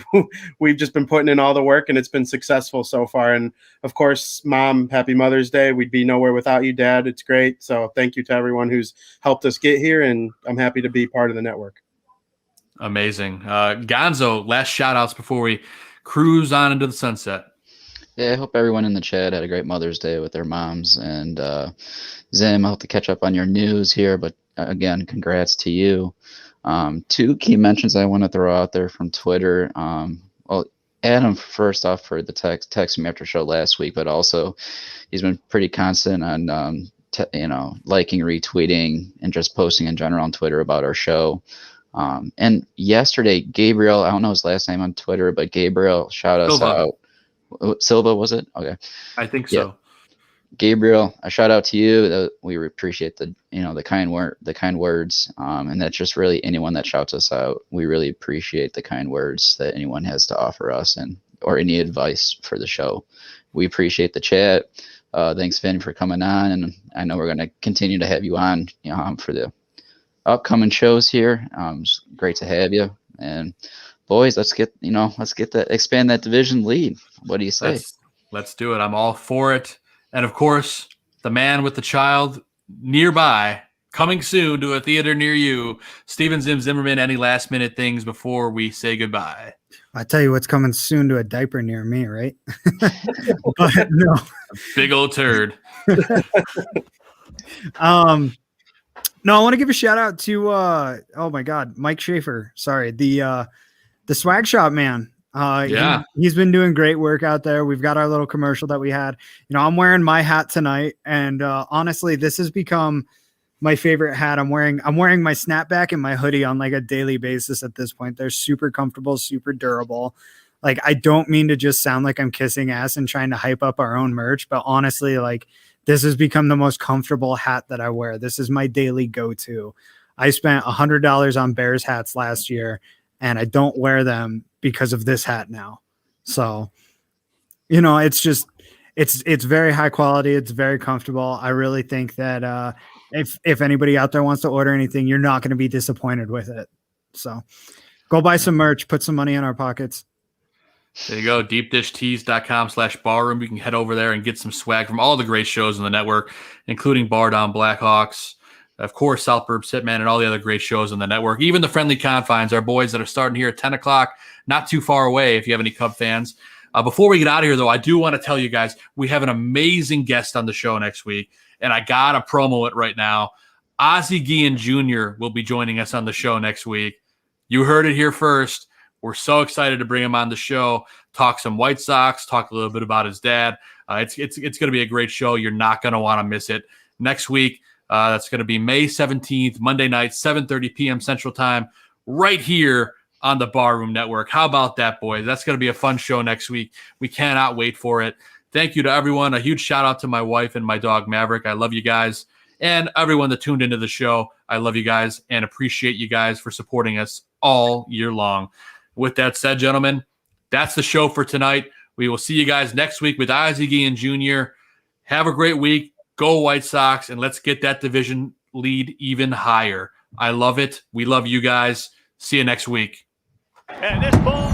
we've just been putting in all the work, and it's been successful so far. And, of course, Mom, happy Mother's Day. We'd be nowhere without you, Dad. It's great. So thank you to everyone who's helped us get here, and I'm happy to be part of the network. Amazing. Gonzo, last shout-outs before we cruise on into the sunset. Yeah, I hope everyone in the chat had a great Mother's Day with their moms. And Zim, I hope to catch up on your news here. But again, congrats to you. 2 key mentions I want to throw out there from Twitter. Well, Adam, first off, for the text me after show last week, but also he's been pretty constant on liking, retweeting, and just posting in general on Twitter about our show. And yesterday, Gabriel, I don't know his last name on Twitter, but Gabriel shout us out. Silva, was it? Okay. I think so. Gabriel, a shout out to you. We appreciate the kind words, and that's just really anyone that shouts us out. We really appreciate the kind words that anyone has to offer us, or any advice for the show. We appreciate the chat. Thanks, Vin, for coming on, and I know we're going to continue to have you on, for the upcoming shows here. It's great to have you, and boys, let's expand that division lead. What do you say? Let's do it. I'm all for it. And of course, the man with the child nearby, coming soon to a theater near you, Steven Zimmerman. Any last minute things before we say goodbye? I tell you what's coming soon to a diaper near me, right? But no, big old turd. No, I want to give a shout out to oh my God, Mike Schaefer. Sorry, the swag shop man. He's been doing great work out there. We've got our little commercial that we had. I'm wearing my hat tonight, and honestly, this has become my favorite hat. I'm wearing my snapback and my hoodie on like a daily basis at this point. They're super comfortable, super durable. Like, I don't mean to just sound like I'm kissing ass and trying to hype up our own merch, but honestly, like, this has become the most comfortable hat that I wear. This is my daily go-to. I spent $100 on Bears hats last year, and I don't wear them because of this hat now. So, it's just, it's very high quality. It's very comfortable. I really think that if anybody out there wants to order anything, you're not going to be disappointed with it. So go buy some merch, put some money in our pockets. There you go. deepdishtees.com/barroom. You can head over there and get some swag from all the great shows on the network, including Bar Down Blackhawks, of course, South Burbs Hitmen, and all the other great shows on the network. Even the Friendly Confines, our boys that are starting here at 10 o'clock, not too far away if you have any Cub fans. Before we get out of here, though, I do want to tell you guys, we have an amazing guest on the show next week, and I got to promo it right now. Ozzie Guillen Jr. will be joining us on the show next week. You heard it here first. We're so excited to bring him on the show, talk some White Sox, talk a little bit about his dad. It's going to be a great show. You're not going to want to miss it. Next week, that's going to be May 17th, Monday night, 7:30 p.m. Central Time, right here on the Barroom Network. How about that, boys? That's going to be a fun show next week. We cannot wait for it. Thank you to everyone. A huge shout out to my wife and my dog, Maverick. I love you guys. And everyone that tuned into the show, I love you guys and appreciate you guys for supporting us all year long. With that said, gentlemen, that's the show for tonight. We will see you guys next week with Ozzie Guillen Jr. Have a great week. Go White Sox, and let's get that division lead even higher. I love it. We love you guys. See you next week. And this ball